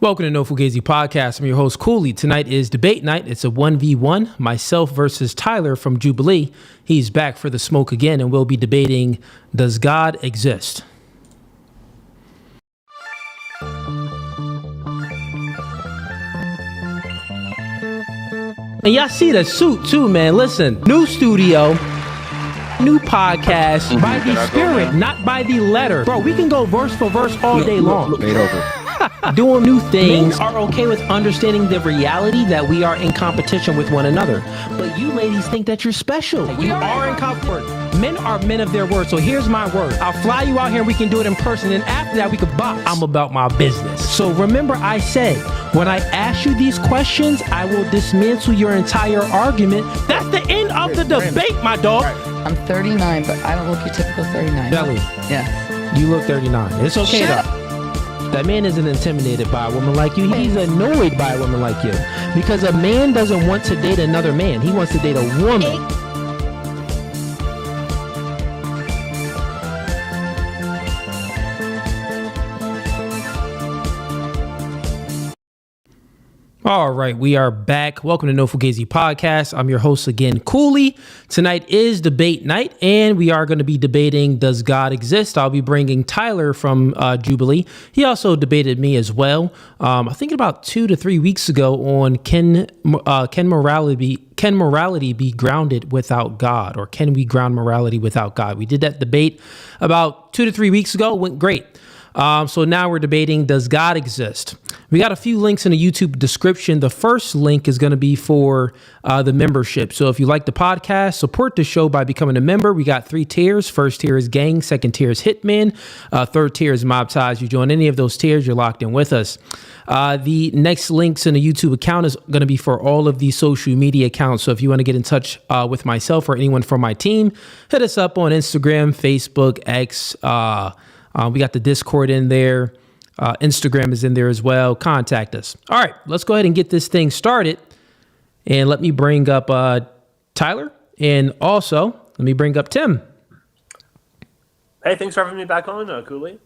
Welcome to No Fugazee Podcast. I'm your host, Cooley. Tonight is debate night. It's a 1v1, myself versus Tyler from Jubilee. He's back for the smoke again, and we'll be debating, does God exist? And y'all see the suit too, man. Listen, new studio, new podcast, by the spirit, not by the letter. Bro, we can go verse for verse all day long. Doing new things. Men are okay with understanding the reality that we are in competition with one another. But you ladies think that you're special. We are in competition. Men are men of their word. So here's my word. I'll fly you out here and we can do it in person. And after that, we could box. I'm about my business. So remember I said, when I ask you these questions, I will dismantle your entire argument. That's the end of the debate, my dog. I'm 39, but I don't look your typical 39. Belly. Yeah. You look 39. It's okay though. That man isn't intimidated by a woman like you. He's annoyed by a woman like you. Because a man doesn't want to date another man. He wants to date a woman. All right, we are back. Welcome to No Fugazee Podcast. I'm your host again, Cooley. Tonight is debate night, and we are going to be debating, does God exist? I'll be bringing Tyler from Jubilee. He also debated me as well. I think about 2 to 3 weeks ago on can morality be grounded without God, or can we ground morality without God? We did that debate about 2 to 3 weeks ago. It went great. So now we're debating, does God exist? We got a few links in the YouTube description. The first link is going to be for the membership. So if you like the podcast, support the show by becoming a member. We got 3 tiers. First tier is Gang. Second tier is Hitman. Third tier is Mob Ties. You join any of those tiers, you're locked in with us. The next links in the YouTube account is going to be for all of the social media accounts. So if you want to get in touch with myself or anyone from my team, hit us up on Instagram, Facebook, X. We got the Discord in there. Instagram is in there as well. Contact us. All right, let's go ahead and get this thing started. And let me bring up Tyler. And also, let me bring up Tim. Hey, thanks for having me back on, Cooley.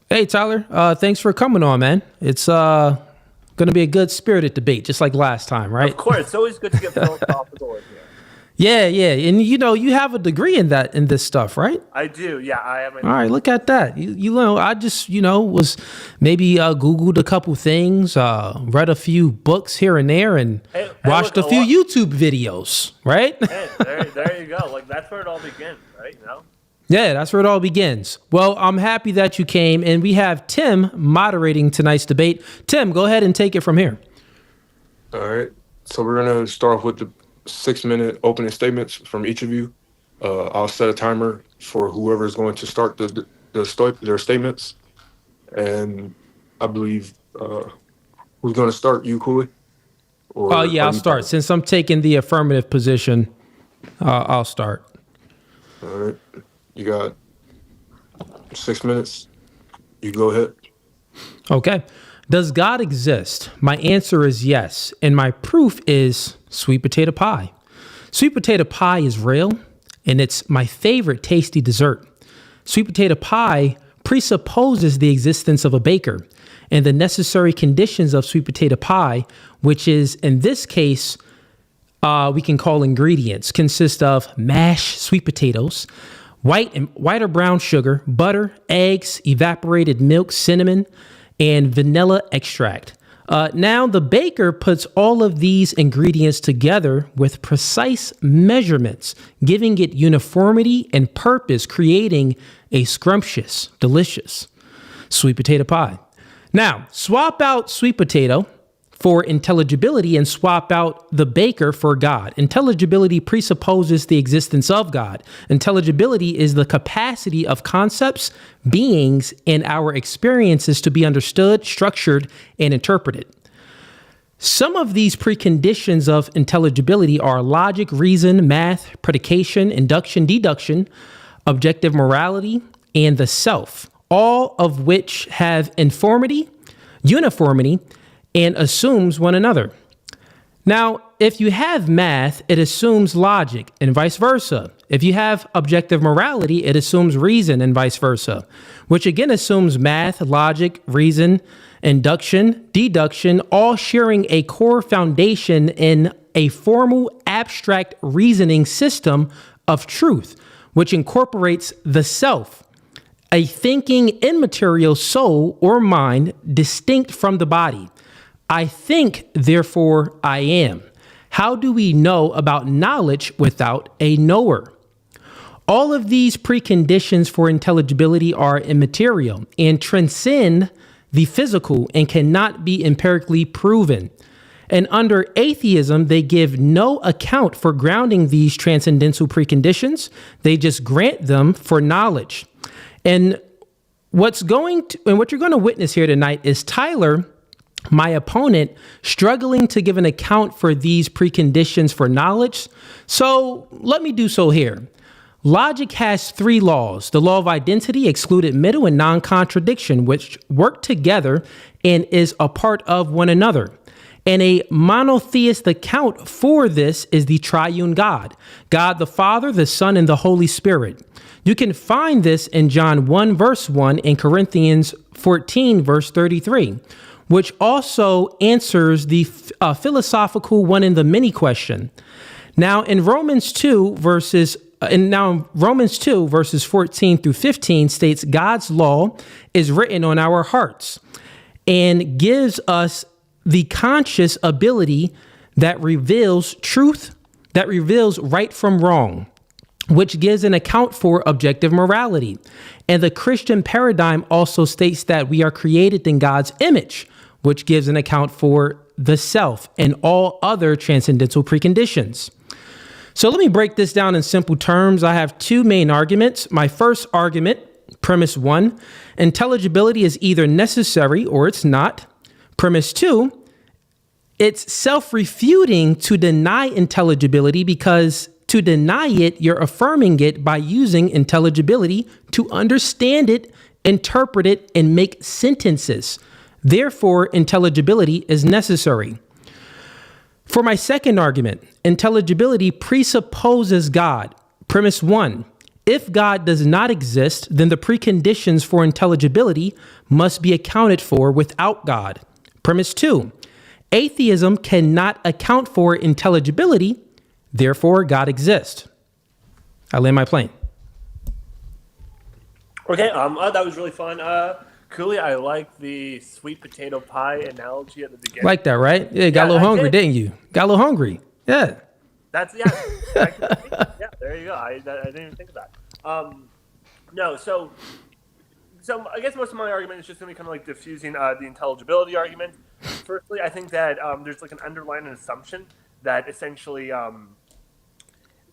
Hey, Tyler. Thanks for coming on, man. It's going to be a good spirited debate, just like last time, right? Of course. It's always good to get philosophical in here. Yeah. And you have a degree in this stuff, right? I do. Yeah, I have. All right, look at that. You know, I just, was maybe Googled a couple things, read a few books here and there, and watched a few YouTube videos, right? Hey, there you go. Like, that's where it all begins, right? You know? Yeah, that's where it all begins. Well, I'm happy that you came, and we have Tim moderating tonight's debate. Tim, go ahead and take it from here. All right. So we're going to start off with the 6-minute opening statements from each of you. I'll set a timer for whoever is going to start their statements. And I believe, who's going to start? You, Cooley? Oh, yeah, I'll start. Since I'm taking the affirmative position, I'll start. All right. You got 6 minutes. You go ahead. Okay. Does God exist? My answer is yes. And my proof is sweet potato pie. Sweet potato pie is real, and it's my favorite tasty dessert. Sweet potato pie presupposes the existence of a baker and the necessary conditions of sweet potato pie, which is, in this case, we can call ingredients, consist of mashed sweet potatoes, white or brown sugar, butter, eggs, evaporated milk, cinnamon, and vanilla extract. Now, the baker puts all of these ingredients together with precise measurements, giving it uniformity and purpose, creating a scrumptious, delicious sweet potato pie. Now, swap out sweet potato for intelligibility and swap out the baker for God. Intelligibility presupposes the existence of God. Intelligibility is the capacity of concepts, beings, and our experiences to be understood, structured, and interpreted. Some of these preconditions of intelligibility are logic, reason, math, predication, induction, deduction, objective morality, and the self, all of which have uniformity, and assumes one another. Now, if you have math, it assumes logic and vice versa. If you have objective morality, it assumes reason and vice versa, which again assumes math, logic, reason, induction, deduction, all sharing a core foundation in a formal, abstract reasoning system of truth, which incorporates the self, a thinking immaterial soul or mind distinct from the body. I think, therefore I am. How do we know about knowledge without a knower? All of these preconditions for intelligibility are immaterial and transcend the physical and cannot be empirically proven. And under atheism, they give no account for grounding these transcendental preconditions. They just grant them for knowledge. And what you're going to witness here tonight is Tyler, my opponent, struggling to give an account for these preconditions for knowledge. So let me do so here. Logic has three laws: the law of identity, excluded middle, and non-contradiction, which work together and is a part of one another. And a monotheist account for this is the triune God, God the Father, the Son, and the Holy Spirit. You can find this in John 1, verse 1, and Corinthians 14, verse 33, which also answers the philosophical one in the many question. Now, in Romans 2, verses 14 through 15 states God's law is written on our hearts and gives us the conscious ability that reveals truth, that reveals right from wrong, which gives an account for objective morality. And the Christian paradigm also states that we are created in God's image, which gives an account for the self and all other transcendental preconditions. So let me break this down in simple terms. I have two main arguments. My first argument, premise 1, intelligibility is either necessary or it's not. Premise 2, it's self-refuting to deny intelligibility, because to deny it, you're affirming it by using intelligibility to understand it, interpret it, and make sentences. Therefore, intelligibility is necessary. For my second argument, intelligibility presupposes God. Premise 1, if God does not exist, then the preconditions for intelligibility must be accounted for without God. Premise 2, atheism cannot account for intelligibility, therefore God exists. I land my plane. Okay, that was really fun. Cooley, I like the sweet potato pie analogy at the beginning. Like that, right? Yeah, got a little hungry, didn't you? Got a little hungry. Yeah. That's yeah. Yeah, there you go. I didn't even think of that. No, so I guess most of my argument is just going to be kind of like diffusing the intelligibility argument. Firstly, I think that there's like an underlying assumption that essentially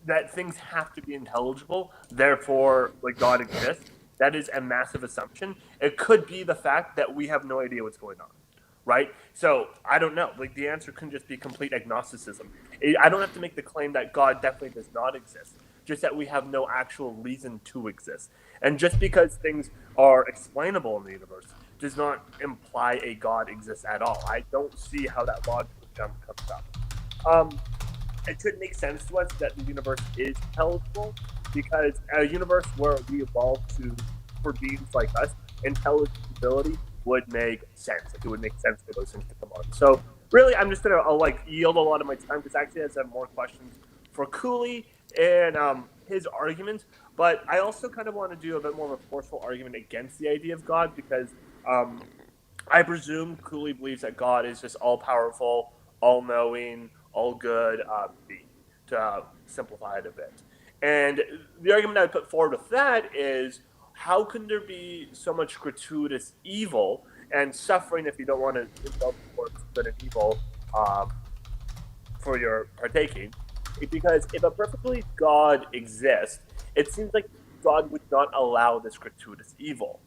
that things have to be intelligible, therefore, like God exists. That is a massive assumption. It could be the fact that we have no idea what's going on, right? So I don't know. Like the answer can just be complete agnosticism. I don't have to make the claim that God definitely does not exist, just that we have no actual reason to exist. And just because things are explainable in the universe does not imply a God exists at all. I don't see how that logical jump comes up. It should make sense to us that the universe is intelligible, because a universe where we evolve for beings like us, intelligibility would make sense. Like it would make sense for those things to come on. So really, I'm just gonna yield a lot of my time, because actually I have more questions for Cooley and his argument. But I also kind of want to do a bit more of a forceful argument against the idea of God, because I presume Cooley believes that God is just all-powerful, all-knowing, all-good being, to simplify it a bit. And the argument I would put forward with that is, how can there be so much gratuitous evil and suffering if you don't want to indulge towards good and evil for your partaking? Because if a perfectly God exists, it seems like God would not allow this gratuitous evil.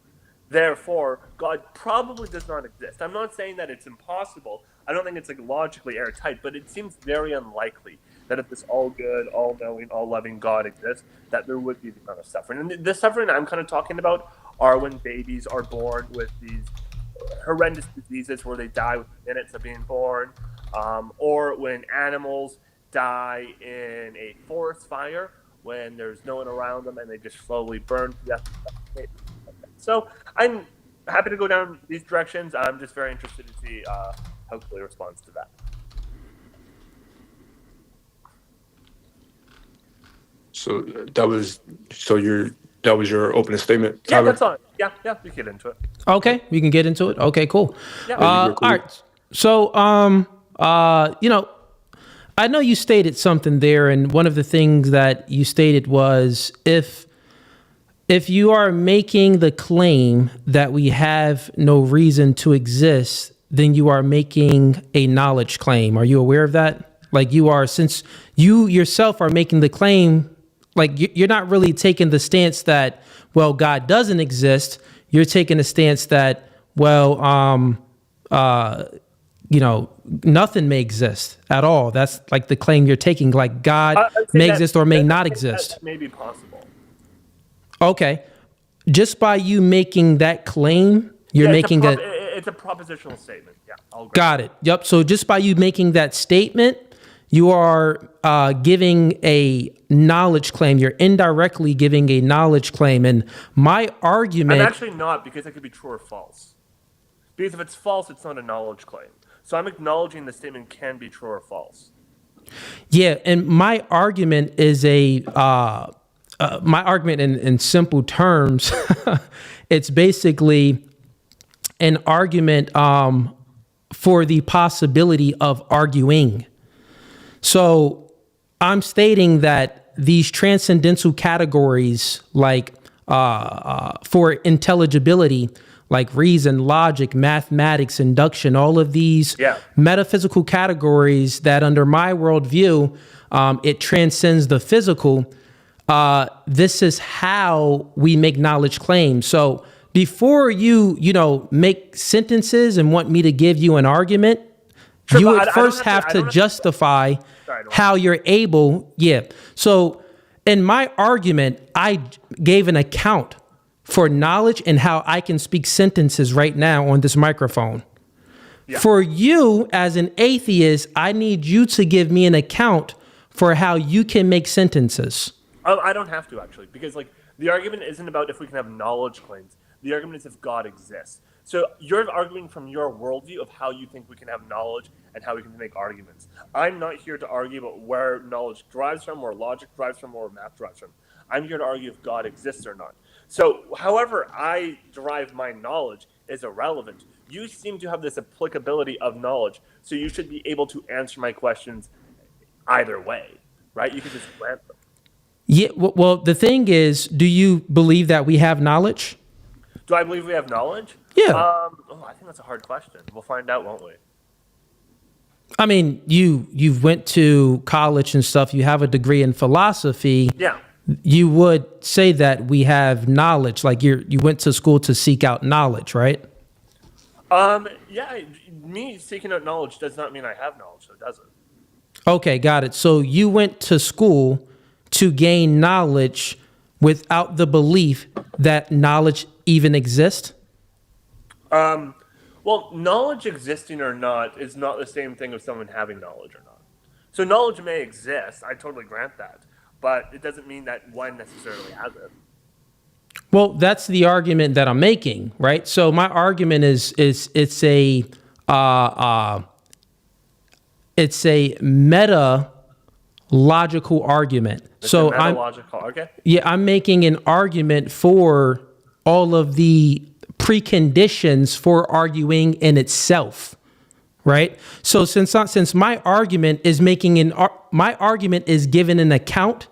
Therefore, God probably does not exist. I'm not saying that it's impossible. I don't think it's like logically airtight, but it seems very unlikely that if this all-good, all-knowing, all-loving God exists, that there would be the amount of suffering. And the suffering I'm kind of talking about are when babies are born with these horrendous diseases where they die within minutes of being born. or when animals die in a forest fire when there's no one around them and they just slowly burn to death. So I'm happy to go down these directions. I'm just very interested to see how Jubilee responds to that. So that was your opening statement, Yeah, Tyler? that's all. Yeah, we get into it. Okay, we can get into it. Okay, cool. Yeah. All right. So, I know you stated something there, and one of the things that you stated was if you are making the claim that we have no reason to exist, then you are making a knowledge claim. Are you aware of that? Like since you yourself are making the claim, like you're not really taking the stance that, well, God doesn't exist. You're taking a stance that, well, nothing may exist at all. That's like the claim you're taking, like God may exist or may not exist. That may be possible. Okay. Just by you making that claim, you're making it's a propositional statement. Yeah, I'll agree. Got it. Yep. So just by you making that statement, you are giving a knowledge claim. You're indirectly giving a knowledge claim. And my argument... I'm actually not, because it could be true or false. Because if it's false, it's not a knowledge claim. So I'm acknowledging the statement can be true or false. Yeah, and my argument is my argument in simple terms, it's basically an argument for the possibility of arguing. So I'm stating that these transcendental categories, like for intelligibility, like reason, logic, mathematics, induction, all of these metaphysical categories that under my worldview, it transcends the physical. This is how we make knowledge claims. So before you make sentences and want me to give you an argument, you would first have to justify how you're able. Yeah. So in my argument, I gave an account for knowledge and how I can speak sentences right now on this microphone. Yeah. For you as an atheist, I need you to give me an account for how you can make sentences. I don't have to, actually, because the argument isn't about if we can have knowledge claims. The argument is if God exists. So you're arguing from your worldview of how you think we can have knowledge and how we can make arguments. I'm not here to argue about where knowledge derives from, where logic derives from, or where math derives from. I'm here to argue if God exists or not. So however I derive my knowledge is irrelevant. You seem to have this applicability of knowledge, so you should be able to answer my questions either way, right? You can just grant them. Yeah, well, the thing is, do you believe that we have knowledge? Do I believe we have knowledge? Yeah. I think that's a hard question. We'll find out, won't we? I mean, you went to college and stuff. You have a degree in philosophy. Yeah. You would say that we have knowledge, like you went to school to seek out knowledge, right? Yeah, me seeking out knowledge does not mean I have knowledge, so it doesn't. Okay, got it. So you went to school to gain knowledge without the belief that knowledge even exists? Well, knowledge existing or not is not the same thing as someone having knowledge or not. So knowledge may exist, I totally grant that, but it doesn't mean that one necessarily has it. Well, that's the argument that I'm making, right? So my argument is it's a meta logical argument. So I'm making an argument for all of the preconditions for arguing in itself, right? So since my argument is my argument is given an account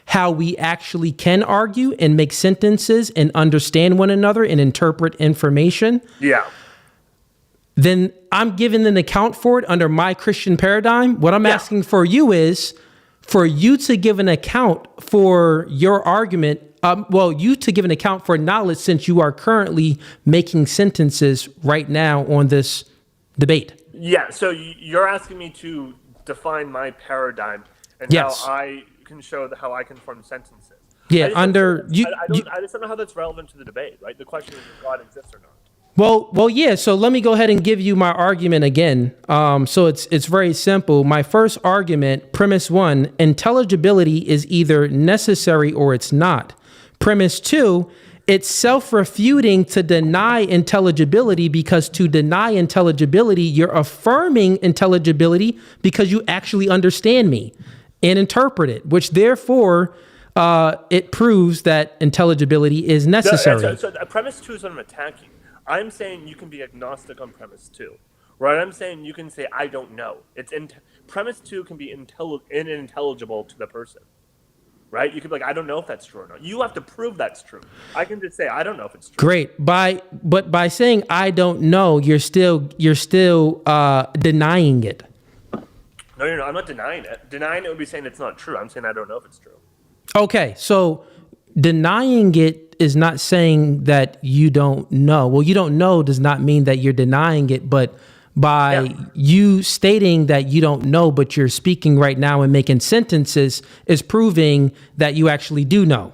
how we actually can argue and make sentences and understand one another and interpret information. Yeah. Then I'm given an account for it under my Christian paradigm. What I'm asking for you is for you to give an account for your argument. You to give an account for knowledge since you are currently making sentences right now on this debate. Yeah. So you're asking me to define my paradigm and how I can show how I can form sentences. Yeah. I just don't know how that's relevant to the debate, right? The question is if God exists or not. Well, yeah. So let me go ahead and give you my argument again. So it's very simple. My first argument, premise one, intelligibility is either necessary or it's not. Premise two, it's self-refuting to deny intelligibility, because to deny intelligibility, you're affirming intelligibility because you actually understand me and interpret it, which therefore it proves that intelligibility is necessary. So premise two is what I'm attacking. I'm saying you can be agnostic on premise two, right? I'm saying you can say I don't know. Premise two can be unintelligible to the person, right? You could be like, I don't know if that's true or not. You have to prove that's true. I can just say I don't know if it's true. Great. But by saying I don't know, you're still denying it. No, I'm not denying it. Denying it would be saying it's not true. I'm saying I don't know if it's true. Okay, so denying it is not saying that you don't know. Well, you don't know does not mean that you're denying it, but by you stating that you don't know, but you're speaking right now and making sentences, is proving that you actually do know.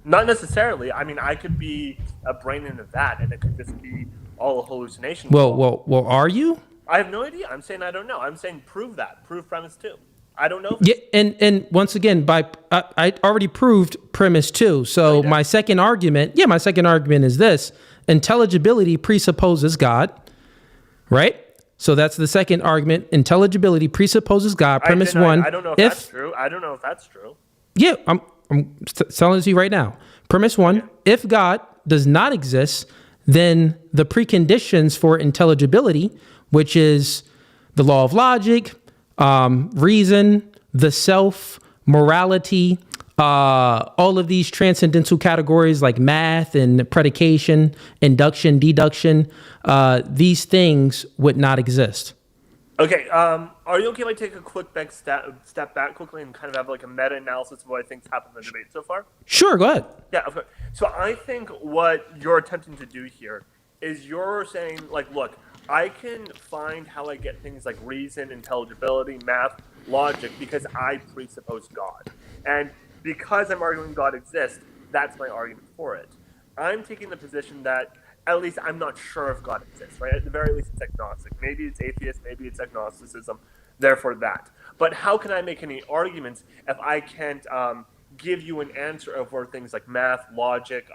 Not necessarily. I mean, I could be a brain in a vat, and it could just be all a hallucination. Well, are you? I have no idea. I'm saying I don't know. I'm saying prove that. Prove premise two. I don't know. Yeah, and once again, I already proved premise two. So my second argument is this: intelligibility presupposes God, right? So that's the second argument. Intelligibility presupposes God. Premise one. I don't know if that's true. I don't know if that's true. Yeah, I'm telling it to you right now. Premise one: if God does not exist, then the preconditions for intelligibility, which is the law of logic, reason, the self, morality, all of these transcendental categories like math and predication, induction, deduction, these things would not exist. Okay, are you okay if I take a quick step back quickly and kind of have like a meta-analysis of what I think's happened in the debate so far? Sure, go ahead. Yeah, of course. So I think what you're attempting to do here is you're saying, like, look, I can find how I get things like reason, intelligibility, math, logic, because I presuppose God. And because I'm arguing God exists, that's my argument for it. I'm taking the position that at least I'm not sure if God exists, right? At the very least, it's agnostic. Maybe it's atheist, maybe it's agnosticism, therefore that. But how can I make any arguments if I can't give you an answer of where things like math, logic,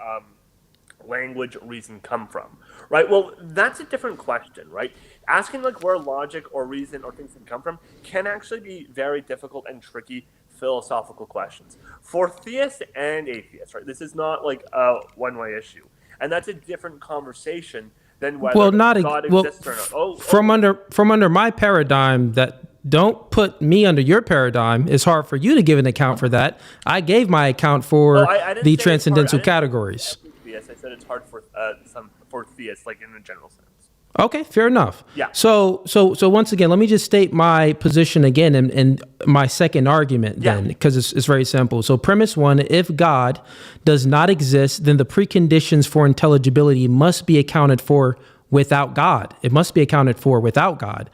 language, reason come from, right? Well, that's a different question, right? Asking like where logic or reason or things can come from can actually be very difficult and tricky philosophical questions for theists and atheists, right? This is not like a one-way issue, and that's a different conversation than whether God exists or not. From under my paradigm, that don't put me under your paradigm. It's hard for you to give an account for that. I gave my account for the transcendental categories. I said it's hard for theists, like in a general sense. Okay, fair enough. Yeah. So once again, let me just state my position again and my second argument then, because it's very simple. So premise one: if God does not exist, then the preconditions for intelligibility must be accounted for without God. It must be accounted for without God.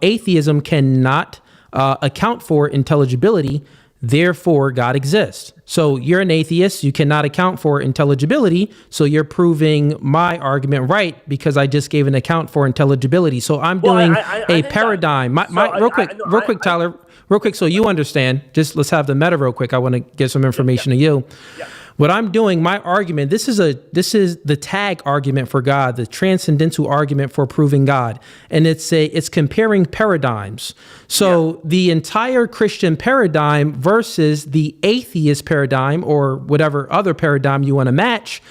Atheism cannot account for intelligibility. Therefore, God exists. So you're an atheist. You cannot account for intelligibility. So you're proving my argument right because I just gave an account for intelligibility. So I'm doing a paradigm. Real quick, Tyler. Real quick, so you understand. Just let's have the meta real quick. I want to give some information to you. Yeah. What I'm doing, my argument, this is the tag argument for God, the transcendental argument for proving God. And it's comparing paradigms. So the entire Christian paradigm versus the atheist paradigm or whatever other paradigm you want to match.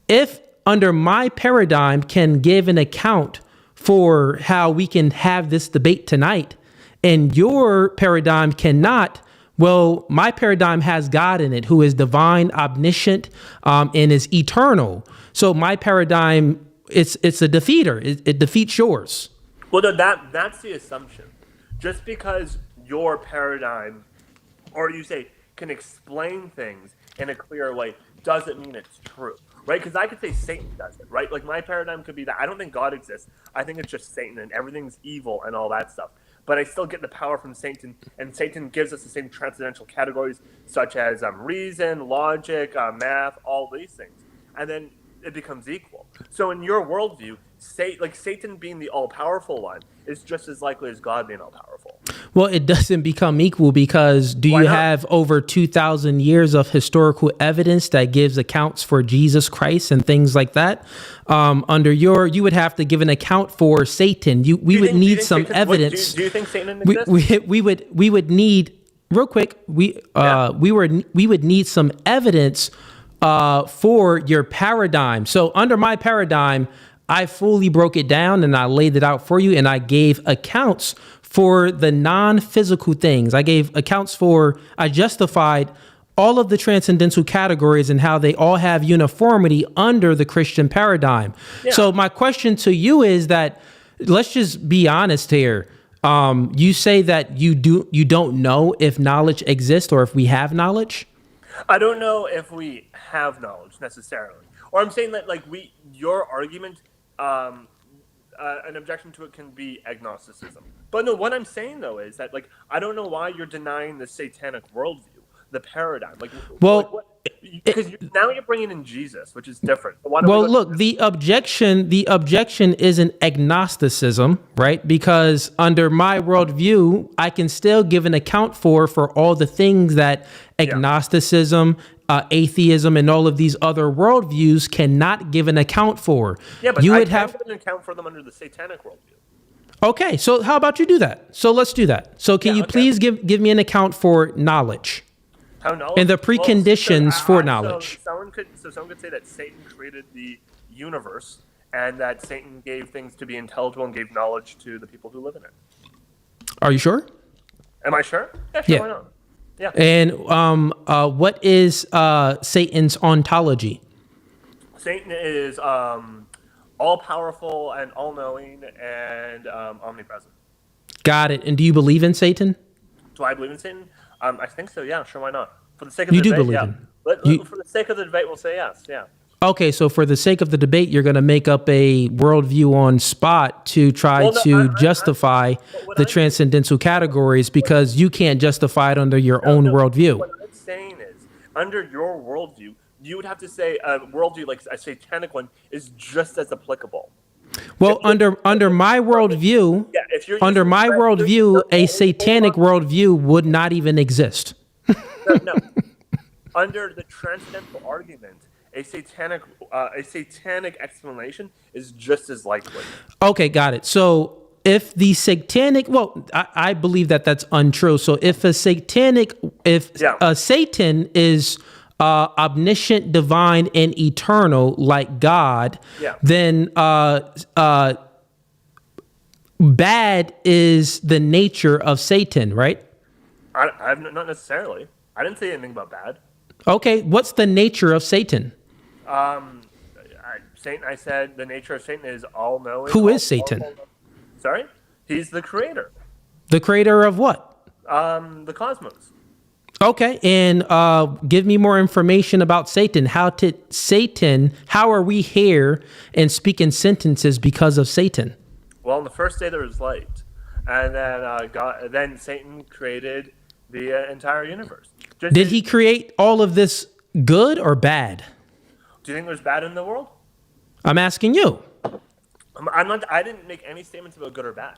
If under my paradigm can give an account for how we can have this debate tonight and your paradigm cannot, well, my paradigm has God in it, who is divine, omniscient, and is eternal. So my paradigm, it's a defeater. It defeats yours. Well, no, that's the assumption. Just because your paradigm, or you say, can explain things in a clear way, doesn't mean it's true, right? Because I could say Satan does it, right? Like my paradigm could be that I don't think God exists. I think it's just Satan and everything's evil and all that stuff. But I still get the power from Satan, and Satan gives us the same transcendental categories such as reason, logic, math, all these things. And then it becomes equal. So in your worldview, Satan being the all-powerful one is just as likely as God being all-powerful. Well, it doesn't become equal because Why you not? have over 2,000 years of historical evidence that gives accounts for Jesus Christ and things like that? You would have to give an account for Satan. We would need some evidence. Do you think Satan exists? We would need real quick. We would need some evidence for your paradigm. So under my paradigm, I fully broke it down and I laid it out for you, and I gave accounts for the non-physical things. I justified all of the transcendental categories and how they all have uniformity under the Christian paradigm. Yeah. So my question to you is that, let's just be honest here. You say that you don't know if knowledge exists or if we have knowledge. I don't know if we have knowledge necessarily, or I'm saying that your argument, an objection to it can be agnosticism. But no, what I'm saying though is that I don't know why you're denying the satanic worldview, the paradigm. Because now you're bringing in Jesus, which is different. So look, the objection isn't agnosticism, right? Because under my worldview, I can still give an account for all the things that agnosticism, atheism, and all of these other worldviews cannot give an account for. Yeah, but you I would can have give an account for them under the satanic worldview. Okay, so how about you do that? So let's do that. So can you please give me an account for knowledge? How knowledge? And the preconditions for knowledge. So someone could say that Satan created the universe and that Satan gave things to be intelligible and gave knowledge to the people who live in it. Are you sure? Am I sure? Yeah, sure, Yeah. why not? Yeah. And what is Satan's ontology? Satan is all-powerful and all-knowing and omnipresent. Got it. And do you believe in Satan? Do I believe in Satan? I think so, yeah. Sure, why not? For the sake of You the do debate, believe yeah. in- For the sake of the debate, we'll say yes, yeah. Okay, so for the sake of the debate, you're going to make up a worldview on spot to try justify the transcendental categories because you can't justify it under your own worldview. What I'm saying is, under your worldview, you would have to say a worldview like a satanic one is just as applicable. Well, under my worldview, a satanic worldview would not even exist. No. Under the transcendental argument, a satanic explanation is just as likely. Okay, got it. So if the satanic, I believe that that's untrue. So if Satan is omniscient, divine, and eternal like God, then bad is the nature of Satan, right? I've not necessarily. I didn't say anything about bad. Okay, what's the nature of Satan? Satan. I said the nature of Satan is all-knowing. Who is Satan? Sorry? He's the creator. The creator of what? The cosmos. Okay, and give me more information about Satan. How are we here and speaking sentences because of Satan? Well, on the first day there was light, and then Satan created the entire universe. Did he create all of this good or bad? Do you think there's bad in the world? I'm asking you. I didn't make any statements about good or bad.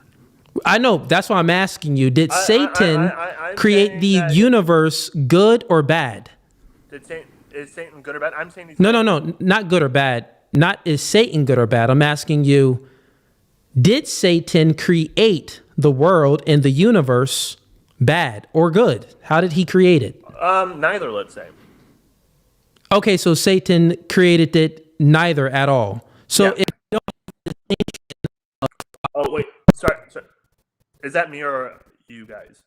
I know. That's why I'm asking you. Did Satan I'm create the universe good or bad? Is Satan good or bad? I'm saying he's No, not good or bad. Not is Satan good or bad. I'm asking you, did Satan create the world and the universe bad or good? How did he create it? Neither, let's say. Okay, so Satan created it neither at all. So if Oh, wait. Sorry. Is that me or you guys?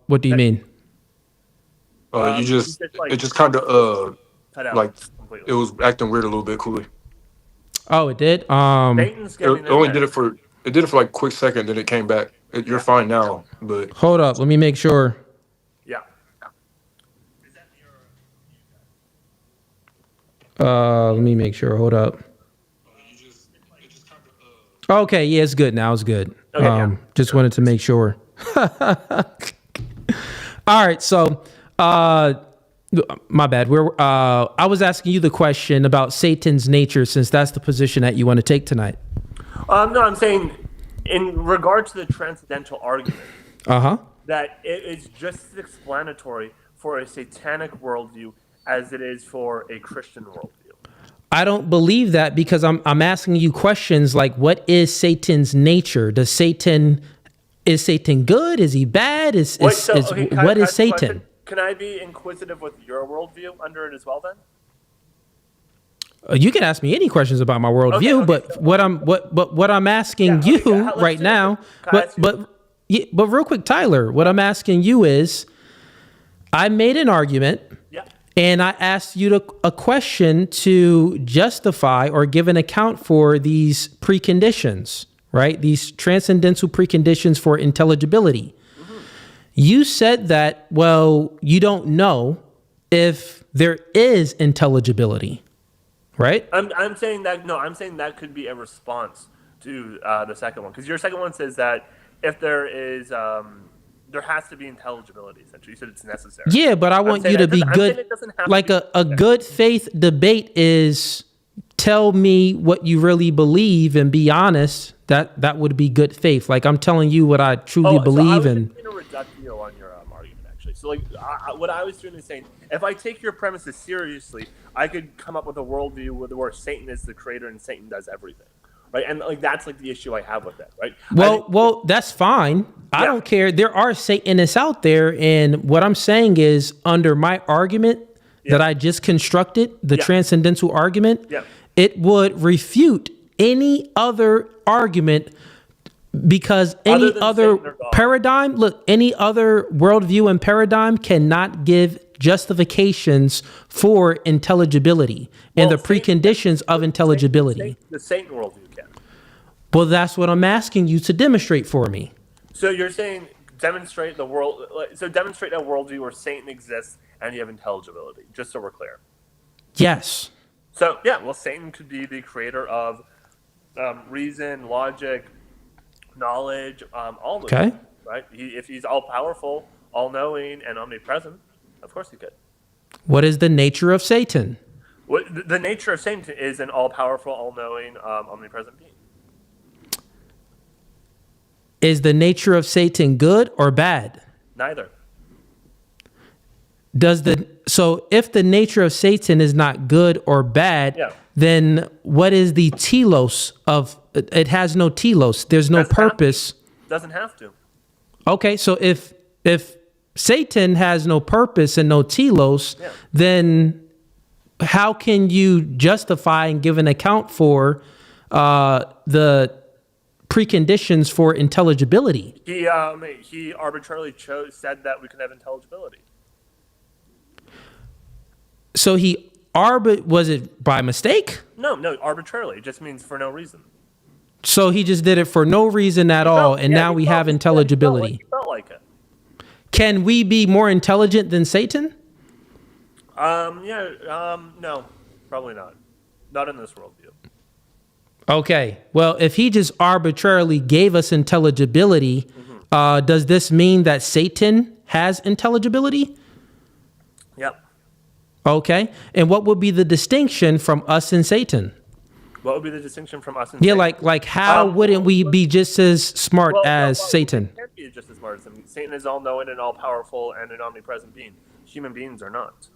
what do you mean? It just kind of completely. it was acting weird a little bit, Cooley. Oh, it did. Satan's It getting in only there. did it for like a quick second, then it came back. You're fine now, but Hold up. Let me make sure. Yeah. Let me make sure. Hold up. Okay, yeah, it's good now. It's good. Okay, Just wanted to make sure. All right, so My bad. I was asking you the question about Satan's nature, since that's the position that you want to take tonight. No, I'm saying in regard to the transcendental argument, that it is just as explanatory for a satanic worldview as it is for a Christian worldview. I don't believe that, because I'm asking you questions like, what is Satan's nature? Is Satan good? Is he bad? What is Satan? Can I be inquisitive with your worldview under it as well, then? You can ask me any questions about my worldview, but what I'm asking you right now, but real quick, Tyler, what I'm asking you is, I made an argument, and I asked you a question to justify or give an account for these preconditions, right? These transcendental preconditions for intelligibility. You said that, well, you don't know if there is intelligibility, right? I'm saying that, no, I'm saying that could be a response to the second one. Because your second one says that if there is, there has to be intelligibility, essentially. You said it's necessary. Yeah, but I want you to be good. Like a good faith debate is, tell me what you really believe and be honest. That would be good faith. Like, I'm telling you what I truly believe in. Reductio on your argument, actually. So, like, what I was doing is saying, if I take your premises seriously, I could come up with a worldview where Satan is the creator and Satan does everything, right? And like that's like the issue I have with that, right? Well, that's fine. I don't care. There are Satanists out there, and what I'm saying is, under my argument that I just constructed, the transcendental argument, it would refute any other argument, because any other paradigm, any other worldview and paradigm cannot give justifications for intelligibility and the preconditions of intelligibility. The Satan worldview can. Well, that's what I'm asking you to demonstrate for me. So you're saying demonstrate a worldview where Satan exists and you have intelligibility, just so we're clear. Yes. So, Satan could be the creator of reason, logic, knowledge, all of it, right? If he's all-powerful, all-knowing, and omnipresent, of course he could. What is the nature of Satan? The nature of Satan is an all-powerful, all-knowing, omnipresent being. Is the nature of Satan good or bad? Neither. So if the nature of Satan is not good or bad, then what is the telos of it? Has no telos. There's no purpose. Doesn't have to. Okay, so if Satan has no purpose and no telos, then how can you justify and give an account for the preconditions for intelligibility? He arbitrarily said that we can have intelligibility. So was it by mistake? No, arbitrarily. It just means for no reason. So he just did it for no reason at all, and now we have intelligibility. He felt like it. Can we be more intelligent than Satan? No, probably not. Not in this worldview. Okay. Well, if he just arbitrarily gave us intelligibility, does this mean that Satan has intelligibility? Yep. Okay. And what would be the distinction from us and Satan? What would be the distinction from us and Satan? Like how wouldn't we be just as smart as Satan? We can't be just as smart as him. Satan is all-knowing and all-powerful and an omnipresent being. Human beings are not.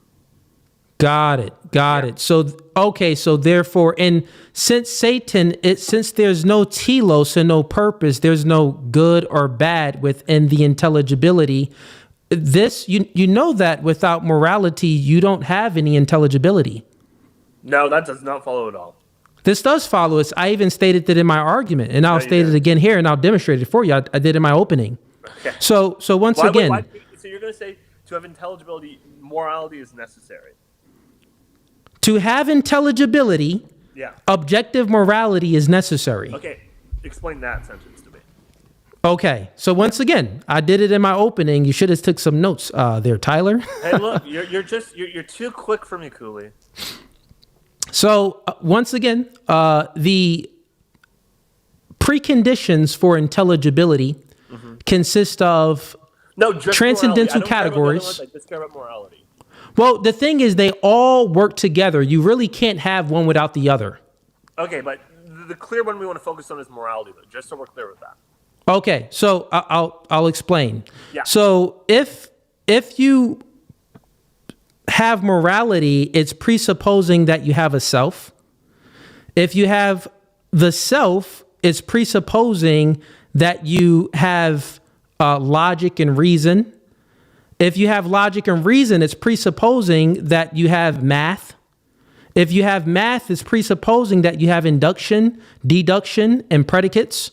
Got it. So therefore, and since since there's no telos and no purpose, there's no good or bad within the intelligibility. This, you know that without morality, you don't have any intelligibility. No, that does not follow at all. This does follow us. I even stated that in my argument, and I'll state it again here, and I'll demonstrate it for you. I did in my opening. Okay. So once again. So you're going to say to have intelligibility, morality is necessary. To have intelligibility, objective morality is necessary. Okay, explain that sentence to me. Okay, so once again, I did it in my opening. You should have took some notes there, Tyler. Hey, look, you're too quick for me, Cooley. So once again, the preconditions for intelligibility consist of transcendental categories. I just care about morality. Well, the thing is, they all work together. You really can't have one without the other. Okay, but the clear one we want to focus on is morality, though, just so we're clear with that. Okay, so I'll explain. Yeah. So if you have morality, it's presupposing that you have a self. If you have the self, it's presupposing that you have logic and reason. If you have logic and reason, it's presupposing that you have math. If you have math, it's presupposing that you have induction, deduction, and predicates.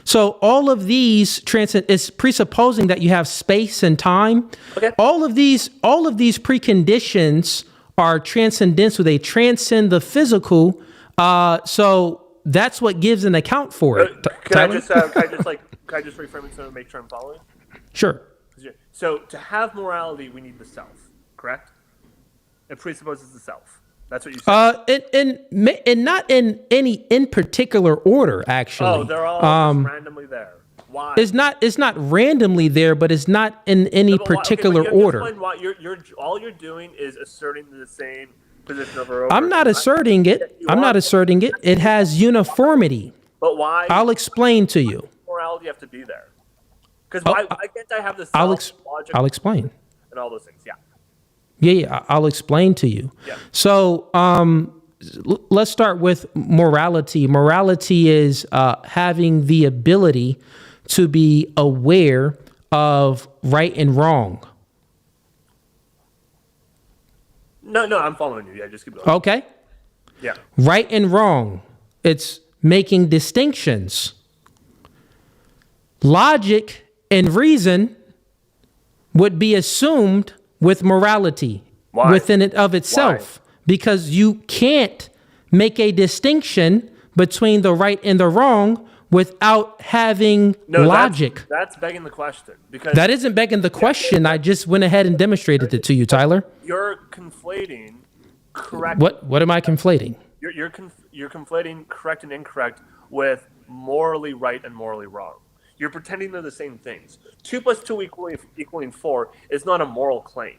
So all of these is presupposing that you have space and time. Okay. All of these preconditions are transcendental. They transcend the physical. So that's what gives an account for it. Can I just reframe it to make sure I'm following? Sure. So to have morality, we need the self, correct? It presupposes the self. That's what you said. And not in any in particular order, actually. Oh, they're all just randomly there. Why? It's not randomly there, but it's not in any particular order. Why all you're doing is asserting the same position over and over. I'm not asserting it. It has uniformity. But why? I'll explain to you. Morality have to be there. Because why can't I have the self, logic, I'll explain. And all those things? Yeah. Yeah, I'll explain to you. Yeah. So let's start with morality. Morality is having the ability to be aware of right and wrong. No, I'm following you. Yeah, just keep going. Okay. Yeah. Right and wrong. It's making distinctions. Logic and reason would be assumed with morality. Why? Within it of itself. Why? Because you can't make a distinction between the right and the wrong without having logic. That's begging the question. Because that isn't begging the question. I just went ahead and demonstrated it to you, Tyler. You're conflating correct. What am I conflating? You're conflating correct and incorrect with morally right and morally wrong. You're pretending they're the same things. 2 + 2 equaling 4 is not a moral claim.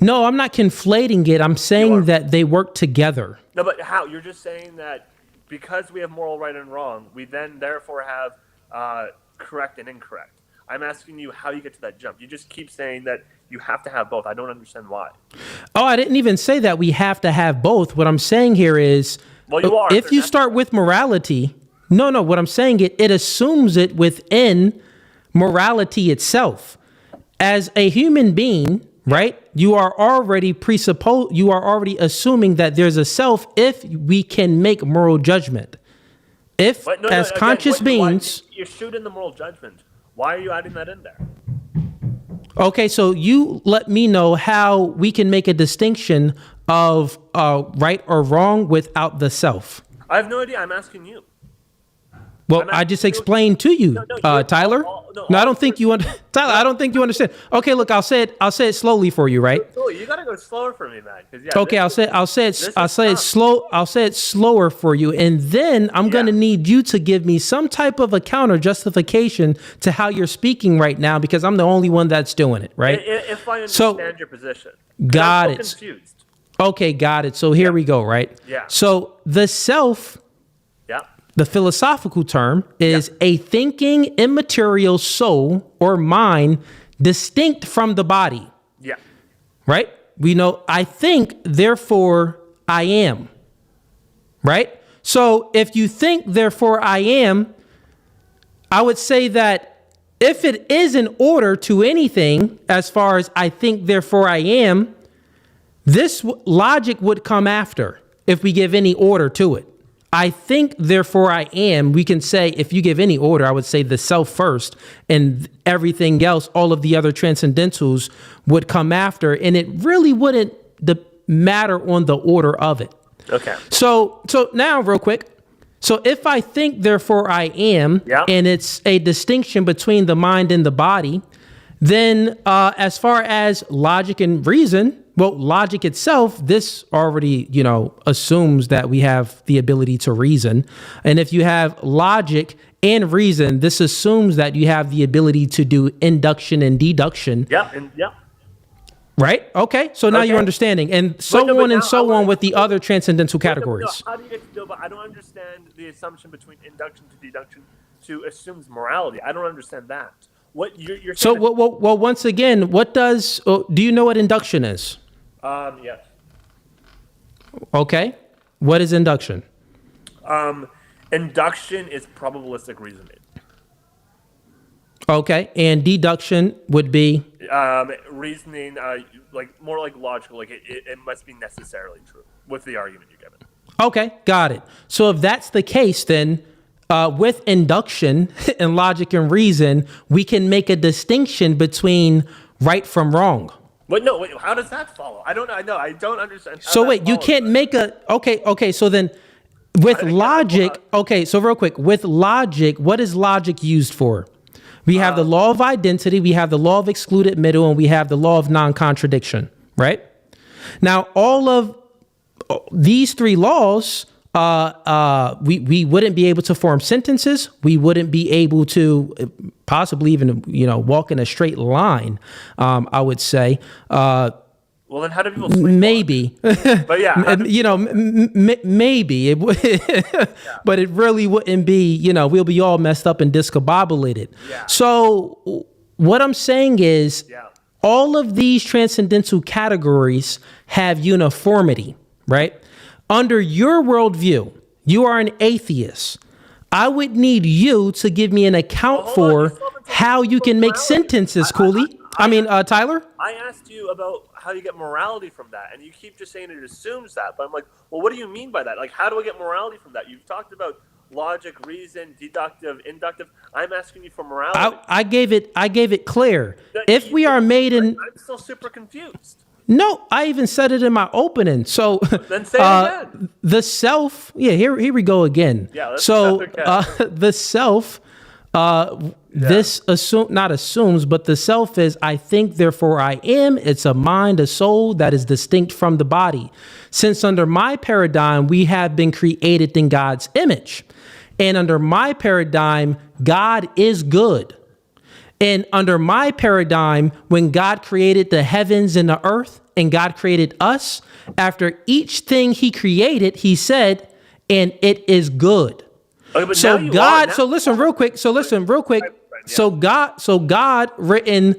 No, I'm not conflating it. I'm saying that they work together. No, but how? You're just saying that because we have moral right and wrong, we then therefore have correct and incorrect. I'm asking you how you get to that jump. You just keep saying that you have to have both. I don't understand why. Oh, I didn't even say that we have to have both. What I'm saying here is, well, you are. If you start with morality, no, what I'm saying, it assumes it within morality itself. As a human being, right, you are already assuming that there's a self if we can make moral judgment. Conscious beings... You're shooting the moral judgment. Why are you adding that in there? Okay, so you let me know how we can make a distinction of right or wrong without the self. I have no idea. I'm asking you. Well, I just explained to you, Tyler. I don't think you Tyler. I don't think you understand. Okay, look, I'll say it slowly for you, right? You gotta go slower for me, man. Okay, I'll say it slower for you, and then I'm gonna need you to give me some type of a counter justification to how you're speaking right now, because I'm the only one that's doing it, right? If I understand your position, got I'm it. Confused. Okay, got it. So here we go, right? Yeah. So the self. The philosophical term is a thinking immaterial soul or mind distinct from the body. Yeah. Right? We know I think, therefore I am. Right? So if you think, therefore I am, I would say that if it is an order to anything, as far as I think, therefore I am, this logic would come after if we give any order to it. I think, therefore I am. We can say, if you give any order, I would say the self first, and everything else, all of the other transcendentals would come after, and it really wouldn't matter on the order of it. Okay. So now, real quick. So if I think, therefore I am, and it's a distinction between the mind and the body, then as far as logic and reason, well, logic itself, this already, assumes that we have the ability to reason. And if you have logic and reason, this assumes that you have the ability to do induction and deduction. Yeah. Right? Okay. So now Okay. you're understanding. And so But no, but on and now so I on with the other transcendental No, categories. how do you get to know? But I don't understand the assumption between induction to deduction to assumes morality. I don't understand that. What you're So, saying? well, once again, what does, do you know what induction is? Yes. Okay. What is induction? Induction is probabilistic reasoning. Okay. And deduction would be? Reasoning, like more like logical. Like it must be necessarily true with the argument you're given. Okay. Got it. So if that's the case, then with induction and logic and reason, we can make a distinction between right from wrong. But no, wait, how does that follow? I don't know. I don't understand. How So that wait, you follows, can't but- make a, okay. So then with logic, okay. So real quick, with logic, what is logic used for? We have the law of identity, we have the law of excluded middle, and we have the law of non-contradiction, right? Now, all of these three laws, we wouldn't be able to form sentences. We wouldn't be able to possibly even, walk in a straight line, I would say. Well, then how do people sleep? Maybe, But yeah, how do- maybe, but it really wouldn't be, we'll be all messed up and discombobulated. Yeah. So what I'm saying is Yeah. all of these transcendental categories have uniformity, right? Under your worldview, you are an atheist. I would need you to give me an account Well, hold on, you for still haven't told how me you can make morality. sentences, Cooley. Tyler? I asked you about how you get morality from that, and you keep just saying it assumes that. But I'm like, well, what do you mean by that? Like, how do I get morality from that? You've talked about logic, reason, deductive, inductive. I'm asking you for morality. I gave it clear. If we are made in, I'm still super confused. no, I even said it in my opening. So Then say it again. the self, here we go again. Yeah, let's so start again. the self, this not assumes, but the self is I think, therefore I am. It's a mind, a soul that is distinct from the body. Since under my paradigm, we have been created in God's image. And under my paradigm, God is good. And under my paradigm, when God created the heavens and the earth and God created us, after each thing he created, he said, and it is good. Okay, but now So you God, are, so listen real quick. Yeah. So God written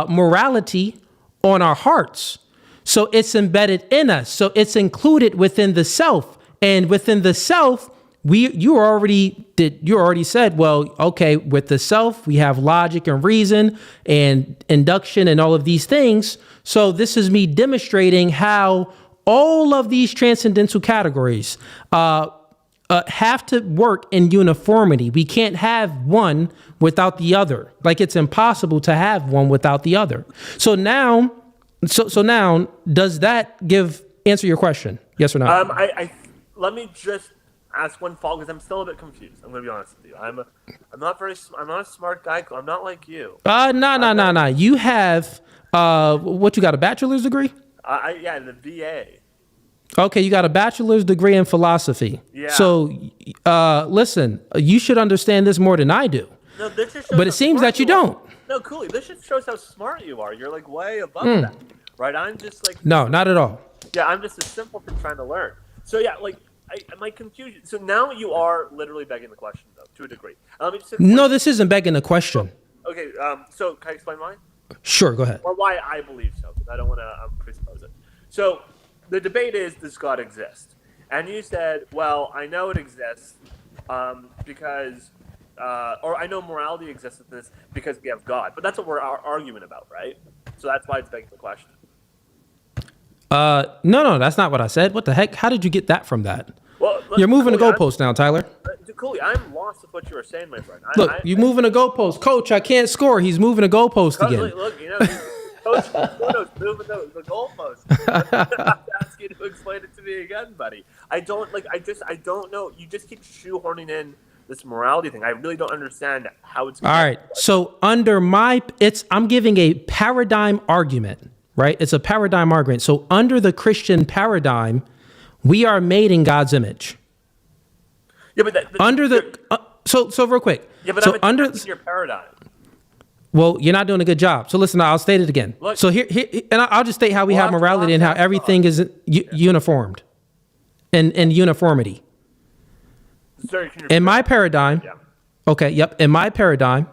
morality on our hearts. So it's embedded in us. So it's included within the self. And within the self, you already said, well, okay, with the self, we have logic and reason and induction and all of these things. So this is me demonstrating how all of these transcendental categories have to work in uniformity. We can't have one without the other. Like it's impossible to have one without the other. So now, does that answer your question? Yes or no? Let me just ask one follow because I'm still a bit confused. I'm gonna be honest with you. I'm not a smart guy. I'm not like you. No. You have what? You got a bachelor's degree? Yeah, the VA. Okay, you got a bachelor's degree in philosophy. Yeah. So, listen, you should understand this more than I do. No, this just shows But it how seems smart that you are. don't. No, Cooley, this just shows how smart you are. You're like way above that, right? I'm just like No, not at all. yeah, I'm just a simpleton trying to learn. So yeah, like my confusion. So now you are literally begging the question though, to a degree. Let me just No, this isn't begging the question. Okay, so can I explain why? Sure, go ahead. Or why I believe so? Because I don't want to presuppose it. So the debate is, does God exist? And you said, well, I know it exists because, or I know morality exists in this because we have God. But that's what we're arguing about, right? So that's why it's begging the question. No, that's not what I said. What the heck? How did you get that from that? Well, You're moving the Cooley, goalpost now, Tyler. Cooley, I'm lost with what you were saying, my friend. Look, you're moving the goalpost. Coach, I can't score. He's moving the goalpost again. Look, Coach Kuno's moving the goalpost. I have to ask you to explain it to me again, buddy. I don't know. You just keep shoehorning in this morality thing. I really don't understand how it's. All right. So I'm giving a paradigm argument, right? It's a paradigm argument. So under the Christian paradigm, we are made in God's image. Yeah, but So real quick. yeah, but so I'm under your paradigm. Well, you're not doing a good job. So listen, I'll state it again. Look, so here, and I'll just state how we have morality and how everything is uniformed and uniformity. Sorry, In my paradigm, in my paradigm,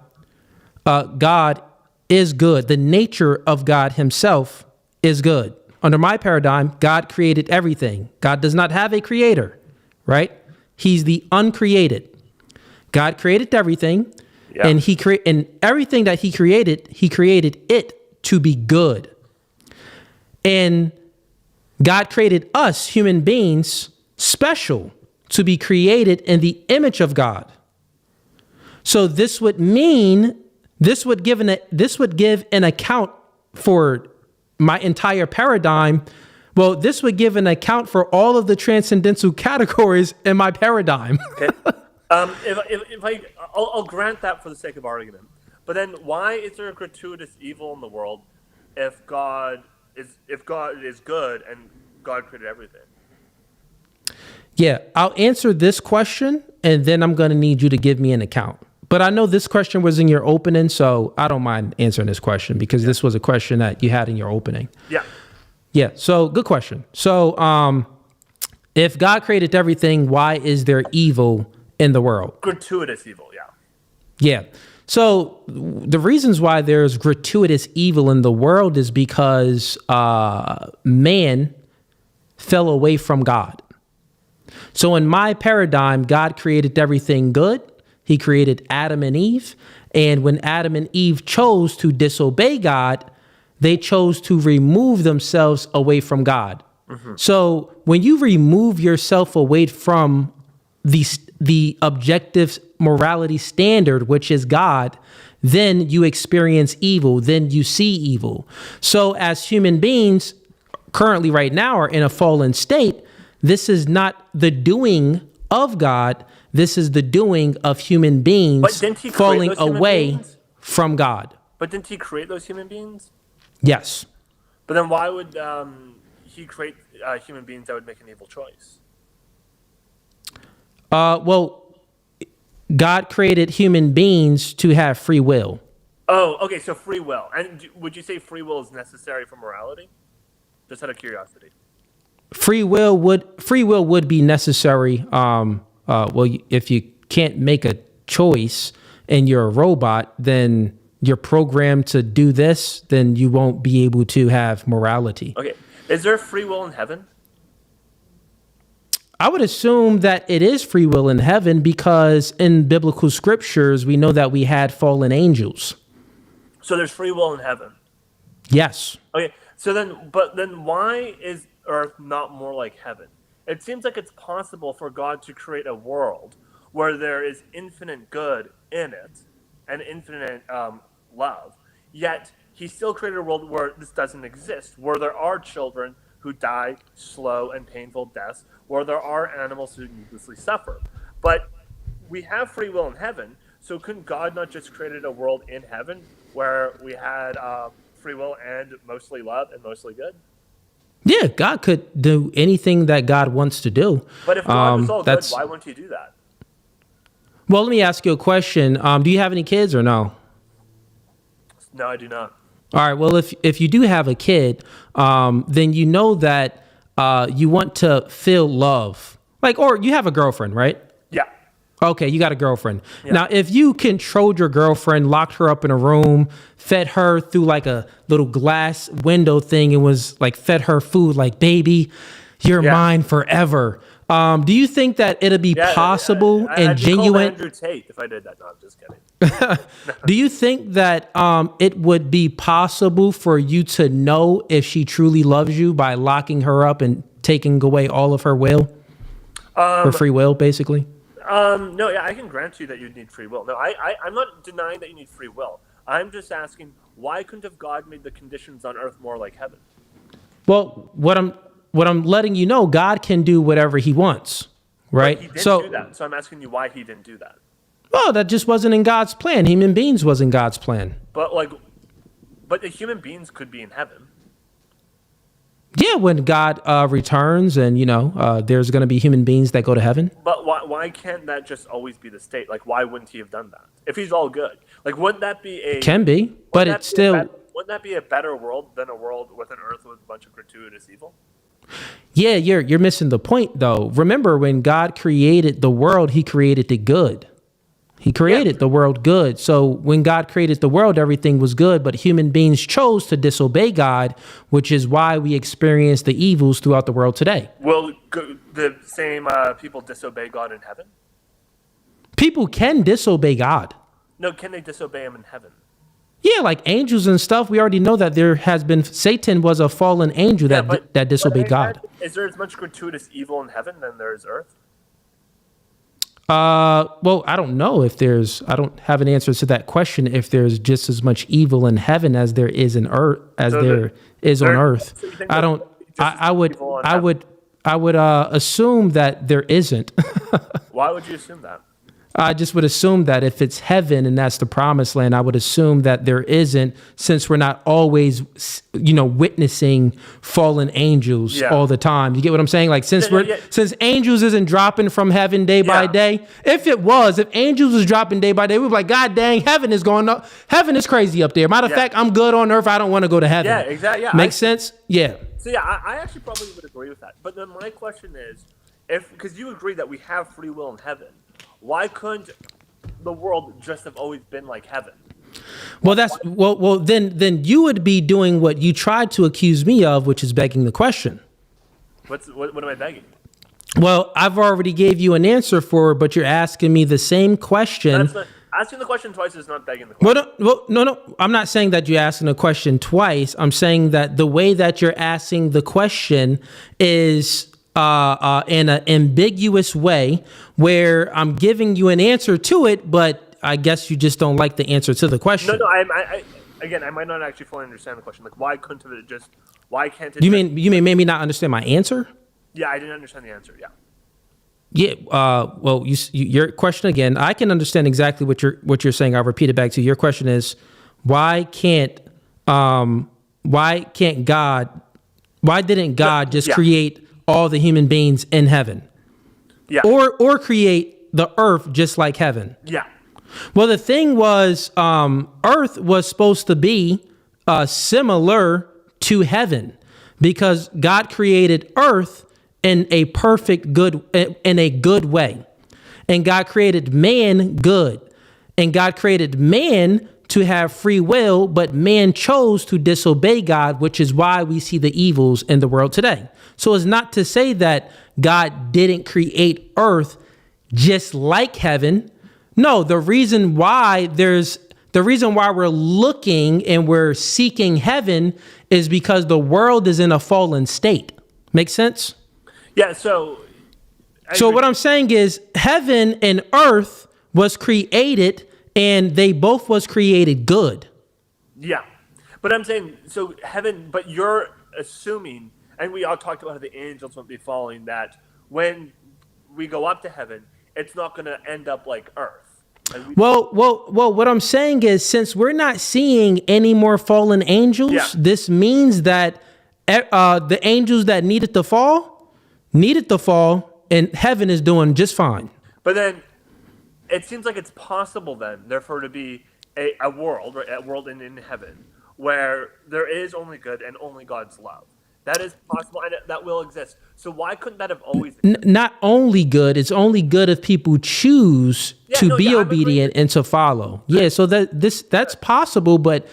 God is good. The nature of God himself is good. Under my paradigm, God created everything. God does not have a creator, right? He's the uncreated. God created everything, and and everything that he created it to be good. And God created us, human beings, special, to be created in the image of God. So this would give an account for my entire paradigm. Well, this would give an account for all of the transcendental categories in my paradigm. Okay. I'll grant that for the sake of argument. But then why is there a gratuitous evil in the world if God is good and God created everything? Yeah, I'll answer this question, and then I'm going to need you to give me an account. But I know this question was in your opening, so I don't mind answering this question because this was a question that you had in your opening. Yeah. Yeah, so good question. So if God created everything, why is there evil in the world? Gratuitous evil, yeah. Yeah. So the reasons why there's gratuitous evil in the world is because man fell away from God. So in my paradigm, God created everything good. He created Adam and Eve. And when Adam and Eve chose to disobey God, they chose to remove themselves away from God. Mm-hmm. So when you remove yourself away from the objective morality standard, which is God, then you experience evil, then you see evil. So as human beings currently right now are in a fallen state, this is not the doing of God. This is the doing of human beings falling away from God. But didn't he create those human beings? Yes. But then why would he create human beings that would make an evil choice? Well, God created human beings to have free will. Oh, okay, so free will. And would you say free will is necessary for morality? Just out of curiosity. Free will would be necessary. Well, if you can't make a choice and you're a robot, then you're programmed to do this, then you won't be able to have morality. Okay. Is there free will in heaven? I would assume that it is free will in heaven because in biblical scriptures, we know that we had fallen angels. So there's free will in heaven? Yes. Okay. So then why is earth not more like heaven? It seems like it's possible for God to create a world where there is infinite good in it and infinite love, yet he still created a world where this doesn't exist, where there are children who die slow and painful deaths, where there are animals who needlessly suffer. But we have free will in heaven, so couldn't God not just created a world in heaven where we had free will and mostly love and mostly good? Yeah, God could do anything that God wants to do. But if God was all good, why wouldn't he do that? Well, let me ask you a question. Do you have any kids or no? No, I do not. All right. Well, if you do have a kid, then you know that you want to feel love. Or you have a girlfriend, right? Yeah. Okay, you got a girlfriend. Yeah. Now, if you controlled your girlfriend, locked her up in a room, fed her through like a little glass window thing and was fed her food baby, you're mine forever. Do you think that it'll be possible and genuine? Andrew Tate if I did that. No, I'm just kidding. Do you think that it would be possible for you to know if she truly loves you by locking her up and taking away all of her will? Her free will, basically? No, I can grant you that you need free will. No, I'm not denying that you need free will. I'm just asking, why couldn't have God made the conditions on earth more like heaven? Well, what I'm letting you know, God can do whatever he wants, right? But he didn't do that. So I'm asking you why he didn't do that. Well, that just wasn't in God's plan. Human beings wasn't God's plan. But the human beings could be in heaven. Yeah, when God returns and, there's going to be human beings that go to heaven. But why can't that just always be the state? Like, why wouldn't he have done that? If he's all good. Like, wouldn't that be a... Can be, but it's still... Wouldn't that be a better world than a world with an earth with a bunch of gratuitous evil? Yeah, you're missing the point, though. Remember, when God created the world, he created it good. He created the world good. So when God created the world, everything was good, but human beings chose to disobey God, which is why we experience the evils throughout the world today. Will the same people disobey God in heaven? People can disobey God. No, can they disobey him in heaven? Yeah, like angels and stuff. We already know that there has been... Satan was a fallen angel that disobeyed God. Is there as much gratuitous evil in heaven than there is earth? Well, I don't know if there's... I don't have an answer to that question. If there's just as much evil in heaven as there is in earth, on earth. So I don't... I would assume that there isn't. Why would you assume that? I just would assume that if it's heaven and that's the promised land, I would assume that there isn't, since we're not always, witnessing fallen angels all the time. You get what I'm saying? Like, since angels isn't dropping from heaven day by day. If angels was dropping day by day, we'd be like, God dang, heaven is going up. Heaven is crazy up there. Matter of fact, I'm good on earth. I don't want to go to heaven. Yeah, exactly. Yeah, Makes sense? Yeah. So I actually probably would agree with that. But then my question is, because you agree that we have free will in heaven, why couldn't the world just have always been like heaven? Well, then you would be doing what you tried to accuse me of, which is begging the question. What am I begging? Well, I've already gave you an answer for it, but you're asking me the same question. Asking the question twice is not begging the question. No. I'm not saying that you're asking the question twice. I'm saying that the way that you're asking the question is in an ambiguous way, where I'm giving you an answer to it, but I guess you just don't like the answer to the question. No. I might not actually fully understand the question. Like, why can't it? You mean maybe not understand my answer? Yeah, I didn't understand the answer. Yeah. Yeah. Well, your question again. I can understand exactly what you're saying. I'll repeat it back to you. Your question is, why didn't God just create all the human beings in heaven? Yeah. Or create the earth just like heaven? Yeah. Well, the thing was, earth was supposed to be similar to heaven, because God created earth in a good way. And God created man good. And God created man to have free will, but man chose to disobey God, which is why we see the evils in the world today. So it's not to say that God didn't create earth just like heaven. No, the reason why we're looking and we're seeking heaven is because the world is in a fallen state. Make sense? Yeah, so what I'm saying is, heaven and earth was created, and they both was created good. Yeah. But I'm saying, so heaven, but you're assuming, and we all talked about how the angels won't be falling, that when we go up to heaven, it's not going to end up like earth. Well, what I'm saying is, since we're not seeing any more fallen angels, this means that the angels that needed to fall, and heaven is doing just fine. But then it seems like it's possible then, therefore, to be a world, right, a world in heaven, where there is only good and only God's love. That is possible, and that will exist. So why couldn't that have always not only good, it's only good if people choose to be obedient and to follow. Yeah, so that's possible, but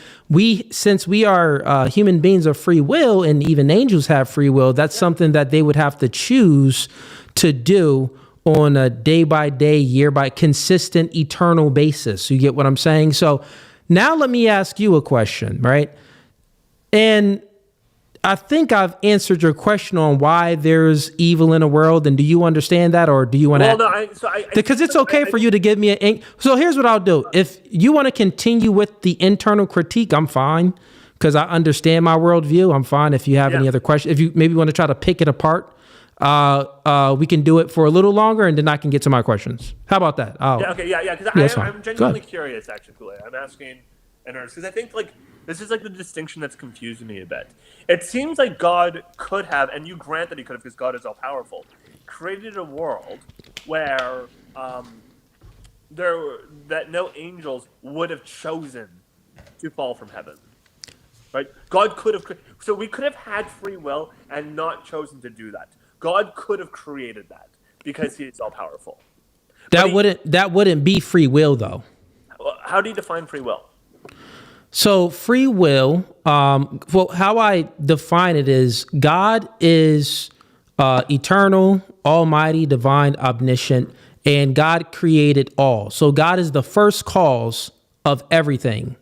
since we are human beings of free will, and even angels have free will, that's something that they would have to choose to do on a day-by-day, year-by consistent, eternal basis. You get what I'm saying? So now let me ask you a question, right? And I think I've answered your question on why there's evil in the world, and do you understand that, or do you want to? Well, because it's okay for you to give me So here's what I'll do. If you want to continue with the internal critique, I'm fine, because I understand my worldview. I'm fine. If you have any other questions, if you maybe want to try to pick it apart, we can do it for a little longer, and then I can get to my questions. How about that? Because I'm genuinely curious, actually, Kool-Aid. I'm asking, and earth. Because I think like this is like the distinction that's confusing me a bit. It seems like God could have, and you grant that he could have, because God is all powerful, created a world where that no angels would have chosen to fall from heaven. Right? God could have, so we could have had free will and not chosen to do that. God could have created that because he is all powerful. That wouldn't be free will though. How do you define free will? So free will, well, how I define it is God is eternal, almighty, divine, omniscient, and God created all. So God is the first cause of everything.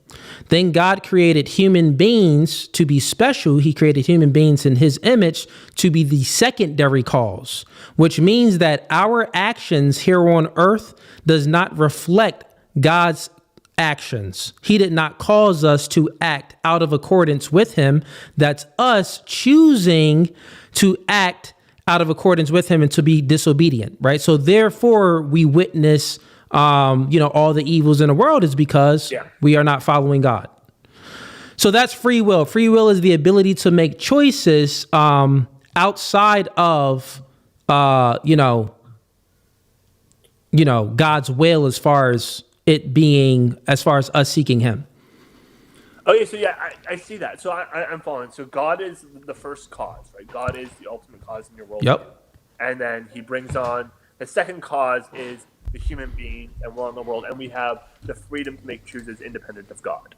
Then God created human beings to be special. He created human beings in his image to be the secondary cause, which means that our actions here on earth does not reflect God's actions. He did not cause us to act out of accordance with him. That's us choosing to act out of accordance with him and to be disobedient, right? So therefore we witness all the evils in the world is because we are not following God. So that's free will. Free will is the ability to make choices outside of, God's will as far as us seeking him. Okay, so yeah, I see that. So I'm following. So God is the first cause, right? God is the ultimate cause in your world. Yep. And then he brings on the second cause is the human being and we're in the world, and we have the freedom to make choices independent of God.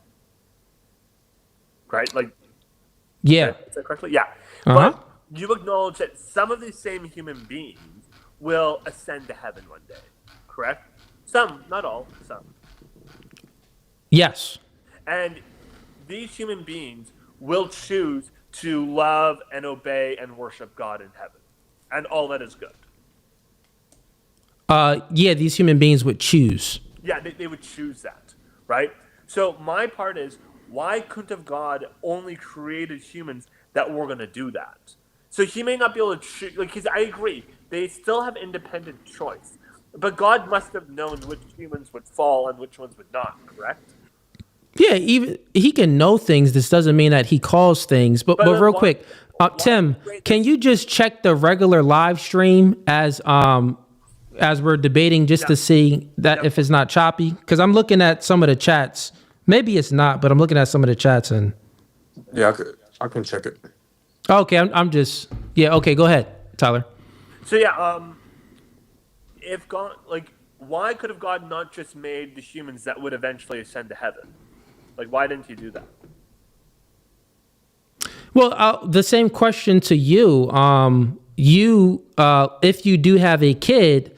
Right? Like, yeah. Is that correctly? Yeah. Uh-huh. But you acknowledge that some of these same human beings will ascend to heaven one day, correct? Some, not all, some. Yes. And these human beings will choose to love and obey and worship God in heaven. And all that is good. These human beings would choose. Yeah, they would choose that, right? So my part is, why couldn't have God only created humans that were going to do that? So he may not be able to choose, because I agree, they still have independent choice. But God must have known which humans would fall and which ones would not, correct? Yeah, even he can know things. This doesn't mean that he calls things. But real quick, Tim, can you just check the regular live stream as we're debating just to see that if it's not choppy? Because I'm looking at some of the chats. Maybe it's not, but I'm looking at some of the chats and. Yeah, I can check it. Okay, I'm just okay. Go ahead, Tyler. So if God, why could have God not just made the humans that would eventually ascend to heaven? Why didn't he do that? Well, the same question to you. If you do have a kid,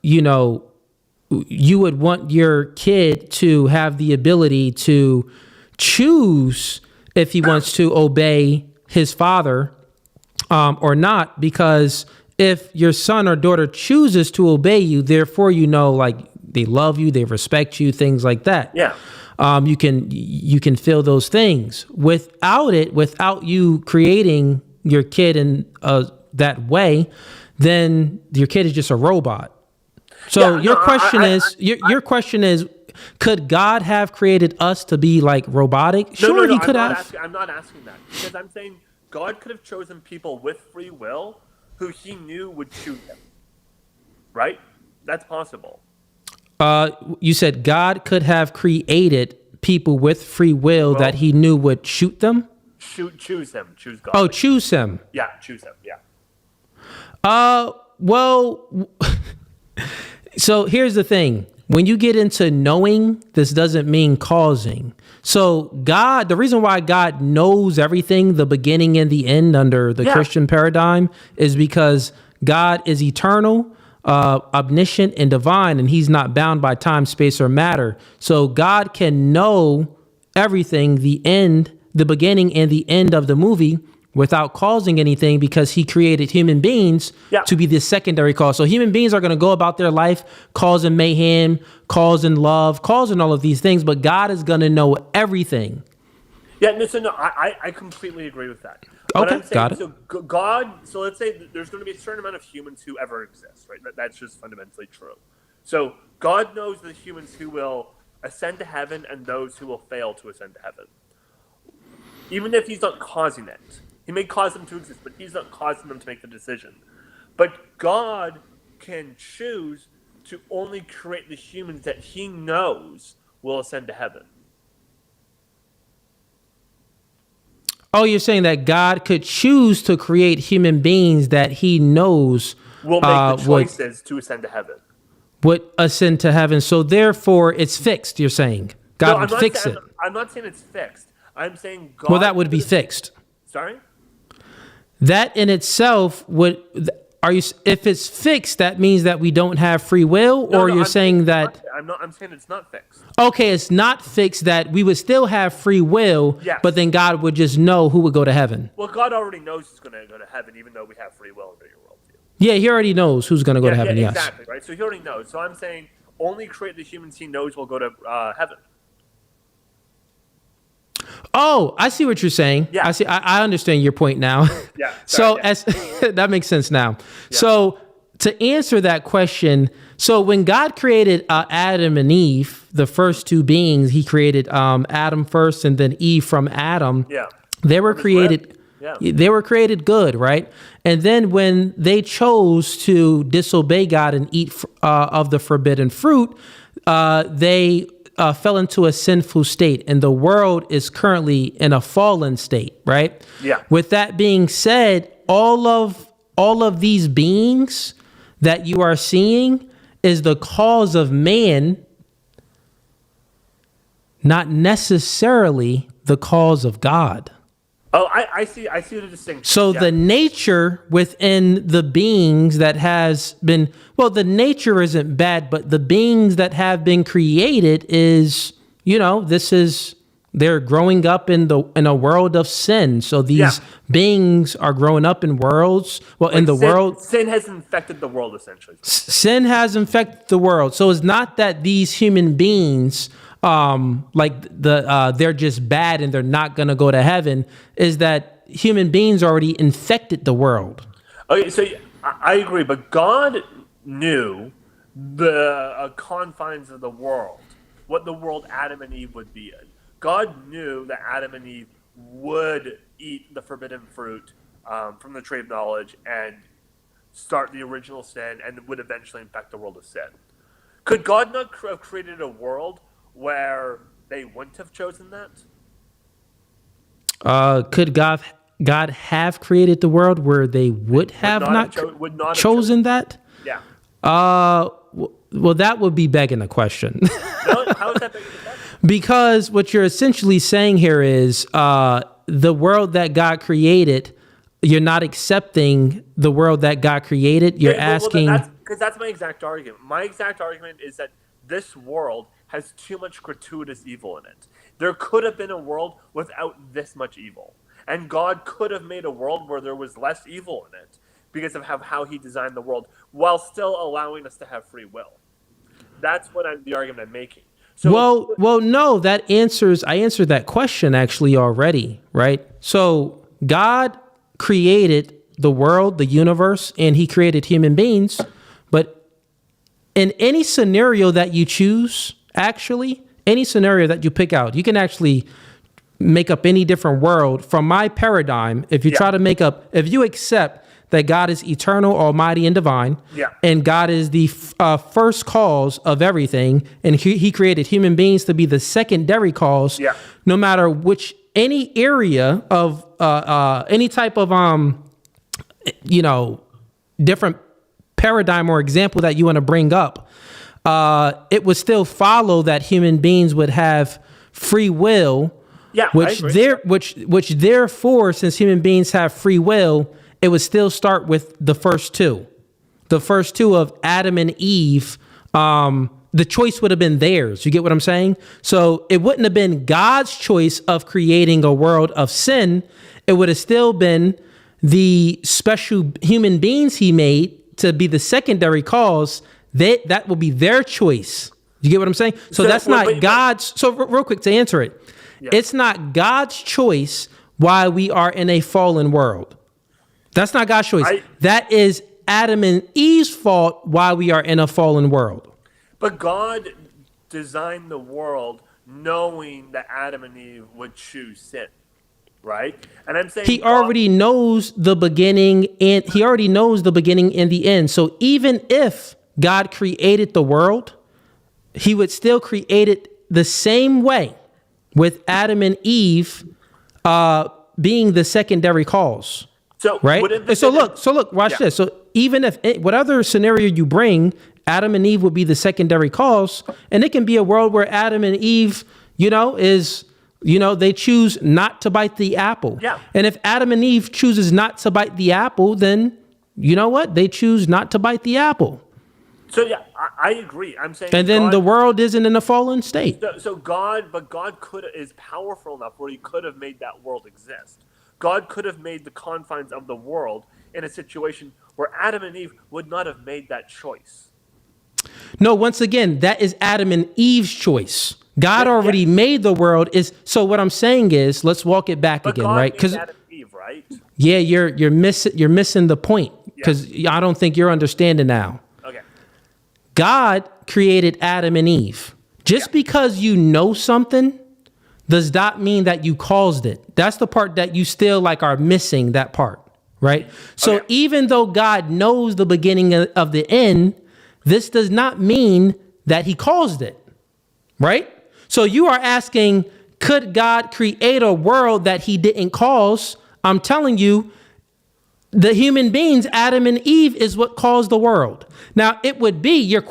you would want your kid to have the ability to choose if he wants to obey his father or not, because if your son or daughter chooses to obey you, therefore, they love you, they respect you, things like that. Yeah. You can feel those things. Without you creating your kid in that way, then your kid is just a robot. So your question is, could God have created us to be robotic? Sure, he could have. I'm not asking that, because I'm saying God could have chosen people with free will who he knew would shoot him. Right? That's possible. You said God could have created people with free will that he knew would shoot them? Choose him. Choose God. Oh, choose him. Yeah, choose him. Yeah. Well, so here's the thing. When you get into knowing, this doesn't mean causing. So God, the reason why God knows everything, the beginning and the end under the Christian paradigm, is because God is eternal, omniscient, and divine, and he's not bound by time, space, or matter. So God can know everything, the beginning and the end of the movie, without causing anything, because he created human beings to be the secondary cause. So human beings are going to go about their life causing mayhem, causing love, causing all of these things, but God is going to know everything. Yeah, I completely agree with that. Okay, got it. So God, so let's say there's going to be a certain amount of humans who ever exist, right? That's just fundamentally true. So God knows the humans who will ascend to heaven and those who will fail to ascend to heaven. Even if he's not causing it. He may cause them to exist, but he's not causing them to make the decision. But God can choose to only create the humans that he knows will ascend to heaven. Oh, you're saying that God could choose to create human beings that he knows Will make the choices to ascend to heaven. Would ascend to heaven. So therefore, it's fixed, you're saying. God would fix it. I'm not saying it's fixed. I'm saying God... Well, that would be fixed. Sorry? That in itself would... If it's fixed, that means that we don't have free will, or you're saying that... I'm saying it's not fixed. Okay, it's not fixed that we would still have free will, yes. But then God would just know who would go to heaven. Well, God already knows who's going to go to heaven, even though we have free will under your worldview. Yeah, he already knows who's going to go to heaven, yes. Exactly, right? So he already knows. So I'm saying only create the humans he knows will go to heaven. Oh, I see what you're saying. Yeah. I see. I understand your point now. Yeah. That makes sense now. Yeah. So to answer that question, so when God created Adam and Eve, the first two beings, he created Adam first and then Eve from Adam. Yeah. They were created. Yeah. They were created good, right? And then when they chose to disobey God and eat of the forbidden fruit, they fell into a sinful state, and the world is currently in a fallen state, right? Yeah. With that being said, all of these beings that you are seeing is the cause of man, not necessarily the cause of God. Oh, I see the distinction. So the nature within the beings that has been, well, the nature isn't bad, but the beings that have been created is, they're growing up in a world of sin. So these beings are growing up in worlds. Well, like in the world, sin has infected the world essentially. Sin has infected the world. So it's not that these human beings, they're just bad and they're not going to go to heaven, is that human beings already infected the world. Okay, so I agree, but God knew the confines of the world, what the world Adam and Eve would be in. God knew that Adam and Eve would eat the forbidden fruit from the tree of knowledge and start the original sin and would eventually infect the world of sin. Could God not have created a world where they wouldn't have chosen that? Could God have created the world where they would not chosen that? Yeah. Well, that would be begging the question. No, how is that begging the question? Because what you're essentially saying here is the world that God created, you're not accepting the world that God created. You're asking... Because that's my exact argument. My exact argument is that this world has too much gratuitous evil in it. There could have been a world without this much evil. And God could have made a world where there was less evil in it because of how he designed the world while still allowing us to have free will. That's the argument I'm making. So, well, no, I answered that question actually already, right? So God created the world, the universe, and he created human beings. But in any scenario that you choose, actually, any scenario that you pick out, you can actually make up any different world. From my paradigm, if you if you accept that God is eternal, almighty, and divine, and God is the first cause of everything, and he created human beings to be the secondary cause, no matter any area of any type of, different paradigm or example that you want to bring up, it would still follow that human beings would have free will, which therefore, since human beings have free will, it would still start with the first two of Adam and Eve. The choice would have been theirs. You get what I'm saying? So it wouldn't have been God's choice of creating a world of sin. It would have still been the special human beings he made to be the secondary cause. That will be their choice. You get what I'm saying? So that's not God's. So real quick to answer it, it's not God's choice why we are in a fallen world. That's not God's choice. That is Adam and Eve's fault why we are in a fallen world. But God designed the world knowing that Adam and Eve would choose sin, right? And I'm saying He already knows the beginning and the end. So even if God created the world, he would still create it the same way, with Adam and Eve being the secondary cause. So right? So look, watch this. So even if whatever scenario you bring, Adam and Eve would be the secondary cause, and it can be a world where Adam and Eve, they choose not to bite the apple. Yeah. And if Adam and Eve chooses not to bite the apple, then you know what? They choose not to bite the apple. So yeah, I agree. I'm saying, and then God, the world isn't in a fallen state. So God is powerful enough where he could have made that world exist. God could have made the confines of the world in a situation where Adam and Eve would not have made that choice. No, once again, that is Adam and Eve's choice. God already made the world. So what I'm saying is, let's walk it back again, God right? Because Adam and Eve, right? Yeah, you're missing the point, because I don't think you're understanding now. Okay. God created Adam and Eve. Just because you know something does not mean that you caused it. That's the part that you still are missing, that part, right? So even though God knows the beginning of the end, this does not mean that he caused it, right? So you are asking, could God create a world that he didn't cause? I'm telling you, the human beings, Adam and Eve, is what caused the world. Now, here's your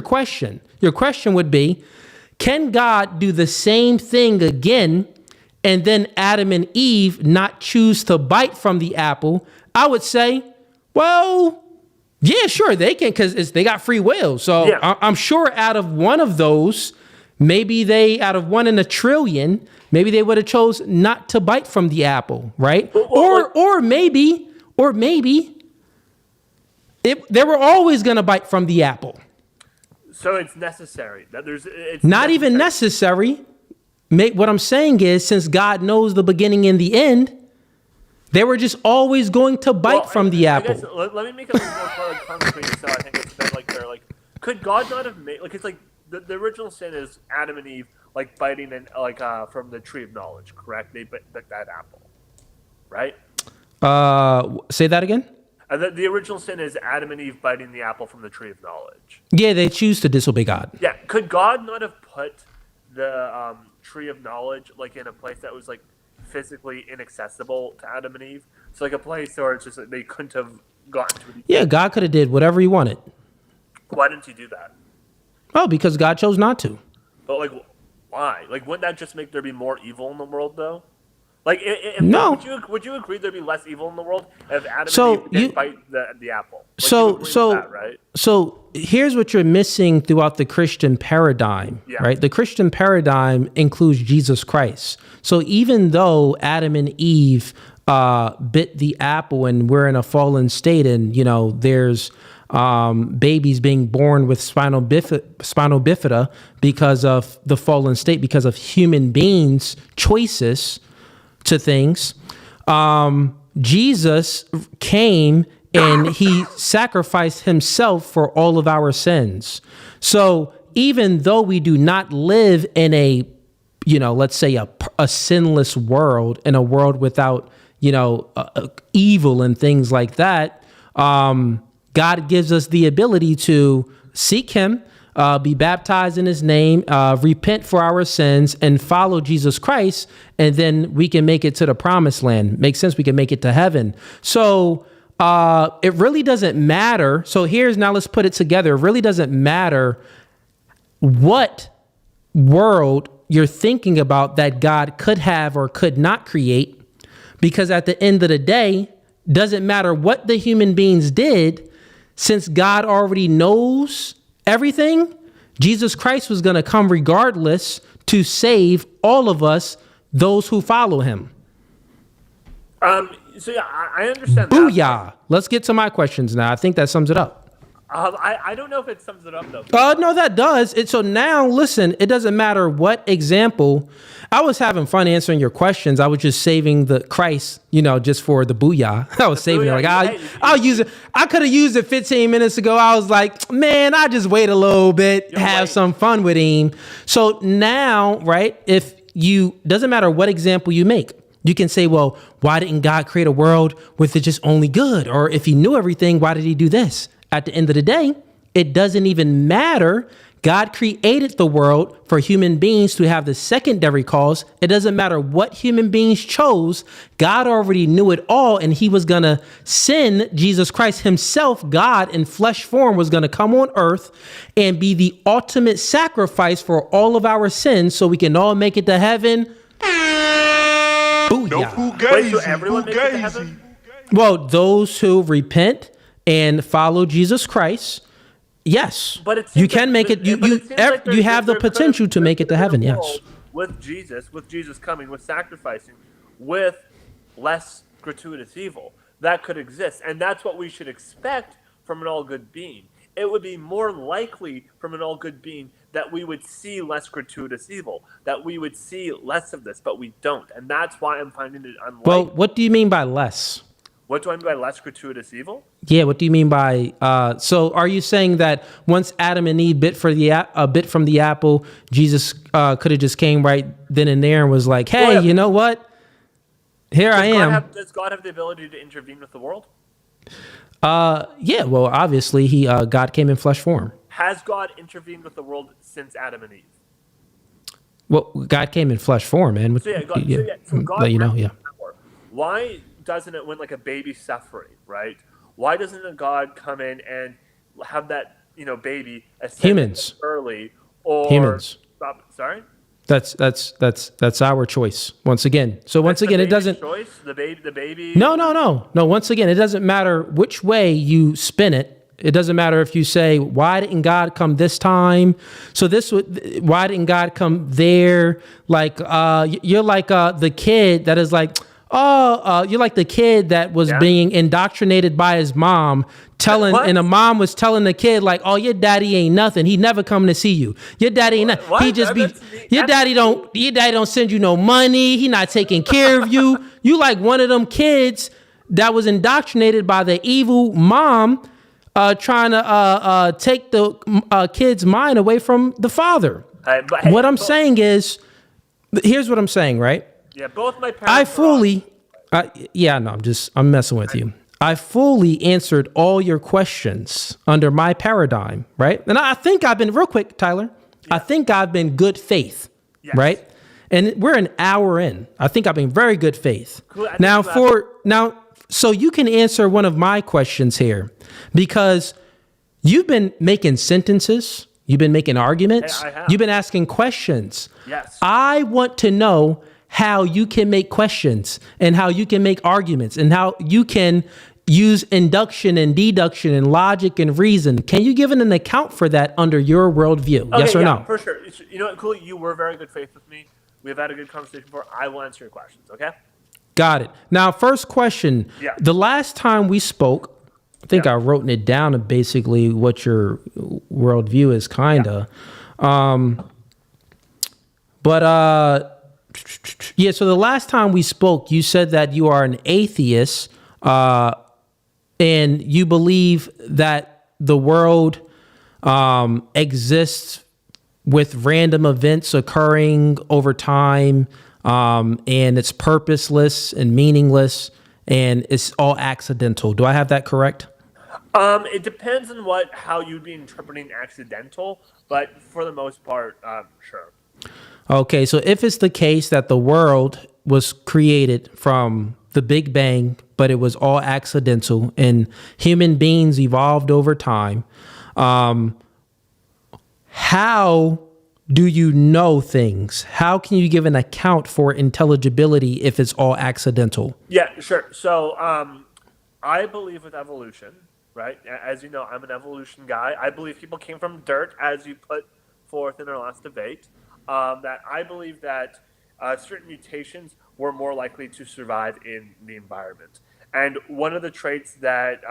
question. Your question would be, can God do the same thing again and then Adam and Eve not choose to bite from the apple? I would say, well, yeah, sure, they can, because they got free will. So I'm sure out of one of those, out of 1 in a trillion, maybe they would have chose not to bite from the apple, right? Or maybe they were always going to bite from the apple. So it's necessary that it's not even necessary. What I'm saying is, since God knows the beginning and the end, they were just always going to bite from the apple. Let me make it a little more concrete, so I think it's a bit fair. Could God not have made it's the original sin is Adam and Eve biting and from the tree of knowledge, correct? They bit that apple, right? Say that again. The original sin is Adam and Eve biting the apple from the tree of knowledge. Yeah, they choose to disobey God. Yeah, could God not have put the tree of knowledge in a place that was physically inaccessible to Adam and Eve? So a place where it's just they couldn't have gotten to it. Yeah, God could have did whatever he wanted. Why didn't he do that? Oh, because God chose not to. But why? Wouldn't that just make there be more evil in the world, though? No. Would you agree there'd be less evil in the world if Adam and Eve didn't bite the apple? Right? So here's what you're missing throughout the Christian paradigm, right? The Christian paradigm includes Jesus Christ. So even though Adam and Eve bit the apple and we're in a fallen state, and there's babies being born with spinal bifida because of the fallen state, because of human beings' choices to things. Jesus came and he sacrificed himself for all of our sins. So even though we do not live in a, let's say a sinless world, in a world without, evil and things like that, God gives us the ability to seek him, be baptized in his name, repent for our sins, and follow Jesus Christ, and then we can make it to the promised land. Makes sense. We can make it to heaven. So it really doesn't matter. So let's put it together. It really doesn't matter what world you're thinking about that God could have or could not create, because at the end of the day, doesn't matter what the human beings did, since God already knows everything. Jesus Christ was going to come regardless to save all of us, those who follow him. So yeah, I understand. Booyah! Let's get to my questions now. I think that sums it up. I don't know if it sums it up though. No, that does. So now, listen, it doesn't matter what example. I was having fun answering your questions. I was just saving the Christ, just for the booyah. I was saving it. Like, I'll use it. I could have used it 15 minutes ago. I was like, man, I just wait a little bit, have some fun with him. So now, right, doesn't matter what example you make. You can say, well, why didn't God create a world with it just only good? Or if he knew everything, why did he do this? At the end of the day, it doesn't even matter. God created the world for human beings to have the secondary cause. It doesn't matter what human beings chose. God already knew it all, and he was going to send Jesus Christ himself. God in flesh form was going to come on earth and be the ultimate sacrifice for all of our sins so we can all make it to heaven. Booyah. No Fugazee. Wait, so everyone makes it to heaven? Well, those who repent and follow Jesus Christ, yes, But it you seems can make it. You have the potential to make it to heaven. Yes, with Jesus coming, with sacrificing, with less gratuitous evil that could exist, and that's what we should expect from an all-good being. It would be more likely from an all-good being that we would see less gratuitous evil, that we would see less of this, but we don't, and that's why I'm finding it unlikely. Well, what do you mean by less? What do I mean by less gratuitous evil? Yeah, what do you mean by? So, are you saying that once Adam and Eve bit from the apple, Jesus could have just came right then and there and was like, "Hey, you know what? Here I am." Does God have the ability to intervene with the world? Yeah. Well, obviously, God came in flesh form. Has God intervened with the world since Adam and Eve? Well, God came in flesh form, man. So God let you know, yeah. Power. Why doesn't it when like a baby suffering, right? Why doesn't a God come in and have that baby humans early or humans? Sorry. That's our choice once again. So once again, it doesn't. Choice the baby. No. Once again, it doesn't matter which way you spin it. It doesn't matter if you say, why didn't God come this time? So why didn't God come there? Like, you're like the kid that is like, you're like the kid that was being indoctrinated by his mom, and the mom was telling the kid like, "Oh, your daddy ain't nothing. He never coming to see you. Your daddy ain't nothing. He just be. Your daddy don't send you no money. He not taking care of you. You like one of them kids that was indoctrinated by the evil mom, trying to take the kid's mind away from the father. What I'm saying is, here's what I'm saying, right? Yeah, both my parents. I'm messing with you. I fully answered all your questions under my paradigm, right? And I think I've been real quick, Tyler. Yeah. I think I've been good faith, right? And we're an hour in. I think I've been very good faith. Cool. So you can answer one of my questions here because you've been making sentences. You've been making arguments. I have. You've been asking questions. Yes. I want to know how you can make questions and how you can make arguments and how you can use induction and deduction and logic and reason. Can you give an account for that under your worldview? Okay, yes or no? For sure. You know what, Cooley? You were very good faith with me. We've had a good conversation before. I will answer your questions, okay? Got it. But first question. Yeah. The last time we spoke, I think I wrote it down of basically what your worldview is, kind of. So the last time we spoke, you said that you are an atheist, and you believe that the world exists with random events occurring over time, and it's purposeless and meaningless, and it's all accidental. Do I have that correct? It depends on how you'd be interpreting accidental, but for the most part, sure. Okay, so if it's the case that the world was created from the Big Bang, but it was all accidental and human beings evolved over time, how do you know things? How can you give an account for intelligibility if it's all accidental? Yeah, sure. So I believe with evolution, right? As you know, I'm an evolution guy. I believe people came from dirt, as you put forth in our last debate. That I believe that certain mutations were more likely to survive in the environment. And one of the traits that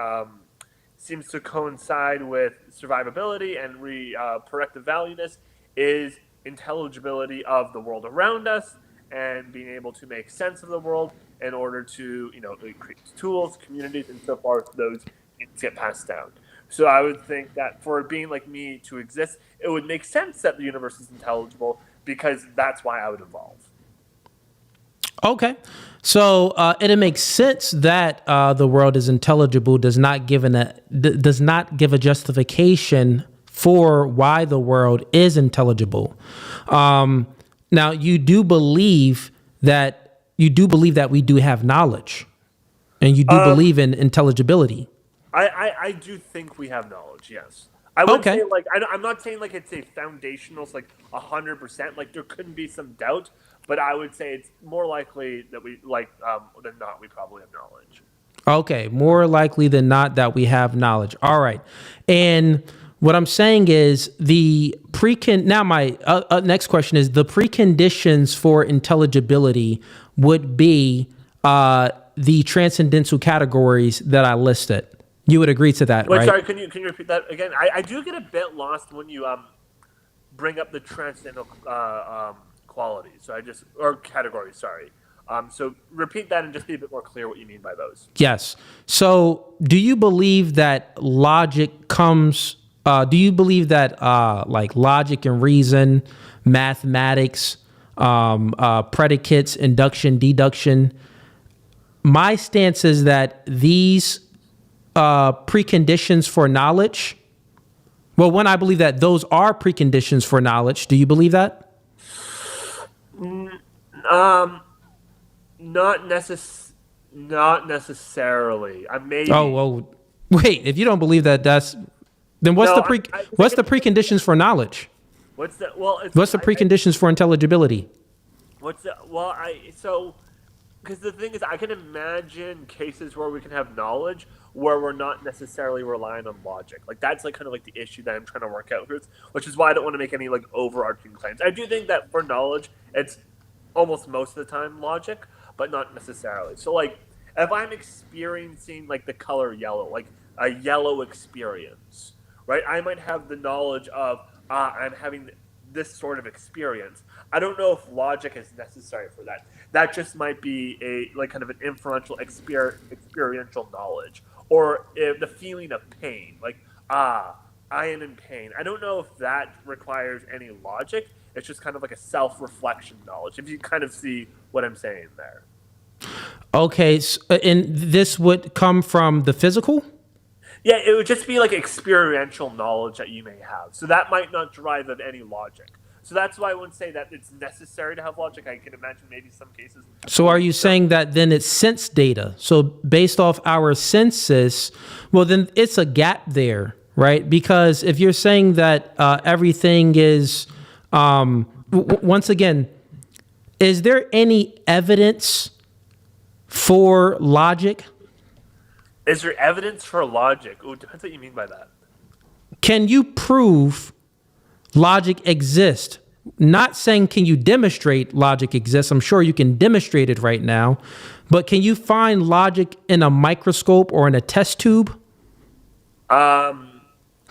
seems to coincide with survivability and reproductive valueness is intelligibility of the world around us and being able to make sense of the world in order to, create tools, communities, and so forth. Those things get passed down. So I would think that for a being like me to exist, it would make sense that the universe is intelligible because that's why I would evolve. Okay. So it makes sense that the world is intelligible does not give a justification for why the world is intelligible. Now you do believe that we do have knowledge, and you do believe in intelligibility. I do think we have knowledge. Yes. I would say I'm not saying like it's a foundational, it's like 100%. Like there couldn't be some doubt, but I would say it's more likely that we than not we probably have knowledge. Okay, more likely than not that we have knowledge. All right, and what I'm saying is now my next question is the preconditions for intelligibility would be the transcendental categories that I listed. You would agree to that, right? Sorry, can you repeat that again? I do get a bit lost when you bring up the transcendental qualities. Or categories. Sorry. So repeat that and just be a bit more clear what you mean by those. Yes. So, do you believe that logic comes? Do you believe that like logic and reason, mathematics, predicates, induction, deduction? My stance is that these preconditions for knowledge. Well, one, I believe that those are preconditions for knowledge. Do you believe that? Not necessarily. I may. Oh well. Wait. If you don't believe that, then what's the preconditions for knowledge? What's the preconditions for intelligibility? Because the thing is, I can imagine cases where we can have knowledge where we're not necessarily relying on logic. Like that's like kind of like the issue that I'm trying to work out here, which is why I don't want to make any like overarching claims. I do think that for knowledge, it's almost most of the time logic, but not necessarily. So like if I'm experiencing like the color yellow, like a yellow experience, right? I might have the knowledge of I'm having this sort of experience. I don't know if logic is necessary for that. That just might be a like kind of an inferential experiential knowledge, or the feeling of pain, like I am in pain. I don't know if that requires any logic. It's just kind of like a self-reflection knowledge. If you kind of see what I'm saying there. Okay, and this would come from the physical? Yeah, it would just be like experiential knowledge that you may have. So that might not derive of any logic. So that's why I wouldn't say that it's necessary to have logic. I can imagine maybe some cases. So are you saying that then it's sense data? So based off our senses, well, then it's a gap there, right? Because if you're saying that everything is, once again, is there any evidence for logic? Is there evidence for logic? Oh, depends what you mean by that. Can you prove logic exists? Not saying can you demonstrate logic exists. I'm sure you can demonstrate it right now. But can you find logic in a microscope or in a test tube? Can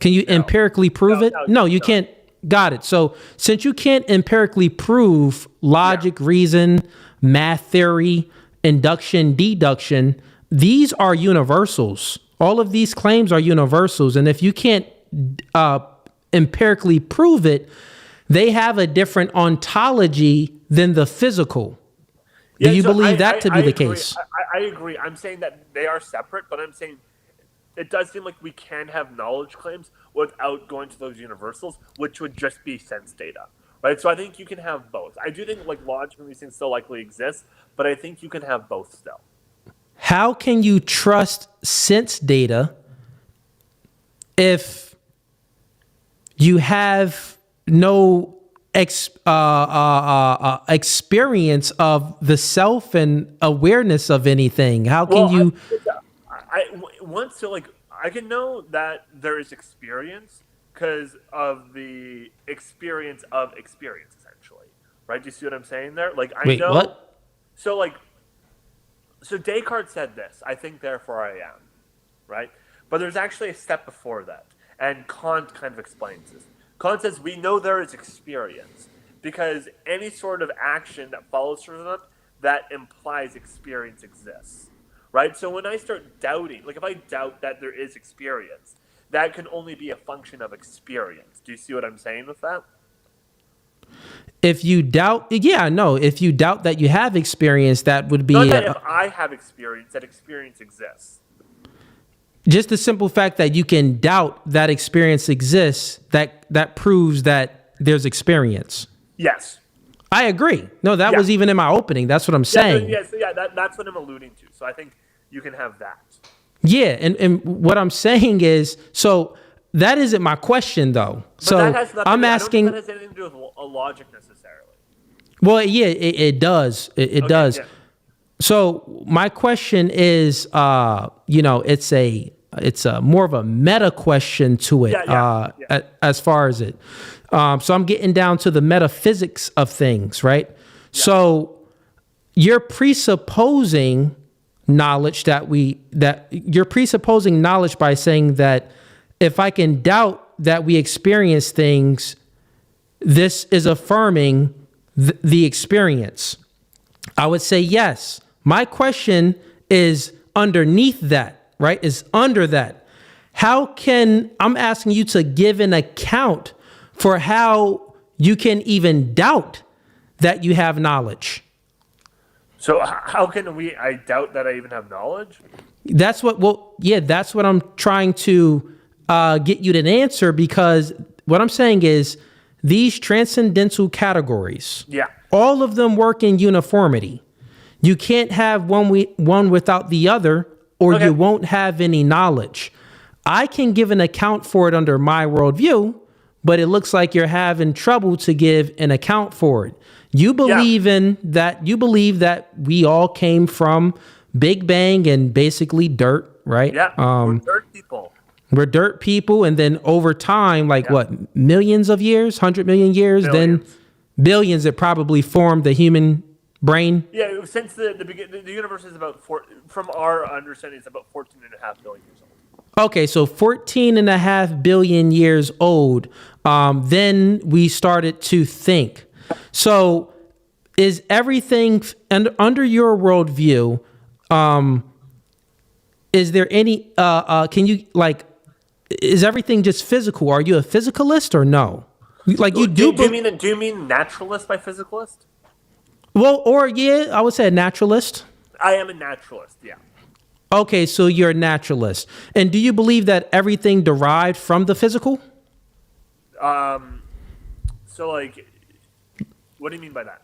you empirically prove it? No, you can't. Got it. So since you can't empirically prove logic, reason, math theory, induction, deduction, these are universals. All of these claims are universals. And if you can't empirically prove it, they have a different ontology than the physical. Do you believe that to be the case? I agree. I'm saying that they are separate, but I'm saying it does seem like we can have knowledge claims without going to those universals, which would just be sense data, right? So I think you can have both. I do think like logic and these things still likely exist, but I think you can have both still. How can you trust sense data if you have no experience of the self and awareness of anything? How can you? I can know that there is experience because of the experience of experience, essentially, right? Do you see what I'm saying there? Like I know. What? So Descartes said this: "I think, therefore I am," right? But there's actually a step before that. And Kant kind of explains this. Kant says we know there is experience because any sort of action that follows from it that implies experience exists, right? So when I start doubting, like if I doubt that there is experience, that can only be a function of experience. Do you see what I'm saying with that? If you doubt, if you doubt that you have experience, that would be... Not that if I have experience, that experience exists. Just the simple fact that you can doubt that experience exists, that proves that there's experience. Yes. I agree. No, that was even in my opening. That's what I'm saying. That's what I'm alluding to. So I think you can have that. Yeah, and what I'm saying is, so that isn't my question, though. But so that has nothing, I'm asking... I don't think that has anything to do with a logic necessarily. Well, yeah, it does. It does. Yeah. So my question is, it's a more of a meta question to it, as far as it. So I'm getting down to the metaphysics of things, right? Yeah. So you're presupposing knowledge you're presupposing knowledge by saying that if I can doubt that we experience things, this is affirming the experience. I would say yes. My question is underneath that, right? Is under that. I'm asking you to give an account for how you can even doubt that you have knowledge. So how can I doubt that I even have knowledge? That's what I'm trying to get you to answer, because what I'm saying is these transcendental categories, all of them work in uniformity. You can't have one without the other, or you won't have any knowledge. I can give an account for it under my worldview, but it looks like you're having trouble to give an account for it. You believe you believe that we all came from Big Bang and basically dirt, right? Yeah, we're dirt people. We're dirt people, and then over time, millions of years, 100 million years, Billions. then billions, it probably formed the human brain. Yeah, since the beginning, the universe is from our understanding, it's about 14.5 billion years old. Okay, so 14.5 billion years old. Then we started to think. So is everything under your worldview, is there any, is everything just physical? Are you a physicalist or no? Do you mean naturalist by physicalist? Well, I would say a naturalist. I am a naturalist, yeah. Okay, so you're a naturalist. And do you believe that everything derived from the physical? What do you mean by that?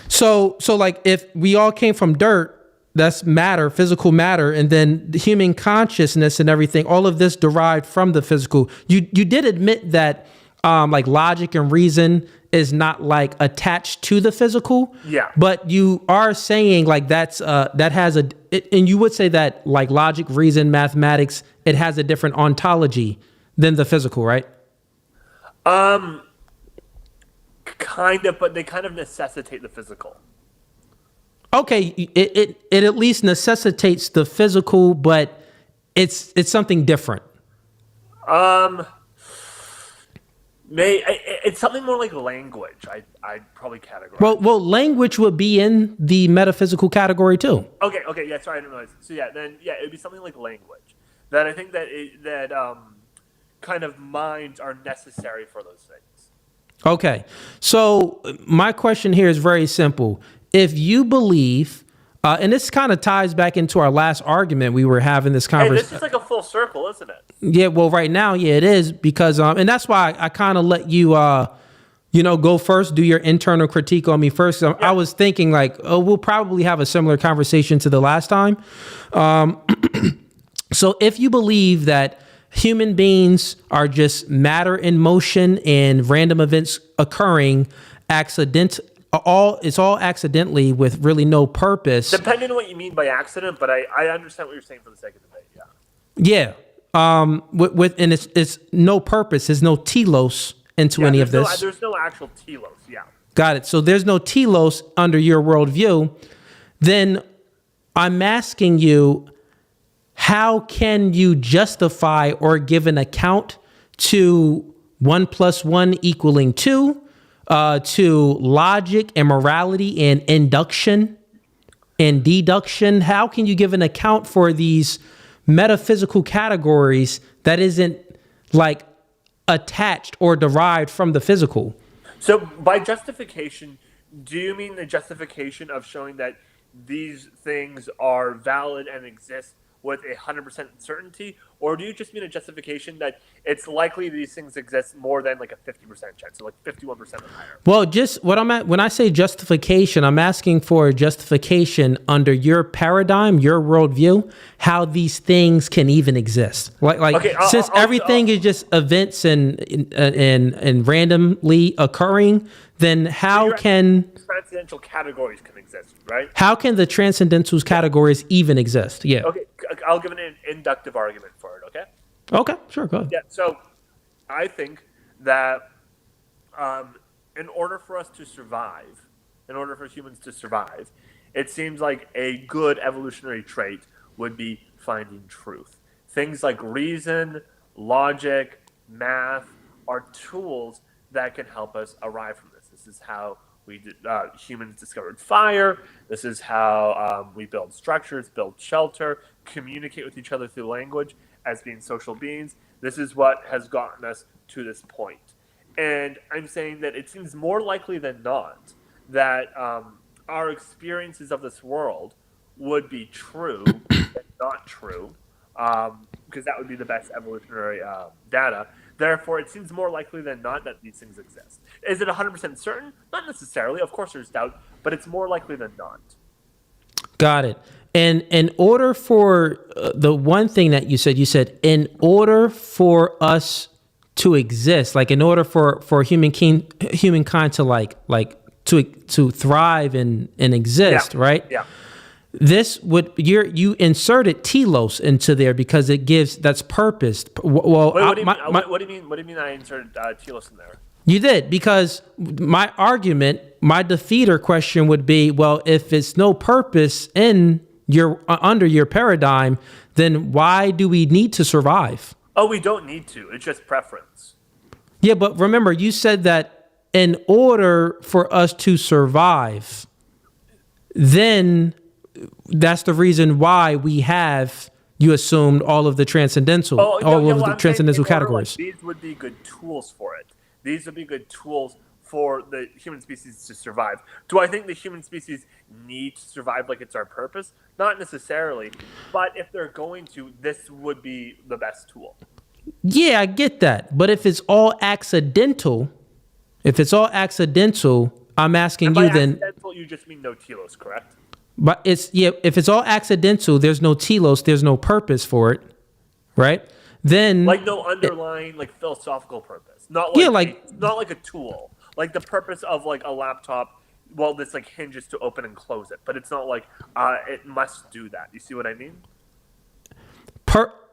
So if we all came from dirt, that's matter, physical matter, and then the human consciousness and everything, all of this derived from the physical. You did admit that logic and reason is not attached to the physical. Yeah. But you are saying that has and you would say that logic, reason, mathematics, it has a different ontology than the physical, right? Kind of, but they kind of necessitate the physical. Okay, it at least necessitates the physical, but it's something different. It's something more like language. I'd probably categorize. Well, language would be in the metaphysical category too. Okay, yeah. Sorry, I didn't realize. So it'd be something like language. That I think that kind of minds are necessary for those things. Okay, so my question here is very simple. If you believe, and this kind of ties back into our last argument, we were having this conversation. Hey, this is like a full circle, isn't it? Yeah, well, right now, it is, because, and that's why I kind of let you, go first, do your internal critique on me first. I was thinking we'll probably have a similar conversation to the last time. So if you believe that human beings are just matter in motion and random events occurring, it's all accidentally with really no purpose. Depending on what you mean by accident, but I understand what you're saying for the sake of debate. Yeah. And it's no purpose. There's no telos into any of this. There's no actual telos. Yeah. Got it. So there's no telos under your worldview. Then I'm asking you, how can you justify or give an account to 1 + 1 = 2, to logic and morality and induction and deduction? How can you give an account for these metaphysical categories that isn't like attached or derived from the physical? So by justification, do you mean the justification of showing that these things are valid and exist with 100% certainty, or do you just mean a justification that it's likely these things exist more than like a 50% chance, so like 51% or higher? Well, just what I'm at when I say justification, I'm asking for a justification under your paradigm, your worldview, how these things can even exist. Like Okay, since everything is just events and randomly occurring, then how can transcendental categories can exist, right? how can the transcendental categories even exist? Yeah. Okay, I'll give an inductive argument for it, okay? Okay, sure, go ahead. Yeah, so I think that in order for us to survive, in order for humans to survive, it seems like a good evolutionary trait would be finding truth. Things like reason, logic, math are tools that can help us arrive from this. This is how humans discovered fire. This is how we build structures, build shelter, communicate with each other through language as being social beings. This is what has gotten us to this point. And I'm saying that it seems more likely than not that our experiences of this world would be true and not true, because that would be the best evolutionary data. Therefore, it seems more likely than not that these things exist. Is it 100% certain? Not necessarily. Of course, there's doubt, but it's more likely than not. Got it. And in order for the one thing that you said, in order for us to exist, like in order for humankind to to thrive and exist, Yeah. right? Yeah. This would you inserted telos into there because that's purpose. Well, Wait, what do you mean? What do you mean? I inserted telos in there? You did, because my argument, my defeater question would be, well, if it's no purpose in your under your paradigm, then why do we need to survive? Oh, we don't need to. It's just preference. Yeah, but remember, you said that in order for us to survive, then that's the reason why we have, you assumed, all of the transcendental, transcendental categories. These would be good tools for it. These would be good tools for the human species to survive. Do I think the human species need to survive like it's our purpose? Not necessarily. But if they're going to, this would be the best tool. Yeah, I get that. But if it's all accidental, I'm asking you then. Accidental, you just mean no telos, correct? But if it's all accidental, there's no telos, there's no purpose for it, right? Then like no underlying philosophical purpose. Not like a tool. Like the purpose of like a laptop, well, this hinges to open and close it, but it's not like it must do that. You see what I mean?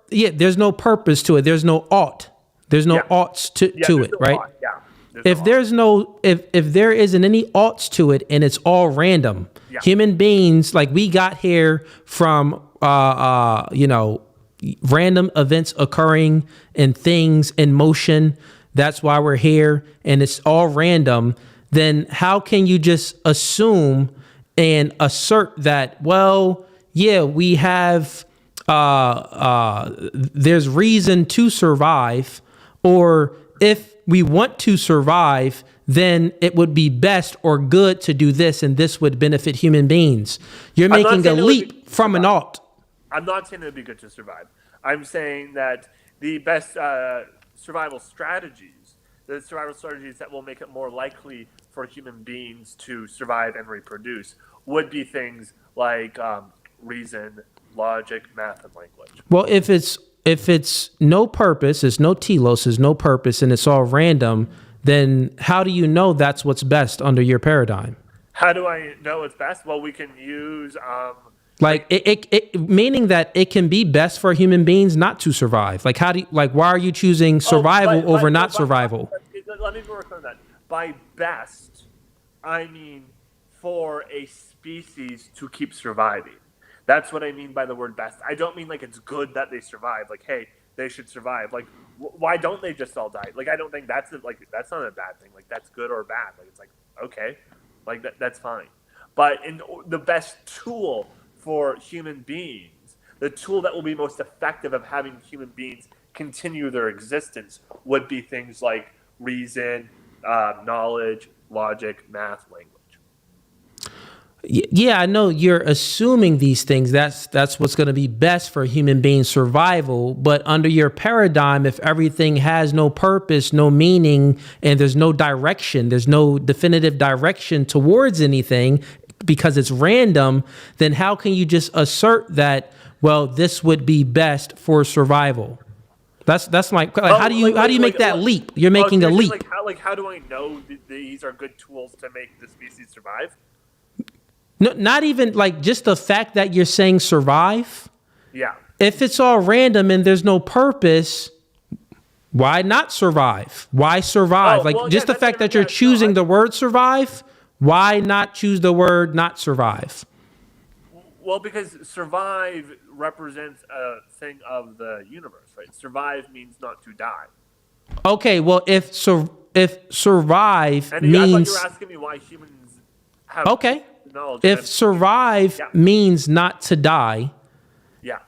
There's no purpose to it. There's no ought. There's no oughts to it, right? Ought. Yeah. If there isn't any oughts to it and it's all random, human beings, we got here from random events occurring and things in motion. That's why we're here, and it's all random. Then how can you just assume and assert that? Well, yeah, we have. There's reason to survive, or if we want to survive, then it would be best or good to do this, and this would benefit human beings. You're making a leap from an ought. I'm not saying it would be good to survive. I'm saying that the best survival strategies, the survival strategies that will make it more likely for human beings to survive and reproduce, would be things like reason, logic, math, and language. Well, if it's no purpose, it's no telos, it's no purpose, and it's all random, then how do you know that's what's best under your paradigm? How do I know it's best? Well, we can use meaning that it can be best for human beings not to survive. Why are you choosing survival over not survival? Let me work on that. By best, I mean for a species to keep surviving. That's what I mean by the word best. I don't mean like it's good that they survive. Like, hey, they should survive. Like, why don't they just all die? Like, I don't think that's that's not a bad thing. Like, that's good or bad. Like, it's like, okay, like that's fine. But the best tool for human beings, the tool that will be most effective of having human beings continue their existence, would be things like reason, knowledge, logic, math, language. Yeah, I know you're assuming these things. That's what's going to be best for human being survival. But under your paradigm, if everything has no purpose, no meaning, and there's no direction, there's no definitive direction towards anything because it's random, then how can you just assert that, well, this would be best for survival? That's my how do you make that leap? You're making a leap. How do I know these are good tools to make the species survive? No, not even like just the fact that you're saying survive. Yeah. If it's all random and there's no purpose, why not survive? Why survive? The fact that you're choosing the word survive, why not choose the word not survive? Well, because survive represents a thing of the universe, right? Survive means not to die. Okay, well, if survive and means... I thought you were asking me why humans have... Okay. Knowledge. If survive means not to die,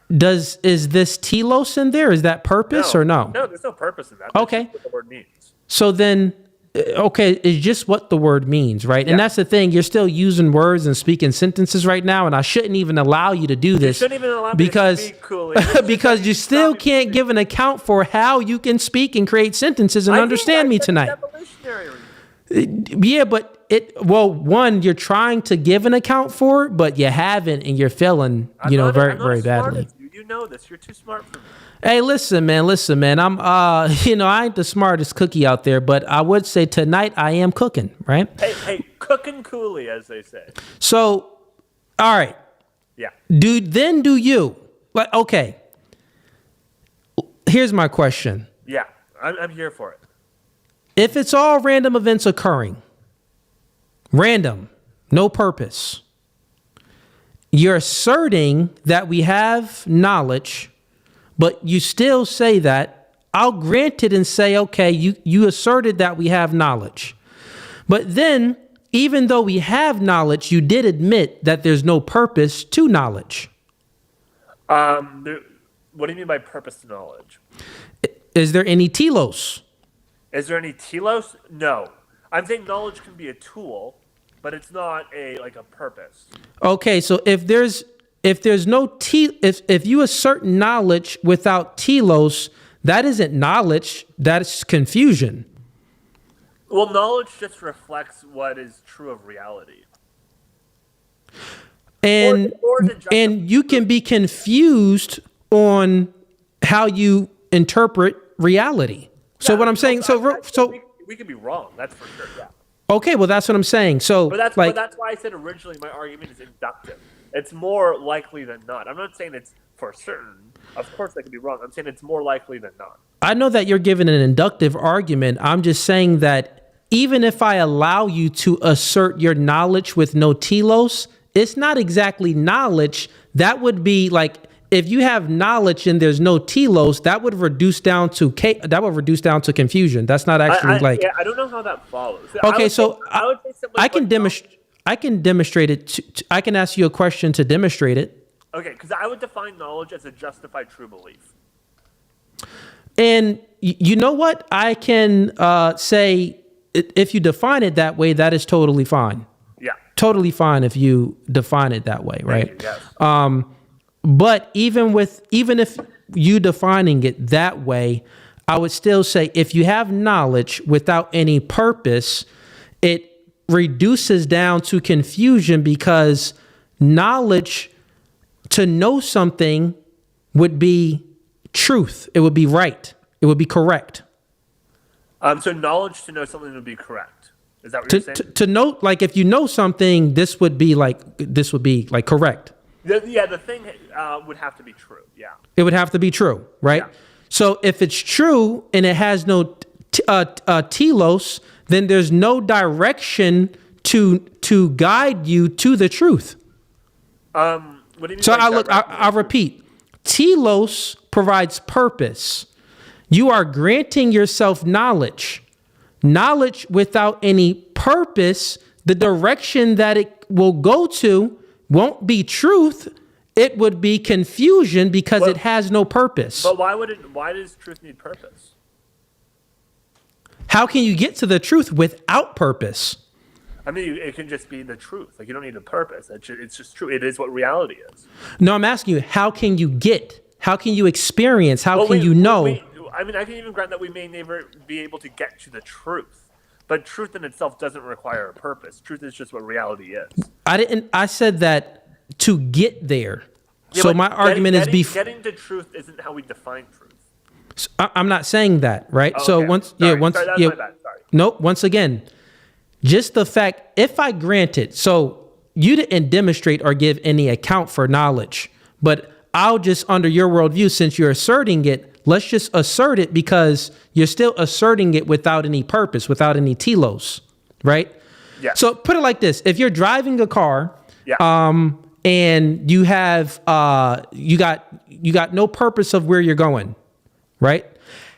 is this telos in there? Is that purpose or no? No, there's no purpose in that. That's okay. what the word means. So then, it's just what the word means, right? Yeah. And that's the thing. You're still using words and speaking sentences right now, and I shouldn't even allow you to do this. You shouldn't even allow me to speak coolly. Because you still can't give an account for how you can speak and create sentences and understand me tonight. Yeah, but one, you're trying to give an account for it, but you haven't, and you're failing, very, very badly. You know this. You're too smart for me. Hey, listen, man. I'm, I ain't the smartest cookie out there, but I would say tonight I am cooking, right? Hey, cooking coolly, as they say. So, all right. Yeah. Do you? Like, okay. Here's my question. Yeah, I'm here for it. If it's all random events occurring, random, no purpose, you're asserting that we have knowledge, but you still say that, I'll grant it and say, okay, you asserted that we have knowledge. But then, even though we have knowledge, you did admit that there's no purpose to knowledge. What do you mean by purpose to knowledge? Is there any telos? Is there any telos? No. I'm saying knowledge can be a tool, but it's not a purpose. Okay, so if you assert knowledge without telos, that isn't knowledge, that's confusion. Well, knowledge just reflects what is true of reality. And you can be confused on how you interpret reality. So what I'm saying, we can be wrong. That's for sure. Yeah. Okay, well that's what I'm saying. So, but that's why I said originally my argument is inductive. It's more likely than not. I'm not saying it's for certain. Of course, I could be wrong. I'm saying it's more likely than not. I know that you're giving an inductive argument. I'm just saying that even if I allow you to assert your knowledge with no telos, it's not exactly knowledge. That would be like, if you have knowledge and there's no telos, that would reduce down to confusion. That's not actually I don't know how that follows. Okay, I can demonstrate it. I can ask you a question to demonstrate it. Okay, because I would define knowledge as a justified true belief. And you know what? I can say if you define it that way, that is totally fine. Yeah, totally fine if you define it that way, right? Yes. But even if you defining it that way, I would still say if you have knowledge without any purpose, it reduces down to confusion, because knowledge, to know something, would be truth. It would be right. It would be correct. So knowledge to know something would be correct. Is that what you're saying? To know, like if you know something, this would be correct. The thing would have to be true, yeah. It would have to be true, right? Yeah. So if it's true and it has no telos, then there's no direction to guide you to the truth. What do you mean? So by I'll repeat. Telos provides purpose. You are granting yourself knowledge. Knowledge without any purpose, the direction that it will go to won't be truth. It would be confusion because it has no purpose. But why does truth need purpose? How can you get to the truth without purpose? I mean, it can just be the truth. Like, you don't need a purpose. It's just true. It is what reality is. No, I'm asking you, how can you get? How can you experience? How can you know? I mean, I can even grant that we may never be able to get to the truth. But truth in itself doesn't require a purpose. Truth is just what reality is. I said that to get there. Yeah, so my argument is getting to truth isn't how we define truth. So I'm not saying that, right? Oh, so okay. once, Sorry. yeah, once, Sorry, that's yeah. my bad. Sorry. Nope. Once again, just the fact, if I grant it, so you didn't demonstrate or give any account for knowledge, but I'll just, under your worldview, since you're asserting it, let's just assert it because you're still asserting it without any purpose, without any telos, right? Yeah. So put it like this: if you're driving a car, Yeah. and you have you got no purpose of where you're going, right?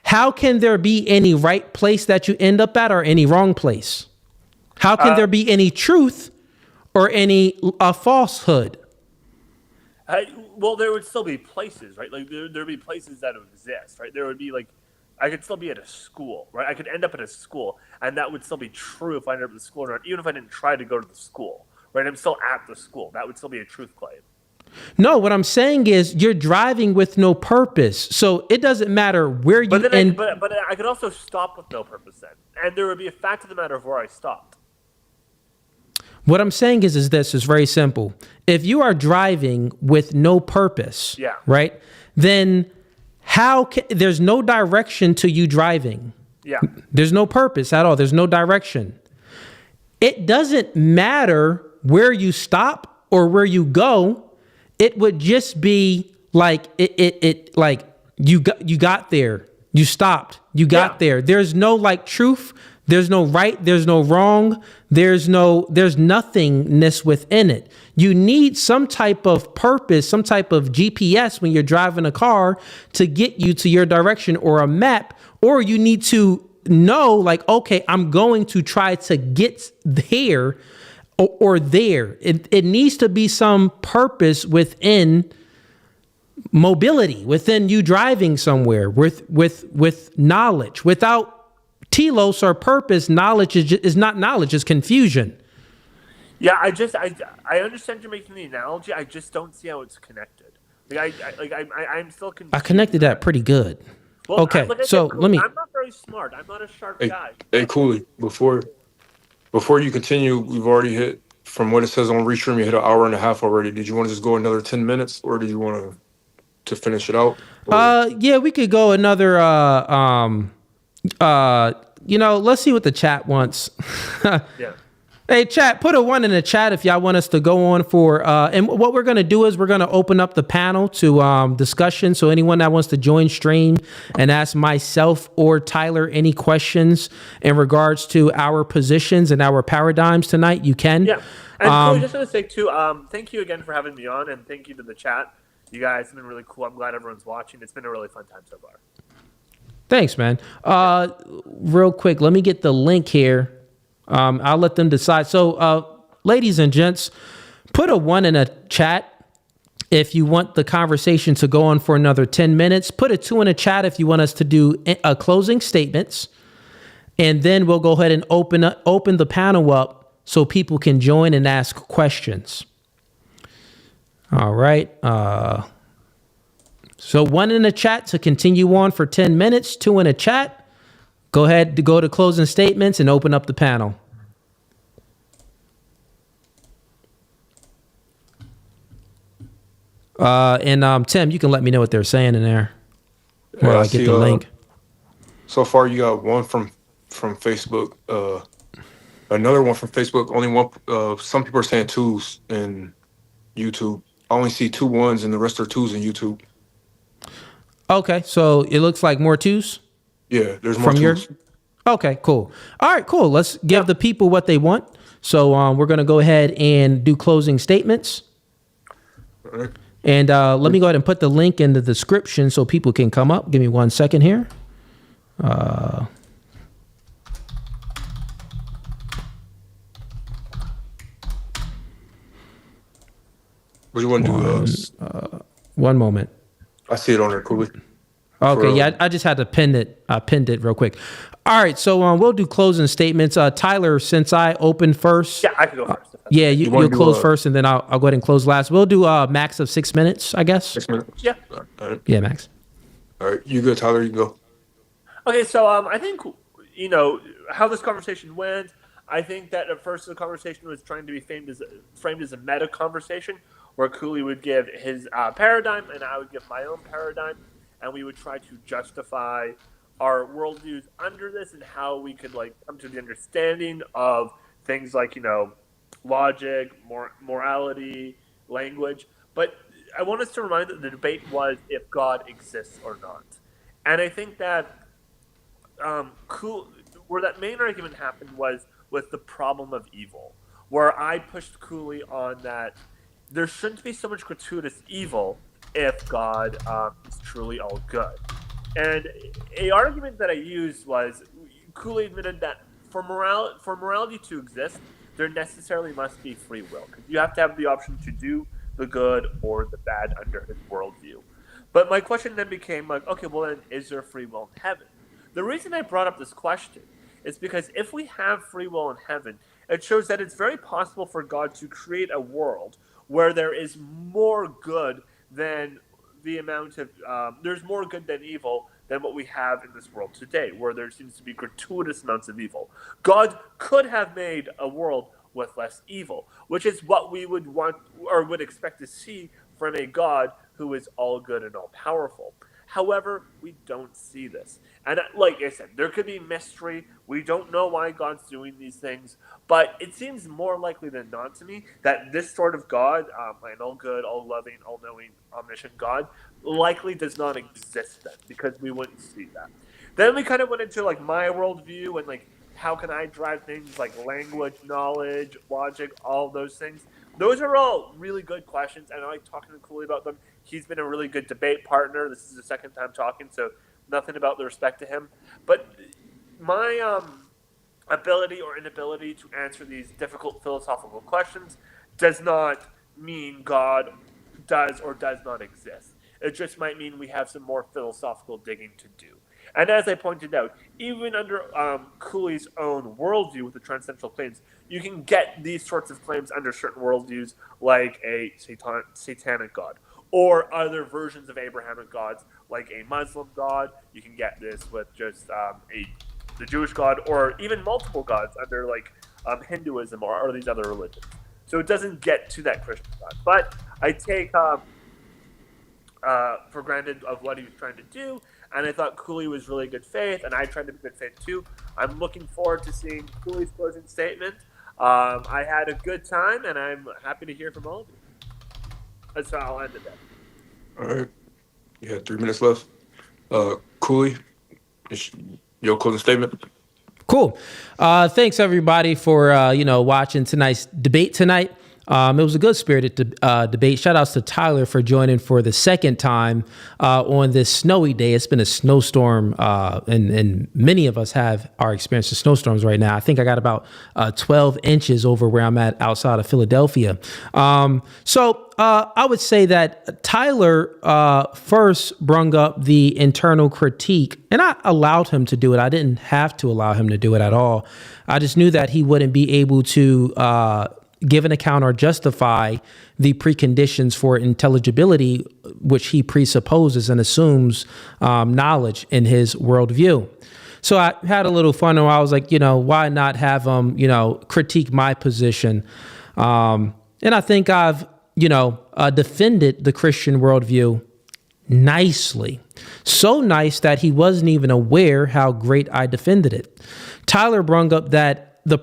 How can there be any right place that you end up at or any wrong place? How can there be any truth or any falsehood? Well, there would still be places, right? Like there would be places that would exist, right? There would be like, I could still be at a school, right? I could end up at a school, and that would still be true if I ended up at the school or not, even if I didn't try to go to the school, right? I'm still at the school. That would still be a truth claim. No, what I'm saying is you're driving with no purpose, so it doesn't matter where you end. But I could also stop with no purpose then, and there would be a fact of the matter of where I stopped. What I'm saying is this is very simple. If you are driving with no purpose, Yeah. right, then there's no direction to you driving. Yeah. There's no purpose at all. There's no direction. It doesn't matter where you stop or where you go. It would just be like like you got there. You stopped. You got there. There's no like truth. There's no right. There's no wrong. There's nothingness within it. You need some type of purpose, some type of GPS when you're driving a car to get you to your direction, or a map, or you need to know like, okay, I'm going to try to get there or there. It needs to be some purpose within mobility, within you driving somewhere with knowledge. Without telos or purpose, knowledge is not knowledge, it's confusion. Yeah, I understand you're making the analogy. I just don't see how it's connected. I'm still confused. I connected that pretty good. Well, okay, let me. I'm not very smart. I'm not a sharp guy. Hey, Cooley, before you continue, we've already hit, from what it says on Restream, you hit an hour and a half already. Did you want to just go another 10 minutes, or did you want to finish it out? Yeah, we could go another. Let's see what the chat wants. Yeah. Hey, chat, put a 1 in the chat if y'all want us to go on for, and what we're going to do is we're going to open up the panel to discussion. So anyone that wants to join stream and ask myself or Tyler any questions in regards to our positions and our paradigms tonight, you can. Yeah. And so just want to say too, thank you again for having me on, and thank you to the chat. You guys have been really cool. I'm glad everyone's watching. It's been a really fun time so far. Thanks, man. Real quick, let me get the link here. I'll let them decide. So, ladies and gents, put a 1 in a chat if you want the conversation to go on for another 10 minutes. Put a 2 in a chat if you want us to do closing statements. And then we'll go ahead and open the panel up so people can join and ask questions. All right. So 1 in the chat to continue on for 10 minutes, 2 in a chat. Go ahead to go to closing statements and open up the panel. And Tim, you can let me know what they're saying in there. Or I get the link. So far, you got one from Facebook. Another one from Facebook. Only one. Some people are saying 2s in YouTube. I only see 2 1s, and the rest are 2s in YouTube. Okay, so it looks like more 2s. Yeah, there's more from 2s. Okay, cool. All right, cool. Let's give the people what they want. So we're going to go ahead and do closing statements. All right. And let me go ahead and put the link in the description so people can come up. Give me 1 second here. What do you want to do? 1 moment. I see it on there, Cooley. Okay, yeah, I just had to pin it. I pinned it real quick. All right, so we'll do closing statements. Tyler, since I opened first. Yeah, I can go first. Yeah, you'll close first, and then I'll go ahead and close last. We'll do a max of 6 minutes, I guess. 6 minutes? Yeah. All right. Yeah, max. All right. You good, Tyler? You can go. Okay, so I think, how this conversation went, I think that at first the conversation was trying to be framed as a meta conversation where Cooley would give his paradigm and I would give my own paradigm, and we would try to justify our worldviews under this and how we could come to the understanding of things like, logic, morality, language. But I want us to remind that the debate was if God exists or not. And I think that where that main argument happened was with the problem of evil, where I pushed Cooley on that there shouldn't be so much gratuitous evil if God is truly all good. And a argument that I used was Cooley admitted that for morality to exist, there necessarily must be free will. Because you have to have the option to do the good or the bad under his worldview. But my question then became okay, well then, is there free will in heaven? The reason I brought up this question is because if we have free will in heaven, it shows that it's very possible for God to create a world where there is more good than the amount of there's more good than evil than what we have in this world today, where there seems to be gratuitous amounts of evil. God could have made a world with less evil, which is what we would want or would expect to see from a God who is all good and all powerful. However, we don't see this. And like I said, there could be mystery. We don't know why God's doing these things. But it seems more likely than not to me that this sort of God, an all-good, all-loving, all-knowing, omniscient God, likely does not exist then, because we wouldn't see that. Then we kind of went into my worldview and how can I drive things like language, knowledge, logic, all those things. Those are all really good questions, and I like talking to Cooley about them. He's been a really good debate partner. This is the second time talking, so nothing about the respect to him. But my ability or inability to answer these difficult philosophical questions does not mean God does or does not exist. It just might mean we have some more philosophical digging to do. And as I pointed out, even under Cooley's own worldview with the transcendental claims, you can get these sorts of claims under certain worldviews, like a satanic God, or other versions of Abrahamic gods, like a Muslim God. You can get this with just the Jewish God, or even multiple gods under Hinduism or these other religions. So it doesn't get to that Christian God. But I take for granted of what he was trying to do, and I thought Cooley was really good faith, and I tried to be good faith too. I'm looking forward to seeing Cooley's closing statement. I had a good time, and I'm happy to hear from all of you. That's how I'll end it then. All right. You had 3 minutes left. Cooley, your closing statement. Cool. Thanks everybody for watching tonight's debate tonight. It was a good spirited debate. Shout outs to Tyler for joining for the second time on this snowy day. It's been a snowstorm, and many of us have our experience with snowstorms right now. I think I got about 12 inches over where I'm at outside of Philadelphia. So I would say that Tyler first brung up the internal critique, and I allowed him to do it. I didn't have to allow him to do it at all. I just knew that he wouldn't be able to give an account or justify the preconditions for intelligibility, which he presupposes and assumes knowledge in his worldview. So I had a little fun, and I was like, why not have him, critique my position? And I think I've, defended the Christian worldview nicely. So nice that he wasn't even aware how great I defended it. Tyler brought up the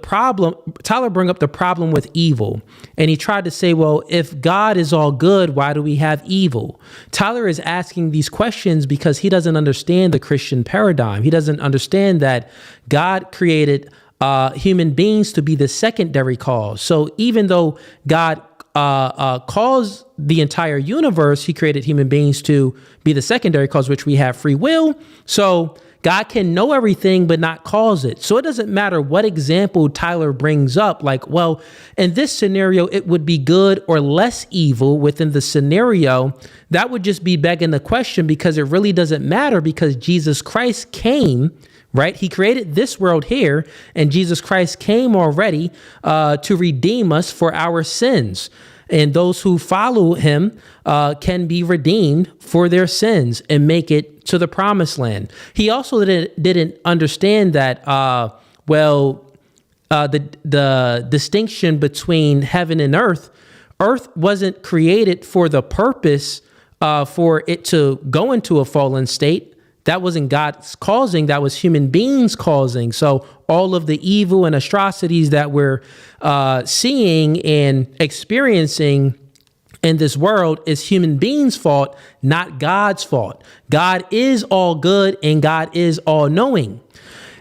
problem with evil, and he tried to say, well, if God is all good, why do we have evil? Tyler is asking these questions because he doesn't understand the Christian paradigm. He doesn't understand that God created human beings to be the secondary cause. So even though God cause the entire universe, he created human beings to be the secondary cause, which we have free will. So God can know everything, but not cause it. So it doesn't matter what example Tyler brings up. Like, well, in this scenario, it would be good or less evil within the scenario. That would just be begging the question, because it really doesn't matter, because Jesus Christ came, right? He created this world here, and Jesus Christ came already to redeem us for our sins. And those who follow him can be redeemed for their sins and make it to the promised land. He also didn't understand that, the distinction between heaven and earth. Earth wasn't created for the purpose for it to go into a fallen state. That wasn't God's causing, that was human beings causing. So all of the evil and atrocities that we're seeing and experiencing in this world is human beings' fault, not God's fault. God is all good and God is all knowing.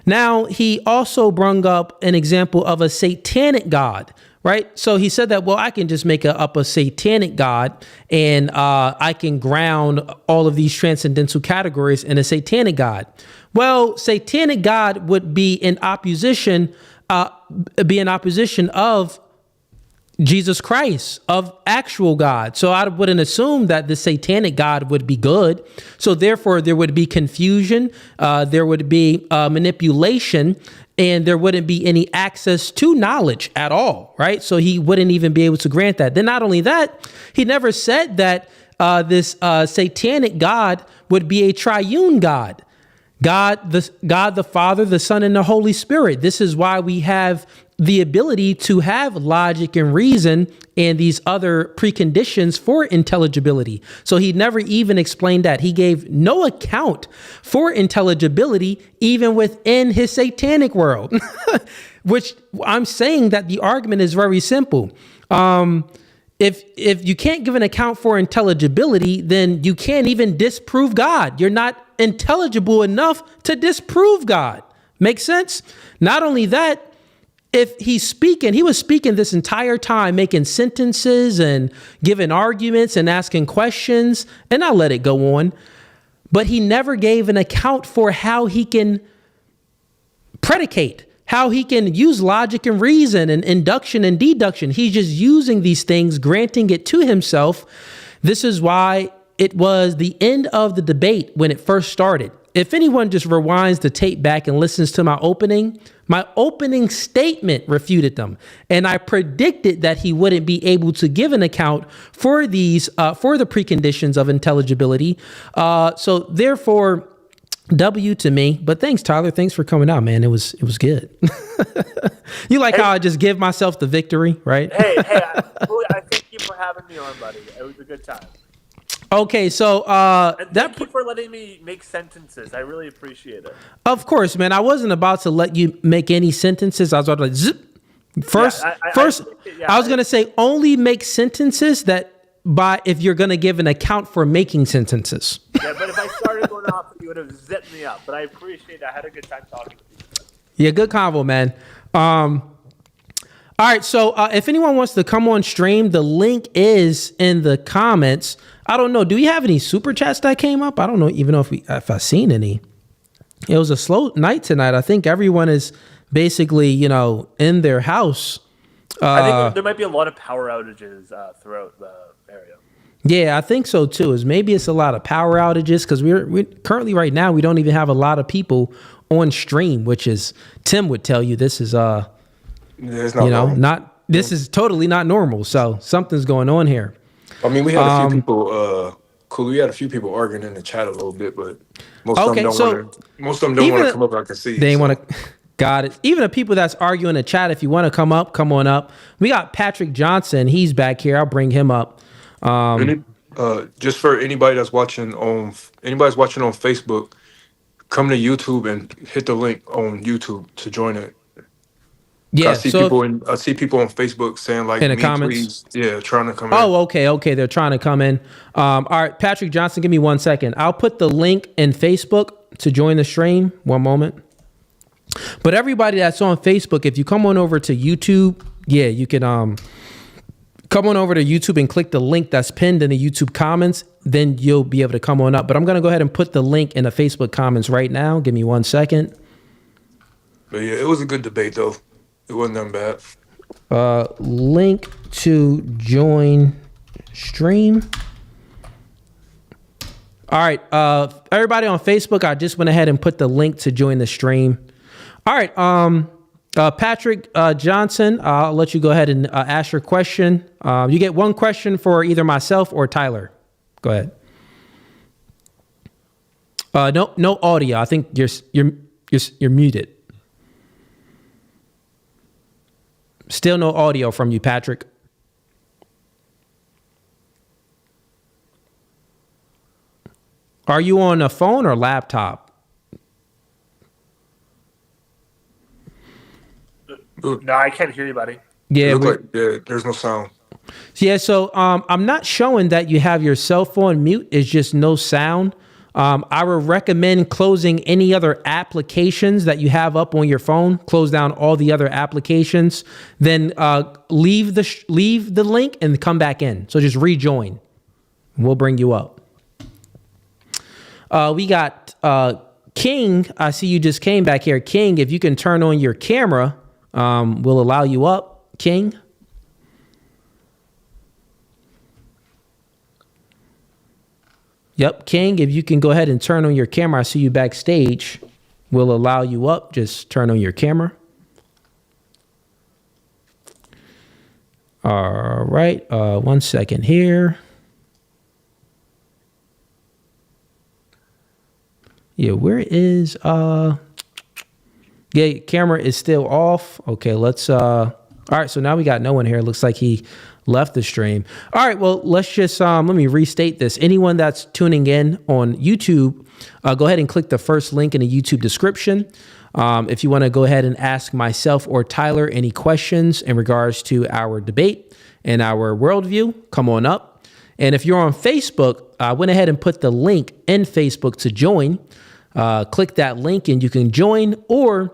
Now, he also brought up an example of a satanic God, right? So he said that, well, I can just make up a satanic God, and I can ground all of these transcendental categories in a satanic God. Well, satanic God would be in opposition of Jesus Christ, of actual God. So I wouldn't assume that the satanic God would be good. So therefore, there would be confusion, there would be manipulation, and there wouldn't be any access to knowledge at all, right? So he wouldn't even be able to grant that. Then not only that, he never said that this satanic God would be a triune God. God the Father, the Son, and the Holy Spirit. This is why we have the ability to have logic and reason and these other preconditions for intelligibility. So he never even explained that. He gave no account for intelligibility, even within his satanic world, which I'm saying that the argument is very simple. If you can't give an account for intelligibility, then you can't even disprove God. You're not intelligible enough to disprove God. Make sense? Not only that, if he was speaking this entire time, making sentences and giving arguments and asking questions, and I'll let it go on, but he never gave an account for how he can predicate, how he can use logic and reason and induction and deduction. He's just using these things, granting it to himself. This is why it was the end of the debate when it first started. If anyone just rewinds the tape back and listens to my opening statement refuted them. And I predicted that he wouldn't be able to give an account for these, for the preconditions of intelligibility. So therefore, W to me. But thanks, Tyler. Thanks for coming out, man. It was good. You like how I just give myself the victory, right? Hey, I thank you for having me on, buddy. It was a good time. Okay, so thank you for letting me make sentences. I really appreciate it. Of course, man. I wasn't about to let you make any sentences. I was about to like zip. I was gonna say only make sentences if you're gonna give an account for making sentences. Yeah, but if I started going off, you would have zipped me up. But I appreciate it. I had a good time talking to you. Yeah, good convo, man. All right, so if anyone wants to come on stream, the link is in the comments. I don't know. Do we have any super chats that came up? I don't know even know if I've seen any. It was a slow night tonight. I think everyone is basically, in their house. I think there might be a lot of power outages throughout the area. Yeah, I think so too. Maybe it's a lot of power outages because we're currently right now we don't even have a lot of people on stream, which is Tim would tell you this is this is totally not normal. So something's going on here. I mean, we had a few people. We had a few people arguing in the chat a little bit, but most of them don't want to come up. I can see they want to. Got it. Even the people that's arguing in the chat, if you want to come up, come on up. We got Patrick Johnson. He's back here. I'll bring him up. Just for anybody that's watching on Facebook, come to YouTube and hit the link on YouTube to join it. Yeah, I see people on Facebook saying like in the comments. Please, trying to come in. Oh, okay, they're trying to come in. All right, Patrick Johnson, give me 1 second. I'll put the link in Facebook to join the stream. 1 moment. But everybody that's on Facebook, if you come on over to YouTube, you can come come on over to YouTube and click the link that's pinned in the YouTube comments. Then you'll be able to come on up. But I'm going to go ahead and put the link in the Facebook comments right now. Give me 1 second. But yeah, it was a good debate though. It wasn't that bad. Link to join stream. All right, everybody on Facebook, I just went ahead and put the link to join the stream. All right, Patrick Johnson, I'll let you go ahead and ask your question. You get one question for either myself or Tyler. Go ahead. No audio. I think you're muted. Still no audio from you, Patrick. Are you on a phone or laptop? No, I can't hear you, buddy. Yeah, there's no sound. Yeah, so I'm not showing that you have your cell phone mute. It's just no sound. I would recommend closing any other applications that you have up on your phone. Close down all the other applications. Then leave the link and come back in. So just rejoin. We'll bring you up. We got King. I see you just came back here. King, if you can turn on your camera, we'll allow you up. King. Yep, King, if you can go ahead and turn on your camera. I see you backstage. We'll allow you up. Just turn on your camera. All right, 1 second here. Yeah, where is yeah, camera is still off. Okay, let's all right, so now we got no one here. Looks like he left the stream. All right, well, let's just let me restate this. Anyone that's tuning in on YouTube, go ahead and click the first link in the YouTube description. If you want to go ahead and ask myself or Tyler any questions in regards to our debate and our worldview, come on up. And if you're on Facebook, I went ahead and put the link in Facebook to join. Click that link and you can join, or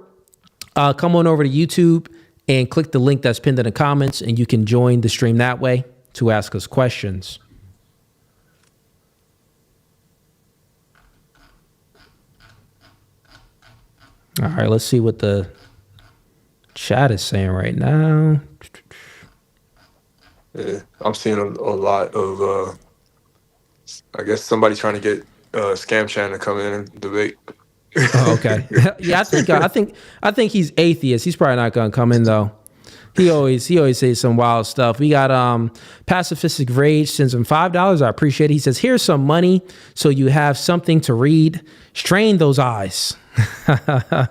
come on over to YouTube and click the link that's pinned in the comments and you can join the stream that way to ask us questions. All right, let's see what the chat is saying right now. Yeah, I'm seeing a lot of, I guess somebody trying to get Scam Chan to come in and debate. Oh, okay. Yeah, I think he's atheist. He's probably not gonna come in though. He always says some wild stuff. We got Pacifistic Rage sends him $5. I appreciate it. He says, here's some money so you have something to read. Strain those eyes. I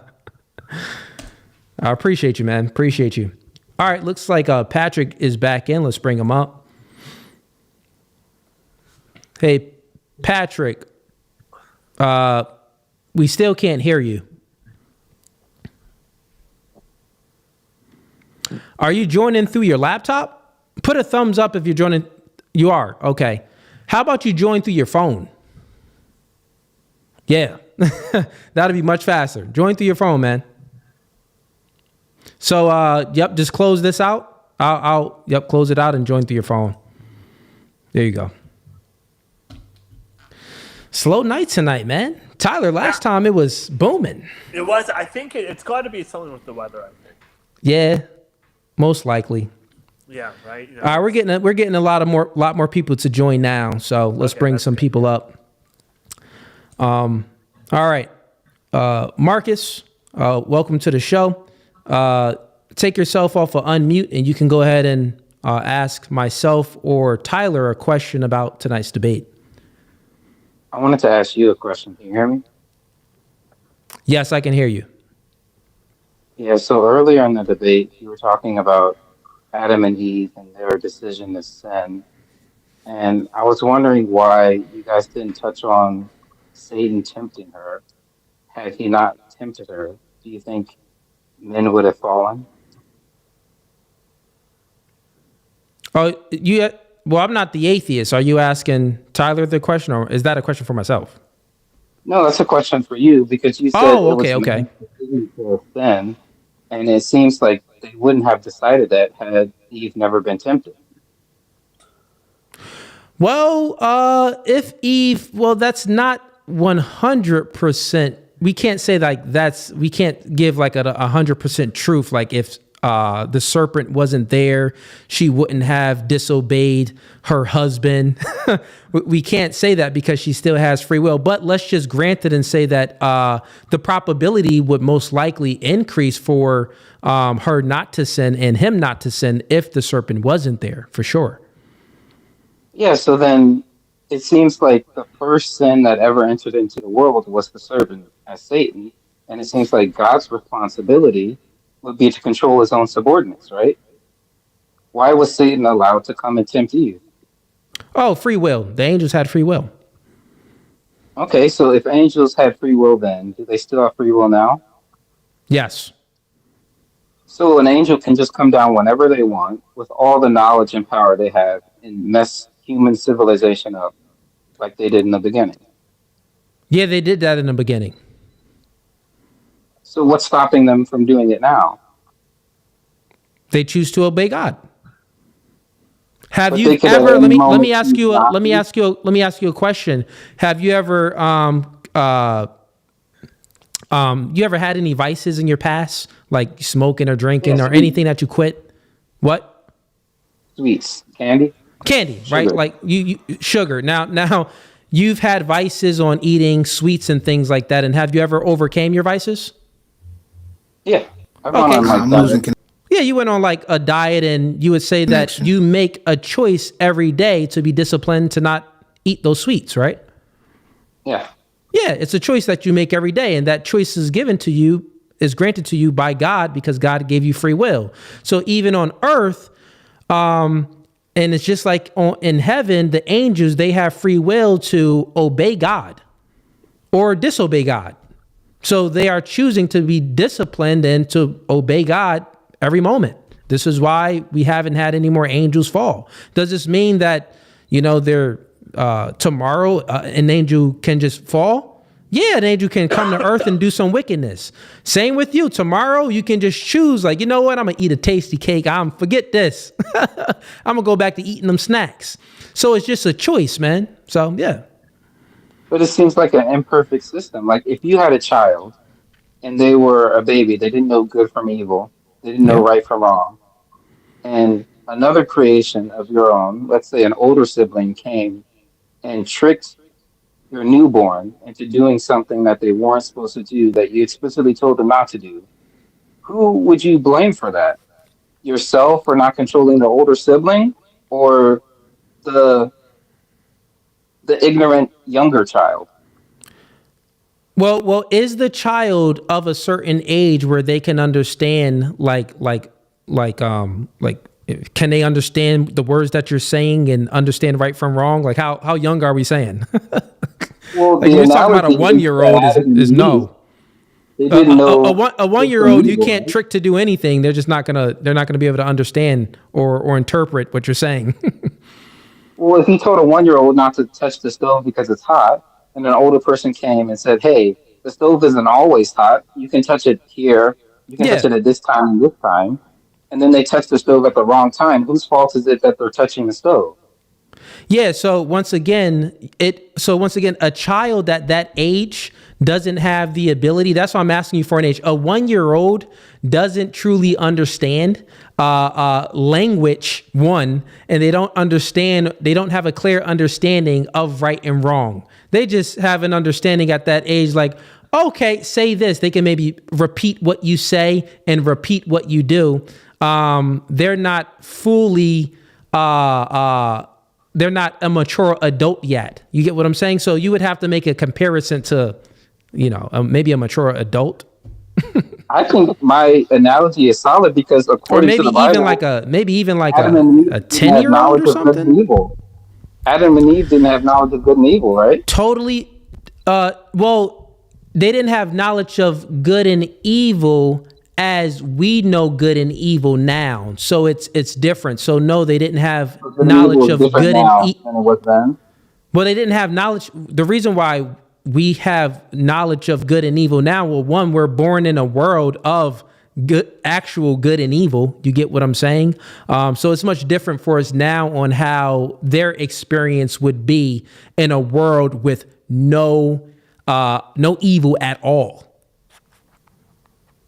appreciate you, man. Appreciate you. All right, looks like Patrick is back in. Let's bring him up. Hey, Patrick. We still can't hear you. Are you joining through your laptop? Put a thumbs up if you're joining. You are. Okay. How about you join through your phone? Yeah. That'll be much faster. Join through your phone, man. So, yep, just close this out. I'll close it out and join through your phone. There you go. Slow night tonight, man. Tyler, last time it was booming. It was. I think it's got to be something with the weather, I think. Yeah, most likely. Yeah, right. You know, All right, we're getting a lot more people to join now. So let's bring some people up. All right, Marcus, welcome to the show. Take yourself off of unmute, and you can go ahead and ask myself or Tyler a question about tonight's debate. I wanted to ask you a question. Can you hear me? Yes, I can hear you. Yeah, so earlier in the debate, you were talking about Adam and Eve and their decision to sin. And I was wondering why you guys didn't touch on Satan tempting her. Had he not tempted her, do you think men would have fallen? Oh, well, I'm not the atheist. Are you asking Tyler the question, or is that a question for myself? No, that's a question for you, because you said okay. To sin, and it seems like they wouldn't have decided that had Eve never been tempted. Well, if Eve, well, that's not 100%. We can't say we can't give like a 100% truth. Like if the serpent wasn't there, she wouldn't have disobeyed her husband. We can't say that because she still has free will. But let's just grant it and say that the probability would most likely increase for her not to sin and him not to sin if the serpent wasn't there, for sure. Yeah, so then it seems like the first sin that ever entered into the world was the serpent as Satan. And it seems like God's responsibility would be to control his own subordinates, right? Why was Satan allowed to come and tempt Eve? Oh, free will. The angels had free will. Okay, so if angels had free will then, do they still have free will now? Yes. So an angel can just come down whenever they want with all the knowledge and power they have and mess human civilization up like they did in the beginning. Yeah, they did that in the beginning. So what's stopping them from doing it now? They choose to obey God. Have But you they could at ever? any Let me moment ask you. choose not Let me to. ask you a question. Have you ever you ever had any vices in your past, like smoking or drinking Yes, or anything that you quit? What? Sweets, candy. Candy, Sugar. right? Like you sugar. Now you've had vices on eating sweets and things like that. And have you ever overcame your vices? Yeah, I've gone Okay. on I'm like losing. that. Yeah, you went on like a diet and you would say that you make a choice every day to be disciplined to not eat those sweets, right? Yeah. Yeah, it's a choice that you make every day, and that choice is given to you, is granted to you by God because God gave you free will. So even on earth, and it's just like in heaven, the angels, they have free will to obey God or disobey God. So they are choosing to be disciplined and to obey God every moment. This is why we haven't had any more angels fall. Does this mean that, tomorrow an angel can just fall? Yeah, an angel can come to earth and do some wickedness. Same with you. Tomorrow you can just choose, like, you know what? I'm going to eat a tasty cake. Forget this. I'm going to go back to eating them snacks. So it's just a choice, man. So, yeah. But it seems like an imperfect system. Like if you had a child and they were a baby, they didn't know good from evil, they didn't know Yeah. right from wrong. And another creation of your own, let's say an older sibling came and tricked your newborn into doing something that they weren't supposed to do, that you explicitly told them not to do. Who would you blame for that? Yourself for not controlling the older sibling, or the ignorant younger child? Well, is the child of a certain age where they can understand, can they understand the words that you're saying and understand right from wrong? Like how young are we saying? Well, Like the we're talking about a analogy is 1-year-old that Adam is and no. Eve, they didn't know A 1-year-old you can't trick to do anything. They're not gonna be able to understand or interpret what you're saying. Well, if he told a 1-year-old not to touch the stove because it's hot, and an older person came and said, "Hey, the stove isn't always hot. You can touch it here. You can touch Yeah. it at this time and this time." And then they touch the stove at the wrong time. Whose fault is it that they're touching the stove? Yeah, so once again, a child at that age doesn't have the ability. That's why I'm asking you for an age. A 1-year-old doesn't truly understand language, one, and they don't have a clear understanding of right and wrong. They just have an understanding at that age, like, okay, say this. They can maybe repeat what you say and repeat what you do. They're not fully they're not a mature adult yet. You get what I'm saying? So you would have to make a comparison to, maybe a mature adult, I think my analogy is solid because or according maybe to the Bible, even like Adam and Eve a didn't have 10-year-old knowledge or of good and something. evil. Adam and Eve didn't have knowledge of good and evil, right? Totally. Well, they didn't have knowledge of good and evil as we know good and evil now. So it's different. So no, they didn't have Good and evil knowledge is of different good now and than it was then. Well, they didn't have knowledge. The reason why we have knowledge of good and evil now, well, one, we're born in a world of good, actual good and evil. You get what I'm saying? So it's much different for us now on how their experience would be in a world with no evil at all.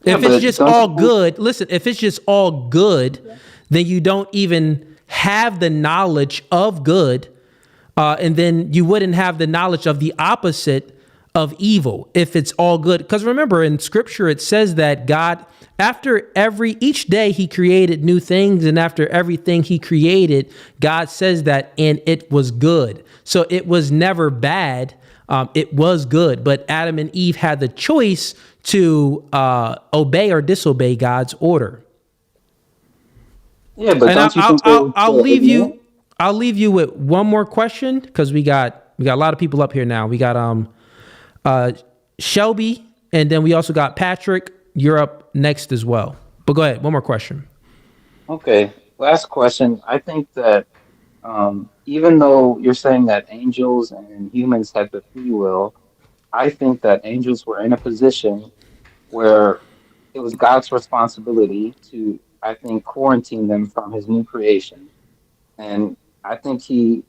Yeah, If it's just all good, listen, if it's just all good, then you don't even have the knowledge of good. And then you wouldn't have the knowledge of the opposite of evil if it's all good. Because remember, in scripture, it says that God, each day he created new things. And after everything he created, God says that, and it was good. So it was never bad. It was good. But Adam and Eve had the choice to obey or disobey God's order. Yeah, but And don't you think I'll leave you with one more question, because we got a lot of people up here now. We got Shelby, and then we also got Patrick. You're up next as well. But go ahead, one more question. Okay, last question. I think that even though you're saying that angels and humans had the free will, I think that angels were in a position where it was God's responsibility to, I think, quarantine them from his new creation. And I think he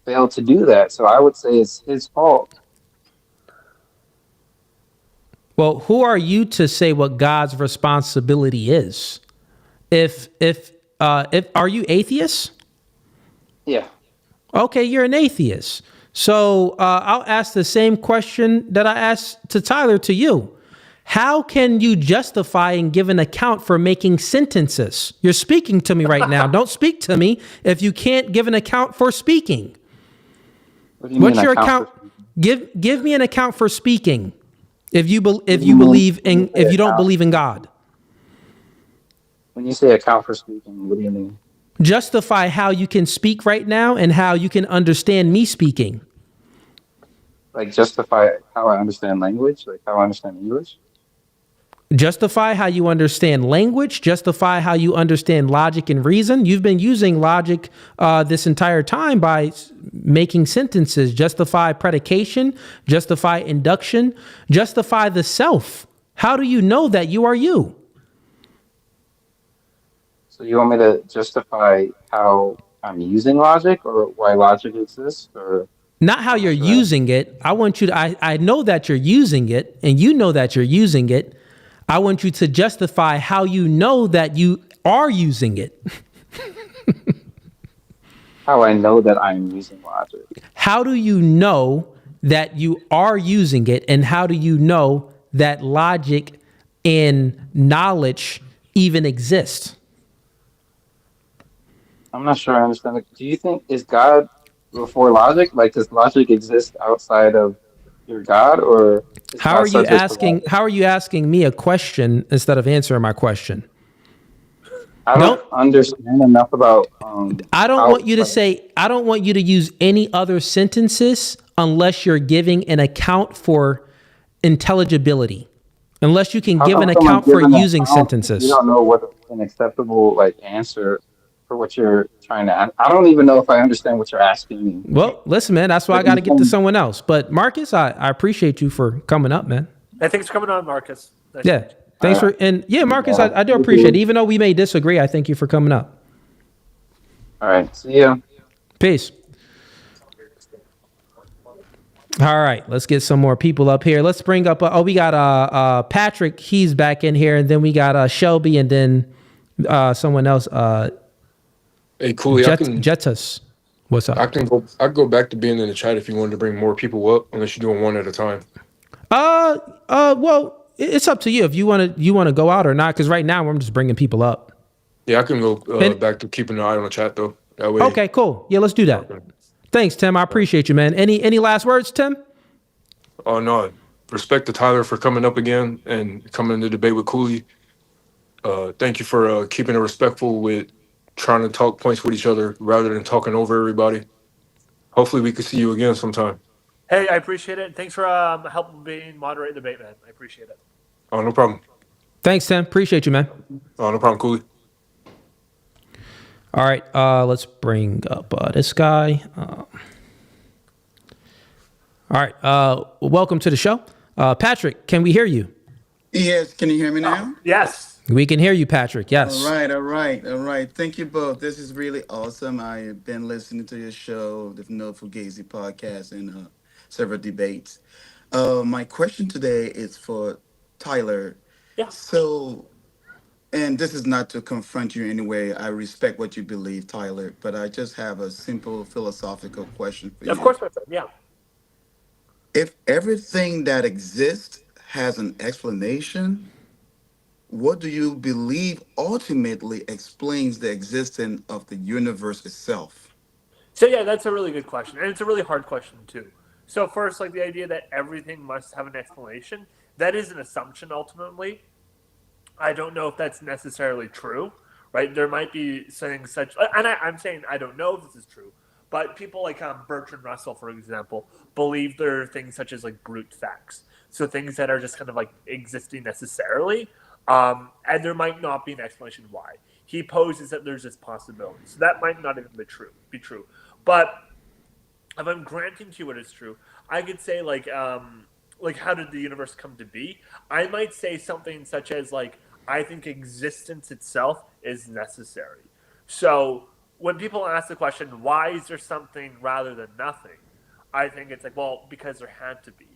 failed to do that. So I would say it's his fault. Well, who are you to say what God's responsibility is? If are you atheist? Yeah. Okay, you're an atheist. So I'll ask the same question that I asked to Tyler to you. How can you justify and give an account for making sentences? You're speaking to me right now. Don't speak to me if you can't give an account for speaking. What do you What's mean your account? Give me an account for speaking. If you don't believe in God. When you say account for speaking, what do you mean? Justify how you can speak right now and how you can understand me speaking. Like justify how I understand language, like how I understand English? Justify how you understand language, justify how you understand logic and reason. You've been using logic this entire time by making sentences. Justify predication, justify induction, justify the self. How do you know that you are you? So you want me to justify how I'm using logic or why logic exists, or Not how you're using it. I want you to, I know that you're using it, and you know that you're using it. I want you to justify how you know that you are using it. how I know that I'm using logic? How do you know that you are using it? And how do you know that logic and knowledge even exist? I'm not sure I understand. Do you think is God before logic? Like, does logic exist outside of your God, or is How God are you subject to asking? logic? How are you asking me a question instead of answering my question? I don't understand enough about. I don't how, want you to say. I don't want you to use any other sentences unless you're giving an account for intelligibility. Unless you can how give come an someone account for given an using account, you sentences. don't know what an acceptable answer for what you're trying to ask. I don't even know if I understand what you're asking me. Well, listen, man. That's why I got to get to someone else. But Marcus, I appreciate you for coming up, man. Hey, thanks for coming on, Marcus. Nice to Yeah. meet you. Thanks for, and yeah, Marcus, I do appreciate it. Even though we may disagree, I thank you for coming up. All right. See ya. Peace. All right, let's get some more people up here. Let's bring up, we got Patrick, he's back in here, and then we got Shelby, and then someone else, Hey, Cooley, Jetus. What's up? I can go back to being in the chat if you wanted to bring more people up, unless you're doing one at a time. Well, it's up to you if you want to go out or not, because right now I'm just bringing people up. Yeah, I can go back to keeping an eye on the chat though. That way. Okay, cool. Yeah, let's do that. Okay. Thanks, Tim. I appreciate you, man. Any last words, Tim? Oh no, respect to Tyler for coming up again and coming into debate with Cooley. Thank you for keeping it respectful with trying to talk points with each other rather than talking over everybody. Hopefully we can see you again sometime. Hey, I appreciate it. Thanks for helping me moderate the debate, man. I appreciate it. Oh, no problem. Thanks, Tim. Appreciate you, man. Oh, no problem, Cooley. All right, let's bring up this guy. All right, welcome to the show. Patrick, can we hear you? Yes, can you hear me now? Yes. We can hear you, Patrick. All Yes. right, all right, all right. Thank you both. This is really awesome. I have been listening to your show, the No Fugazi podcast, and several debates. My question today is for Tyler. Yeah. So, and this is not to confront you in any way. I respect what you believe, Tyler, but I just have a simple philosophical question for Of you. course, my friend. Yeah. If everything that exists has an explanation, what do you believe ultimately explains the existence of the universe itself? So yeah, that's a really good question, and it's a really hard question too. So first, like the idea that everything must have an explanation, that is an assumption ultimately. I don't know if that's necessarily true, right? There might be things such, and I'm saying I don't know if this is true, but people like Bertrand Russell, for example, believe there are things such as like brute facts, so things that are just kind of like existing necessarily, and there might not be an explanation why. He poses that there's this possibility, so that might not even be true. But if I'm granting to you what is true, I could say like how did the universe come to be? I might say something such as like I think existence itself is necessary. So when people ask the question, why is there something rather than nothing? I think it's like, well, because there had to be.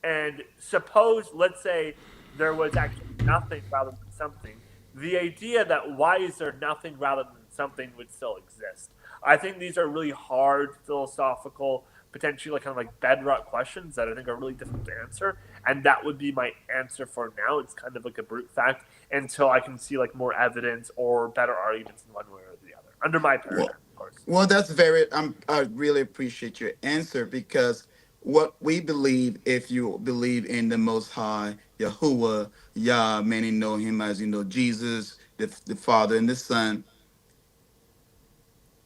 And suppose, let's say, there was actually nothing rather than something. The idea that why is there nothing rather than something would still exist. I think these are really hard philosophical, potentially like kind of like bedrock questions that I think are really difficult to answer. And that would be my answer for now. It's kind of like a brute fact until I can see like more evidence or better arguments in one way or the other. Under my paradigm, Well, of course. well, that's very. I really appreciate your answer because what we believe, if you believe in the Most High, Yahuwah, Yah, many know Him as Jesus, the Father and the Son.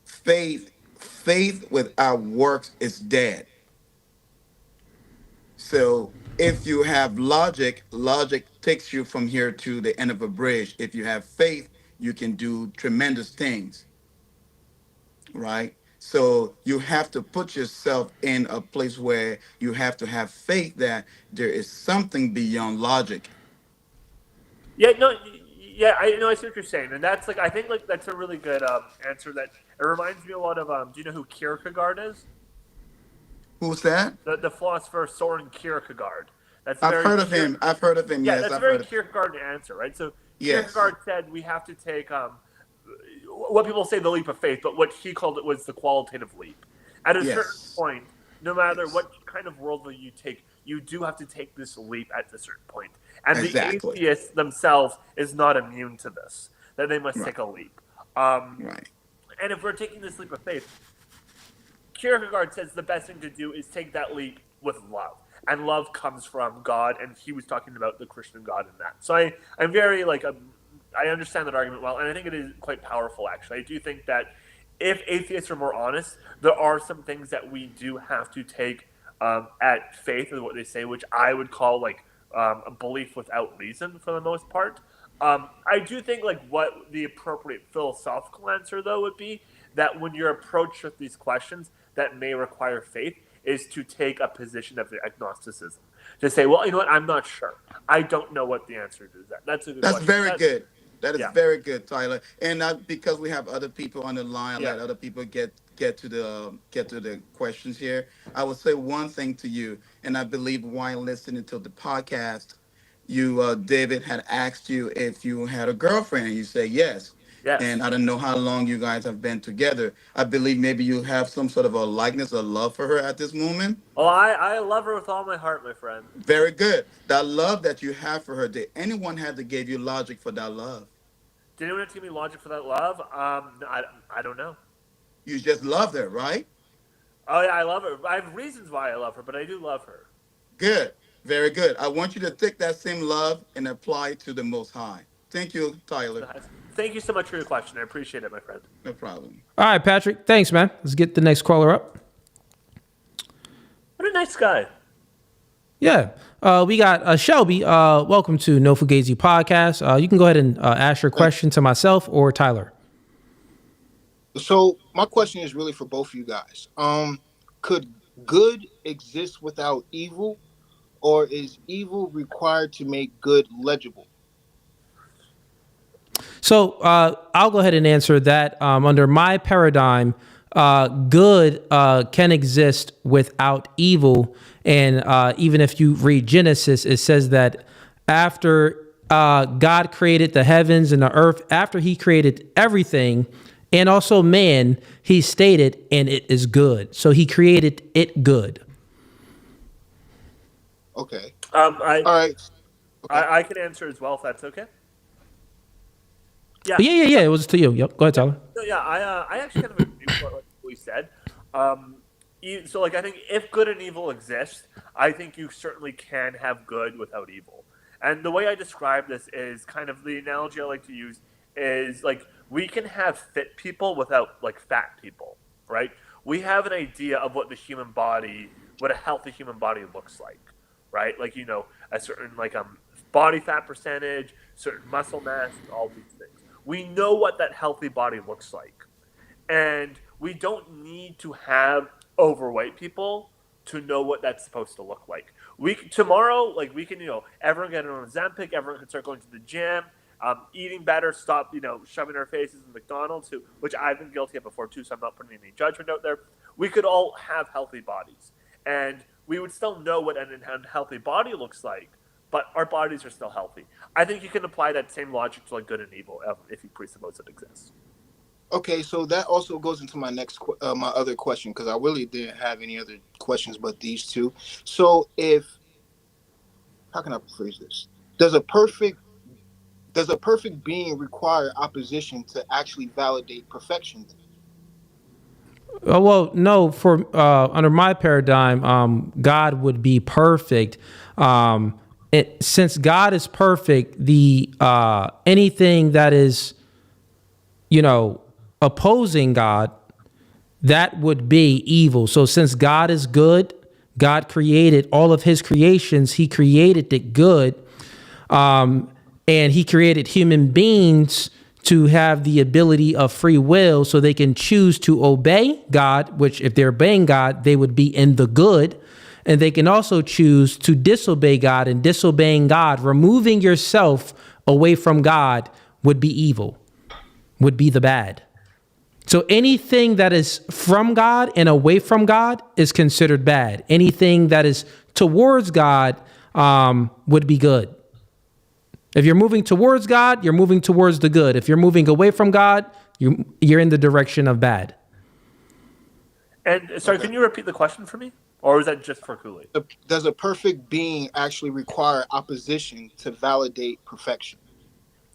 Faith without works is dead. So if you have logic, logic takes you from here to the end of a bridge. If you have faith, you can do tremendous things, right? So you have to put yourself in a place where you have to have faith that there is something beyond logic. Yeah, no, yeah, I know. I see what you're saying, and that's like I think like that's a really good answer. That it reminds me a lot of. Do you know who Kierkegaard is? Who's that? The philosopher Soren Kierkegaard. That's a I've very heard of him. I've heard of him. yeah, Yes, that's a I've very heard of. Kierkegaard answer, right? So Yes. Kierkegaard said we have to take what people say the leap of faith, but what he called it was the qualitative leap. At a certain Yes. point, no matter Yes. what kind of worldview you take, you do have to take this leap at a certain point. And the Exactly. atheists themselves is not immune to this, that they must Right. take a leap. Um, Right. and if we're taking this leap of faith, Kierkegaard says the best thing to do is take that leap with love. And love comes from God, and he was talking about the Christian God in that. So I'm very like I understand that argument well, and I think it is quite powerful. Actually, I do think that if atheists are more honest, there are some things that we do have to take at faith in what they say, which I would call like a belief without reason for the most part. I do think like what the appropriate philosophical answer though would be that when you're approached with these questions that may require faith is to take a position of agnosticism to say, well, you know what, I'm not sure. I don't know what the answer to that. That's a good That's question. very That's good. That is yeah, very good, Tyler. And because we have other people on the line, yeah, let other people get to the questions here. I will say one thing to you, and I believe while listening to the podcast, you David had asked you if you had a girlfriend, and you say yes. And yes. I don't know how long you guys have been together. I believe maybe you have some sort of a likeness or love for her at this moment. Well, I love her with all my heart, my friend. Very good. That love that you have for her, did anyone have to give you logic for that love? Did anyone have to give me logic for that love? No, I don't know. You just loved her, right? Oh yeah, I love her. I have reasons why I love her, but I do love her. Good. Very good. I want you to take that same love and apply it to the Most High. Thank you, Tyler. Thank you so much for your question. I appreciate it, my friend. No problem. All right, Patrick. Thanks, man. Let's get the next caller up. What a nice guy. Yeah. We got Shelby. Welcome to No Fugazi podcast. You can go ahead and ask your question to myself or Tyler. So my question is really for both of you guys. Could good exist without evil, or is evil required to make good legible? So I'll go ahead and answer that. Under my paradigm, good can exist without evil. And even if you read Genesis, it says that after God created the heavens and the earth, after he created everything and also man, he stated, and it is good. So he created it good. Okay. All All right. Okay. I can answer as well if that's okay. Yeah. Yeah. It was to you. Yep. Go ahead, Tyler. So yeah, I actually kind of agree with what we said. So like I think if good and evil exist, I think you certainly can have good without evil. And the way I describe this is kind of the analogy I like to use is like we can have fit people without like fat people, right? We have an idea of what the human body, what a healthy human body looks like, right? Like a certain body fat percentage, certain muscle mass, all these things. We know what that healthy body looks like. And we don't need to have overweight people to know what that's supposed to look like. Tomorrow, we can, everyone get on Ozempic, everyone can start going to the gym, eating better, stop, shoving our faces in McDonald's, which I've been guilty of before too, so I'm not putting any judgment out there. We could all have healthy bodies. And we would still know what an unhealthy body looks like, but our bodies are still healthy. I think you can apply that same logic to like good and evil if you presuppose it exists. Okay, so that also goes into my my other question, because I really didn't have any other questions but these two. So how can I phrase this? Does a perfect being require opposition to actually validate perfection? Oh, well, no. For under my paradigm, God would be perfect. Since God is perfect, the anything that is, opposing God, that would be evil. So since God is good, God created all of his creations. He created it good. And he created human beings to have the ability of free will so they can choose to obey God, which if they're obeying God, they would be in the good. And they can also choose to disobey God, and disobeying God, removing yourself away from God would be evil, would be the bad. So anything that is from God and away from God is considered bad. Anything that is towards God would be good. If you're moving towards God, you're moving towards the good. If you're moving away from God, you're in the direction of bad. And sorry, can you repeat the question for me? Or was that just for Kool-Aid? Does a perfect being actually require opposition to validate perfection?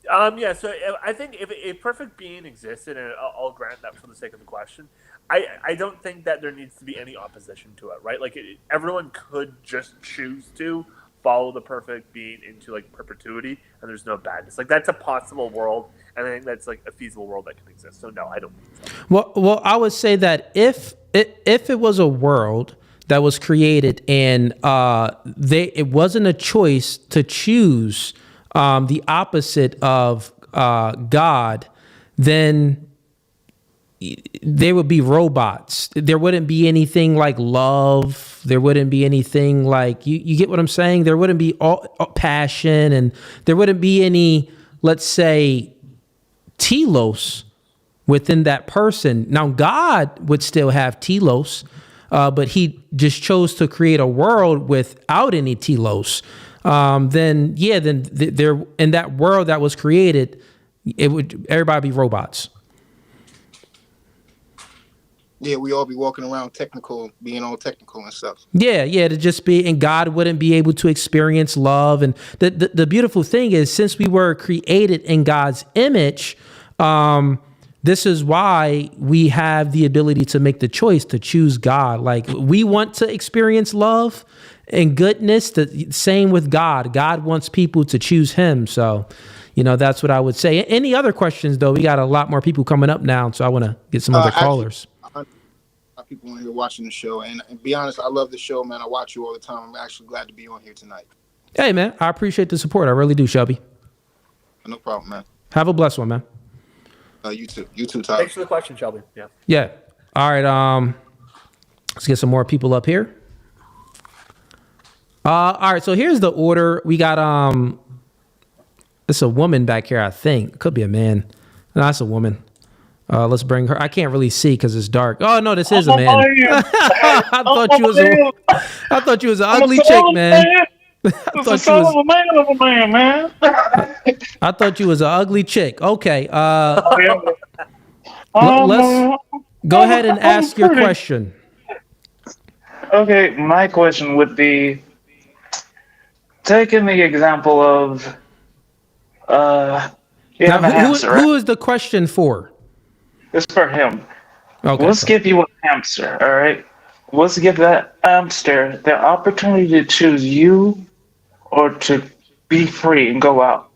Yeah, so I think if a perfect being existed, and I'll grant that for the sake of the question, I don't think that there needs to be any opposition to it, right? Like everyone could just choose to follow the perfect being into like perpetuity, and there's no badness. Like that's a possible world, and I think that's like a feasible world that can exist. So no, I don't think so. Well, I would say that if it was a world that was created and it wasn't a choice to choose the opposite of God, then they would be robots. There wouldn't be anything like love. There wouldn't be anything like, you get what I'm saying? There wouldn't be all passion, and there wouldn't be any, let's say, telos within that person. Now, God would still have telos, but he just chose to create a world without any telos. Then there in that world that was created, everybody be robots. Yeah, we all be walking around being all technical and stuff. Yeah, to just be, and God wouldn't be able to experience love. And the beautiful thing is, since we were created in God's image, this is why we have the ability to make the choice to choose God. Like we want to experience love and goodness. The same with God. God wants people to choose him. So, that's what I would say. Any other questions though? We got a lot more people coming up now. So I want to get some other callers. People on here watching the show, and be honest, I love the show, man. I watch you all the time. I'm actually glad to be on here tonight. Hey, man, I appreciate the support. I really do, Shelby. No problem, man. Have a blessed one, man. You too, Tyler. Thanks for the question, Shelby. Yeah. Yeah. All right. Let's get some more people up here. All right. So here's the order. We got It's a woman back here, I think. Could be a man. No, that's a woman. Let's bring her. I can't really see because it's dark. Oh no, this is a man. I thought you was an ugly chick, man. I thought you was an ugly chick. Okay. Let's go ahead and ask your question. Okay, my question would be taking the example of you have a hamster, right? Who is the question for? It's for him. Okay. Let's give you a hamster, all right? Let's give that hamster the opportunity to choose you or to be free and go out.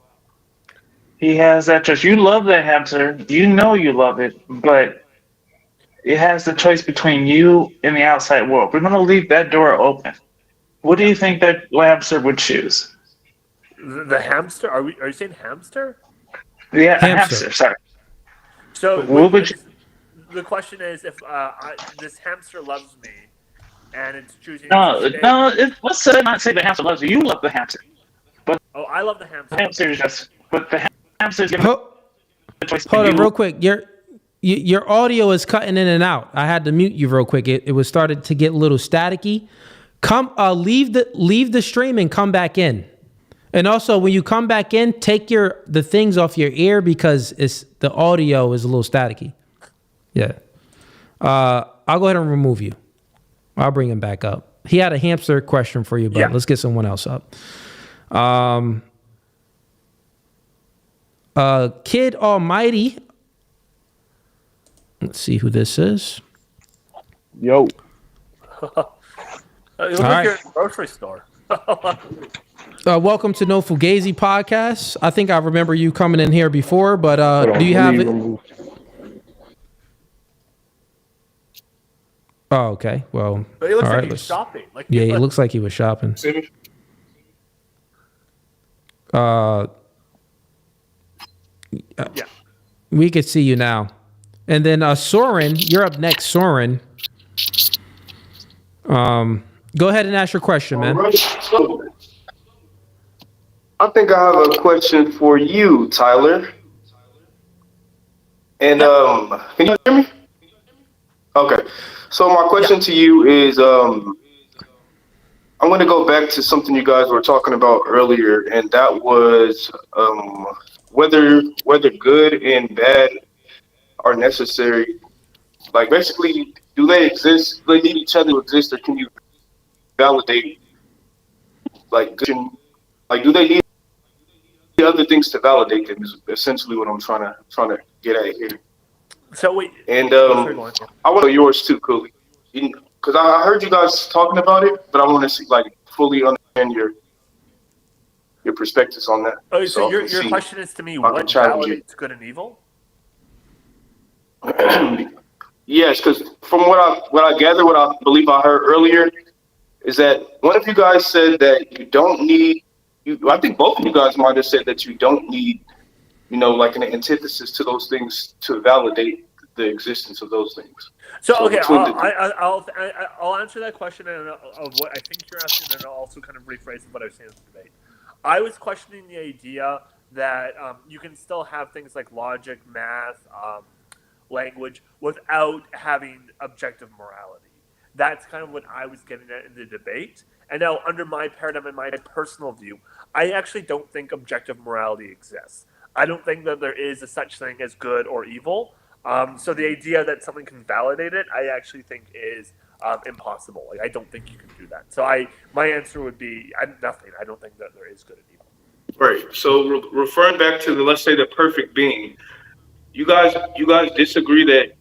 He has that choice. You love that hamster. You know you love it, but it has the choice between you and the outside world. We're going to leave that door open. What do you think that hamster would choose? The hamster? Are you saying hamster? Yeah, hamster. Sorry. So the question is if this hamster loves me, and it's choosing. Let's not say the hamster loves you. You love the hamster. But I love the hamster. The hamster is just. But the hamster is given the choice. Hold on, real quick. Your audio is cutting in and out. I had to mute you real quick. It was started to get a little staticky. Leave the stream and come back in. And also, when you come back in, take the things off your ear because the audio is a little staticky. Yeah. I'll go ahead and remove you. I'll bring him back up. He had a hamster question for you, but let's get someone else up. Kid Almighty. Let's see who this is. Yo. You look like you're in a grocery store. Welcome to No Fugazi podcast. I think I remember you coming in here before, but do you have it? Oh, okay. Well, but he looks like he's shopping. He looks like he was shopping. We could see you now. And then Soren, you're up next, Soren. Go ahead and ask your question, man. Right. So, I think I have a question for you, Tyler. And can you hear me? Okay. So my question to you is, I'm going to go back to something you guys were talking about earlier, and that was whether good and bad are necessary. Like, basically, do they exist? Do they need each other to exist, or can you validate? Like, do they need other things to validate them? Is essentially what I'm trying to get at here. So wait, and I want to know yours too, Cooley, because I heard you guys talking about it, but I want to see, like, fully understand your perspectives on that. Oh, so your question is to me: what validates good and evil? Yes, because from what I gather, what I believe I heard earlier, is that one of you guys said that you don't need. I think both of you guys might have said that you don't need, like an antithesis to those things to validate the existence of those things. So okay, I'll answer that question of what I think you're asking, and I'll also kind of rephrase what I was saying in the debate. I was questioning the idea that you can still have things like logic, math, language without having objective morality. That's kind of what I was getting at in the debate. And now, under my paradigm and my personal view, I actually don't think objective morality exists. I don't think that there is a such thing as good or evil. So the idea that something can validate it, I actually think is impossible. Like, I don't think you can do that. So my answer would be nothing. I don't think that there is good and evil. Right. So referring back to let's say the perfect being, you guys disagree that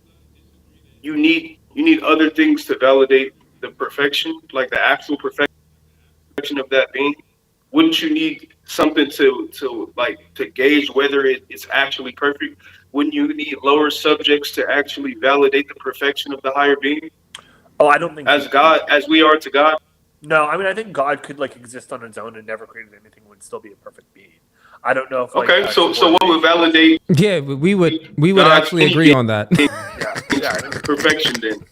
you need other things to validate the perfection, like the actual perfection of that being. Wouldn't you need something to gauge whether it's actually perfect? Wouldn't you need lower subjects to actually validate the perfection of the higher being? Oh, I don't think as we are to God. No, I mean, I think God could exist on its own and never created anything, would still be a perfect being. I don't know if so what would validate? Yeah, we would actually agree on that. yeah. Perfection then.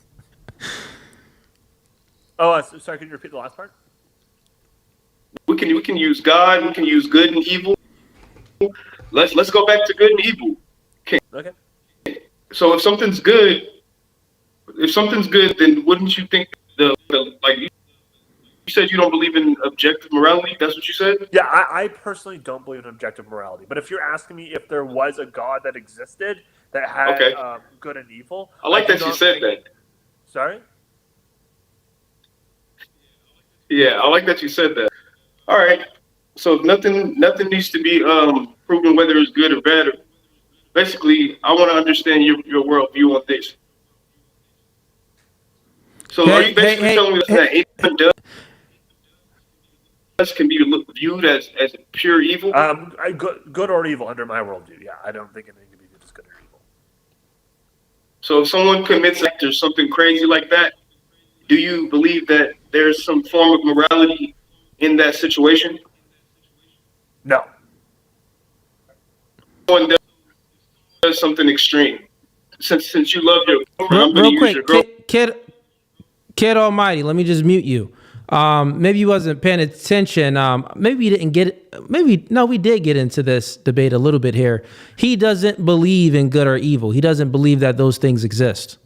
Oh, sorry. Can you repeat the last part? We can use God. We can use good and evil. let's go back to good and evil. Okay. So if something's good, then wouldn't you think the like you said you don't believe in objective morality? That's what you said. Yeah, I personally don't believe in objective morality. But if you're asking me if there was a God that existed that had Okay. good and evil, I like do that you not said think- that. Sorry. Yeah, I like that you said that. All right. So nothing needs to be proven whether it's good or bad. Basically, I want to understand your worldview on this. So are you basically telling us that anything does can be viewed as pure evil? Good or evil under my worldview. Yeah, I don't think anything can be viewed as good or evil. So if someone commits an act or something crazy like that, do you believe that there's some form of morality in that situation? No. Someone does something extreme. Since you love your girlfriend, Real quick, Kid Almighty, let me just mute you. Maybe you wasn't paying attention. Maybe you didn't get it. We did get into this debate a little bit here. He doesn't believe in good or evil. He doesn't believe that those things exist.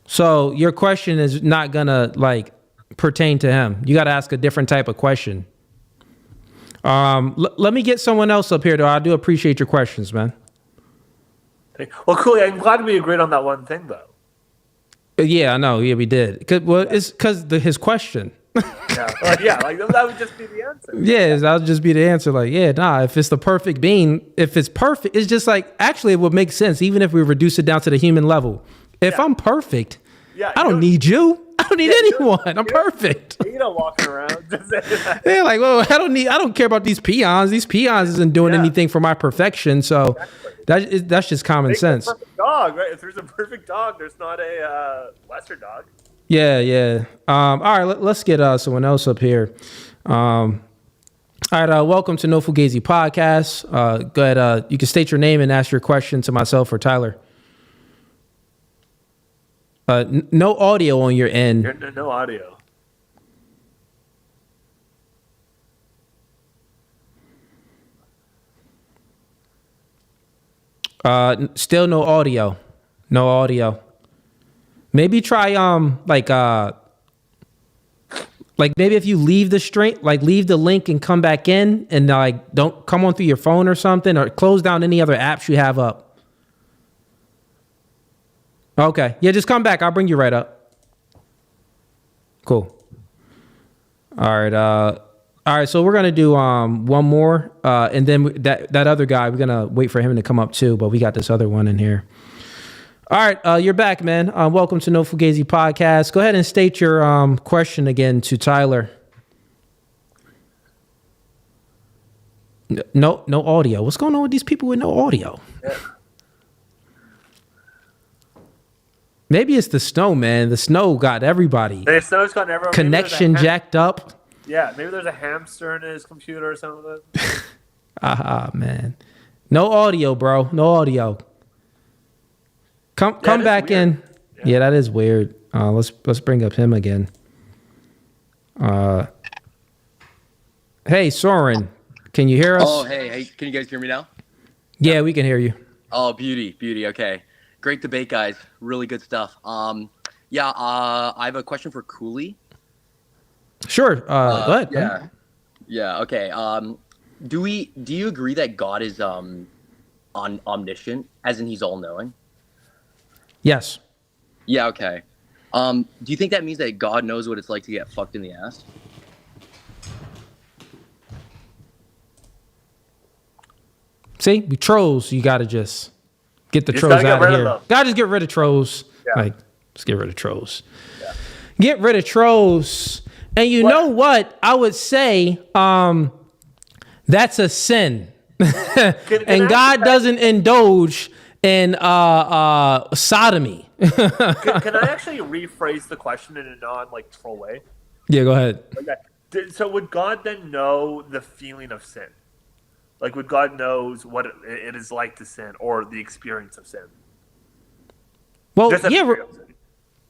So your question is not gonna pertain to him. You got to ask a different type of question. Let me get someone else up here, though. I do appreciate your questions, man. Well, cool. I'm glad we agreed on that one thing, though. Yeah, I know. Yeah, we did. It's because his question. That would just be the answer. Yeah, that would just be the answer. If it's the perfect being, if it's perfect, it's just actually it would make sense, even if we reduce it down to the human level. If I'm perfect, I don't need you. I don't need anyone. I'm perfect. You know, walking around. Yeah, I don't care about these peons. These peons isn't doing anything for my perfection. So that's just common sense. Perfect dog, right? If there's a perfect dog, there's not a lesser dog. Yeah. All right, let's get someone else up here. All right, welcome to No Fugazi Podcast. Go ahead. You can state your name and ask your question to myself or Tyler. No audio on your end. No audio. Still no audio. No audio. Maybe try maybe if you leave the stream, leave the link and come back in, and don't come on through your phone or something, or close down any other apps you have up. Okay. Yeah, just come back. I'll bring you right up. Cool. All right. So we're gonna do one more, and then that other guy, we're gonna wait for him to come up too. But we got this other one in here. All right, you're back, man. Welcome to No Fugazi Podcast. Go ahead and state your question again to Tyler. No audio. What's going on with these people with no audio? Yeah. Maybe it's the snow, man. The snow got everybody. The snow's got everyone. Connection jacked up. Yeah, maybe there's a hamster in his computer or something. Man. No audio, bro. No audio. Come back in. Yeah, that is weird. Let's bring up him again. Hey, Soren, can you hear us? Oh, hey, can you guys hear me now? Yeah, we can hear you. Oh, beauty. Okay, great debate, guys. Really good stuff. I have a question for Cooley. Sure. Go ahead. Yeah. Okay. Do you agree that God is omniscient, as in he's all knowing? Yes. Yeah. Okay. Do you think that means that God knows what it's like to get fucked in the ass? See, we trolls. You gotta just get the trolls out of here. Gotta just get rid of trolls. Yeah. Just get rid of trolls. Yeah. Get rid of trolls. And you know what? I would say that's a sin. And God doesn't indulge in sodomy. Can I actually rephrase the question in a non-troll way? Yeah, go ahead. Okay. So would God then know the feeling of sin? Would God knows what it is like to sin, or the experience of sin? Well,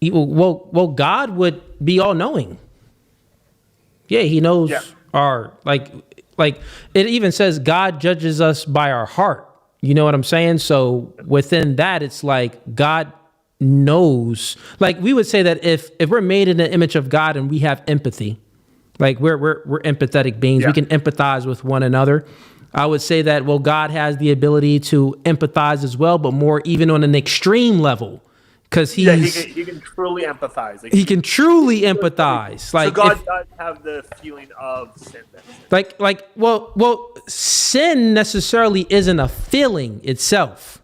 Well, God would be all knowing. Yeah, he knows our like it even says God judges us by our heart. You know what I'm saying? So within that, it's like God knows. Like we would say that if we're made in the image of God and we have empathy, like we're empathetic beings, Yeah. we can empathize with one another. I would say that, well, God has the ability to empathize as well, but more even on an extreme level, because he can truly empathize. Like, he can truly empathize. so Like God if, does have the feeling of sin. Then. well, sin necessarily isn't a feeling itself.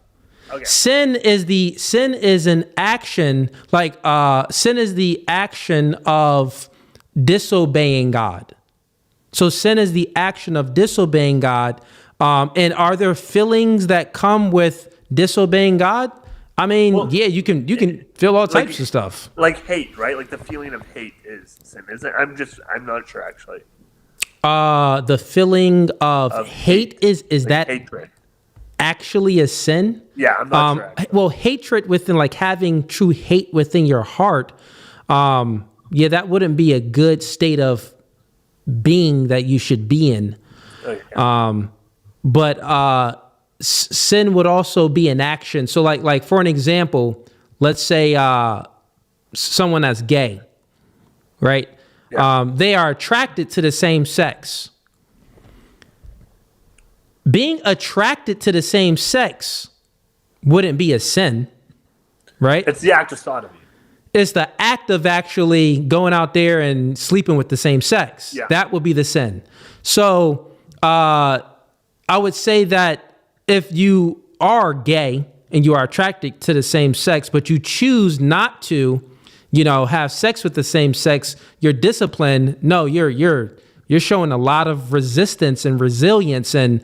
Okay. Sin is an action. Like sin is the action of disobeying God. So sin is the action of disobeying God. And are there feelings that come with disobeying God? I mean, Well, yeah, you can feel all types of stuff. Like hate, right? Like the feeling of hate is sin, isn't it? I'm not sure actually. The feeling of hate is like that hatred? actually a sin? Yeah, I'm not sure. Actually. Well, hatred within, like having true hate within your heart. Yeah, that wouldn't be a good state of being that you should be in. Okay. But sin would also be an action. So like for an example, let's say someone that's gay, right? Yeah. They are attracted to the same sex. Being attracted to the same sex wouldn't be a sin, right? It's the act of sodomy. It's the act of actually going out there and sleeping with the same sex. Yeah. That would be the sin. So I would say that if you are gay and you are attracted to the same sex, but you choose not to, have sex with the same sex, you're disciplined. No, you're showing a lot of resistance and resilience and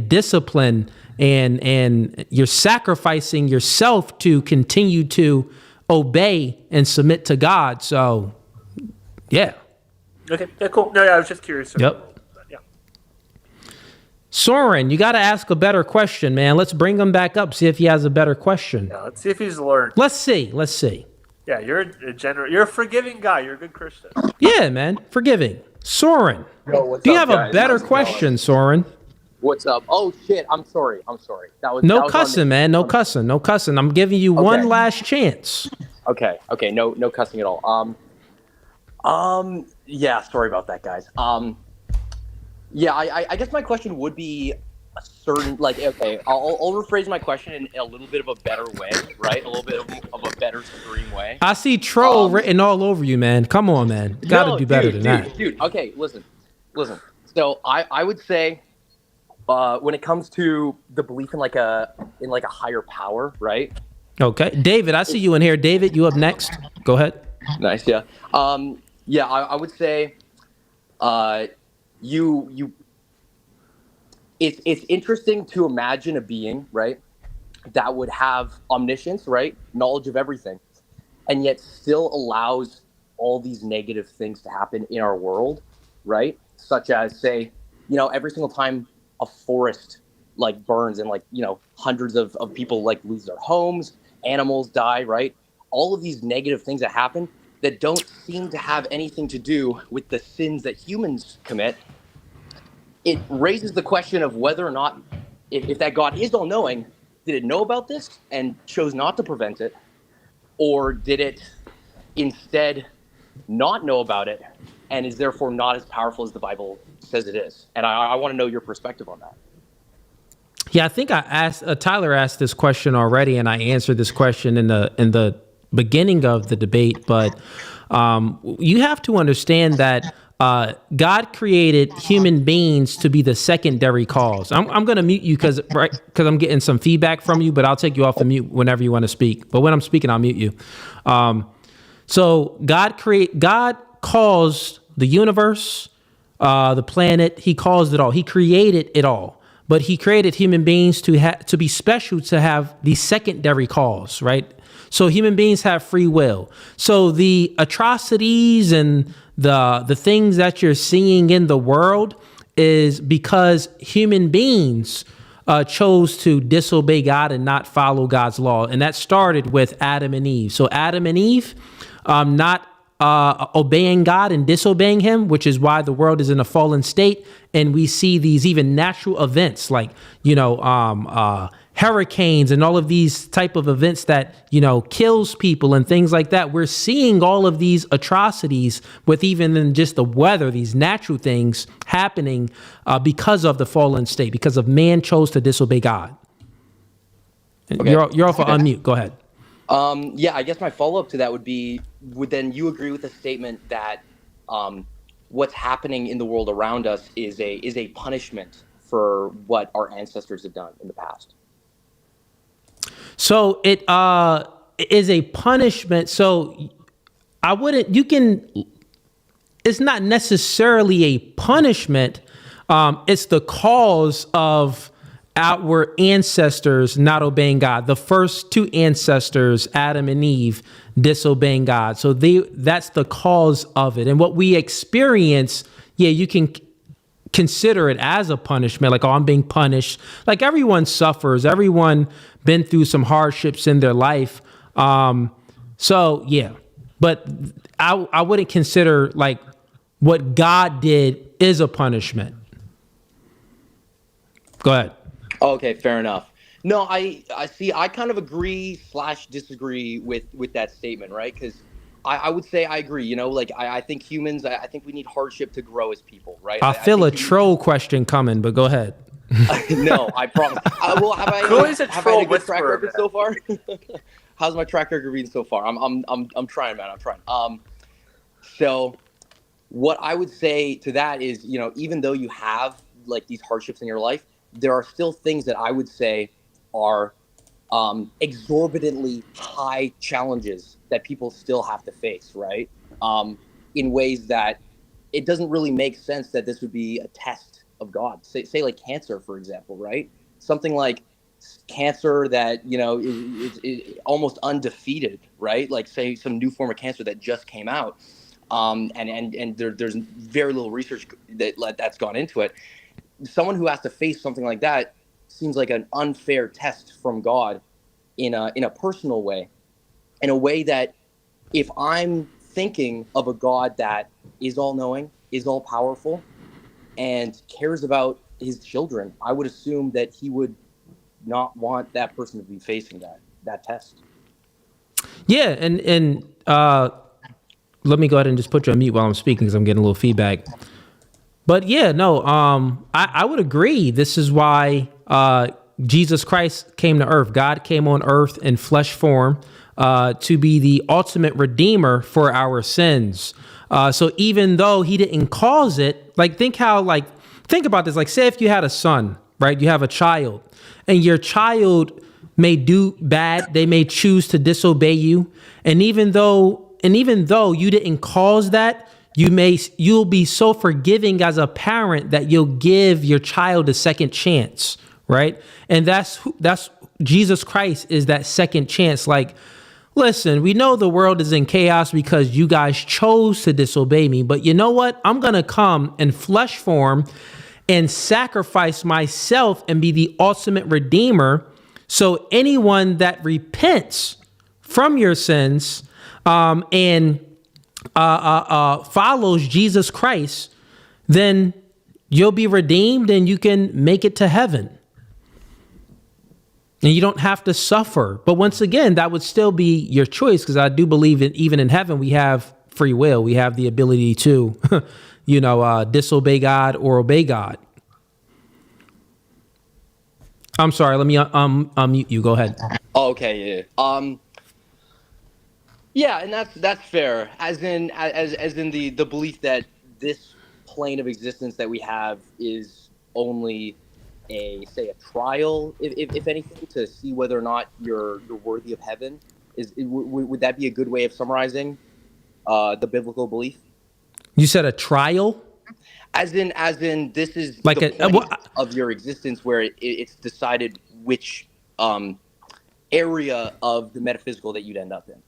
discipline, and you're sacrificing yourself to continue to obey and submit to God. So, yeah. Okay. Yeah. Cool. No. Yeah. I was just curious. Yep. Yeah. Soren, you got to ask a better question, man. Let's bring him back up. See if he has a better question. Yeah. Let's see if he's learned. Let's see. Yeah. You're you're a forgiving guy. You're a good Christian. Yeah, man. Forgiving. Soren, Yo, what's do you up, have guys? a better How's it question, going? Soren? What's up? Oh shit! I'm sorry. That was that No was cussing, on me. man. No cussing. I'm giving you one last chance. Okay. No cussing at all. Yeah. Sorry about that, guys. Yeah. I guess my question would be a certain okay. I'll rephrase my question in a little bit of a better way, right? A little bit of a better extreme way. I see troll written all over you, man. Come on, man. You got to do better than that. Dude. Okay. Listen. So I would say, when it comes to the belief in a higher power, right? Okay, David, I see you in here. David, you up next? Go ahead. Nice, yeah. Yeah, I would say, it's interesting to imagine a being, right, that would have omniscience, right, knowledge of everything, and yet still allows all these negative things to happen in our world, right? Such as, say, every single time a forest burns and hundreds of people lose their homes, animals die, right? All of these negative things that happen that don't seem to have anything to do with the sins that humans commit. It raises the question of whether or not, if that God is all-knowing, did it know about this and chose not to prevent it? Or did it instead not know about it and is therefore not as powerful as the Bible says it is? And I want to know your perspective on that. Yeah, I think Tyler asked this question already, and I answered this question in the beginning of the debate. But you have to understand that God created human beings to be the secondary cause. I'm going to mute you because I'm getting some feedback from you, but I'll take you off the mute whenever you want to speak. But when I'm speaking, I'll mute you. So God caused the universe, the planet. He caused it all. He created it all. But he created human beings to be special, to have the secondary cause, right? So human beings have free will. So the atrocities and the things that you're seeing in the world is because human beings chose to disobey God and not follow God's law. And that started with Adam and Eve. So Adam and Eve not obeying God and disobeying him, which is why the world is in a fallen state. And we see these even natural events like, hurricanes and all of these type of events that, kills people and things like that. We're seeing all of these atrocities with even in just the weather, these natural things happening because of the fallen state, because of man chose to disobey God. Okay. You're off of unmute. Go ahead. Yeah, I guess my follow-up to that would be, would then you agree with the statement that what's happening in the world around us is a punishment for what our ancestors have done in the past? So it is a punishment. So it's not necessarily a punishment. It's the cause of our ancestors not obeying God. The first two ancestors, Adam and Eve, disobeying God. So that's the cause of it. And what we experience, you can consider it as a punishment, like, oh, I'm being punished. Like, everyone suffers. Everyone been through some hardships in their life. So yeah, but I wouldn't consider like what God did is a punishment. Go ahead. Okay, fair enough. No, I see. I kind of agree / disagree with that statement, right? Because I would say I agree. I think humans. I think we need hardship to grow as people, right? I feel a troll question coming, but go ahead. No, I promise. Well, have I had a good track record so far? How's my track record been so far? I'm trying, man. I'm trying. So what I would say to that is, even though you have like these hardships in your life, there are still things that I would say are exorbitantly high challenges that people still have to face, right? In ways that it doesn't really make sense that this would be a test of God. Say like cancer, for example, right? Something like cancer that, is almost undefeated, right? Like, say, some new form of cancer that just came out. And there's very little research that's gone into it. Someone who has to face something like that seems like an unfair test from God in a personal way, in a way that if I'm thinking of a God that is all-knowing, is all-powerful, and cares about his children, I would assume that he would not want that person to be facing that test. Yeah, and let me go ahead and just put you on mute while I'm speaking because I'm getting a little feedback. But yeah, no, I would agree. This is why Jesus Christ came to earth. God came on earth in flesh form to be the ultimate redeemer for our sins. So even though he didn't cause it, think about this. Like, say if you had a son, right? You have a child and your child may do bad. They may choose to disobey you. And even though you didn't cause that, you'll be so forgiving as a parent that you'll give your child a second chance, right? And that's Jesus Christ is that second chance. Like, listen, we know the world is in chaos because you guys chose to disobey me, but you know what? I'm going to come in flesh form and sacrifice myself and be the ultimate redeemer. So anyone that repents from your sins and follows Jesus Christ, then you'll be redeemed and you can make it to heaven. And you don't have to suffer. But once again, that would still be your choice, because I do believe that even in heaven, we have free will. We have the ability to, disobey God or obey God. I'm sorry. Let me unmute you. Go ahead. Oh, okay. Yeah. Yeah, and that's fair. As in the belief that this plane of existence that we have is only a trial, if anything, to see whether or not you're worthy of heaven. Would that be a good way of summarizing the biblical belief? You said a trial? As in this is like the point of your existence where it's decided which area of the metaphysical that you'd end up in.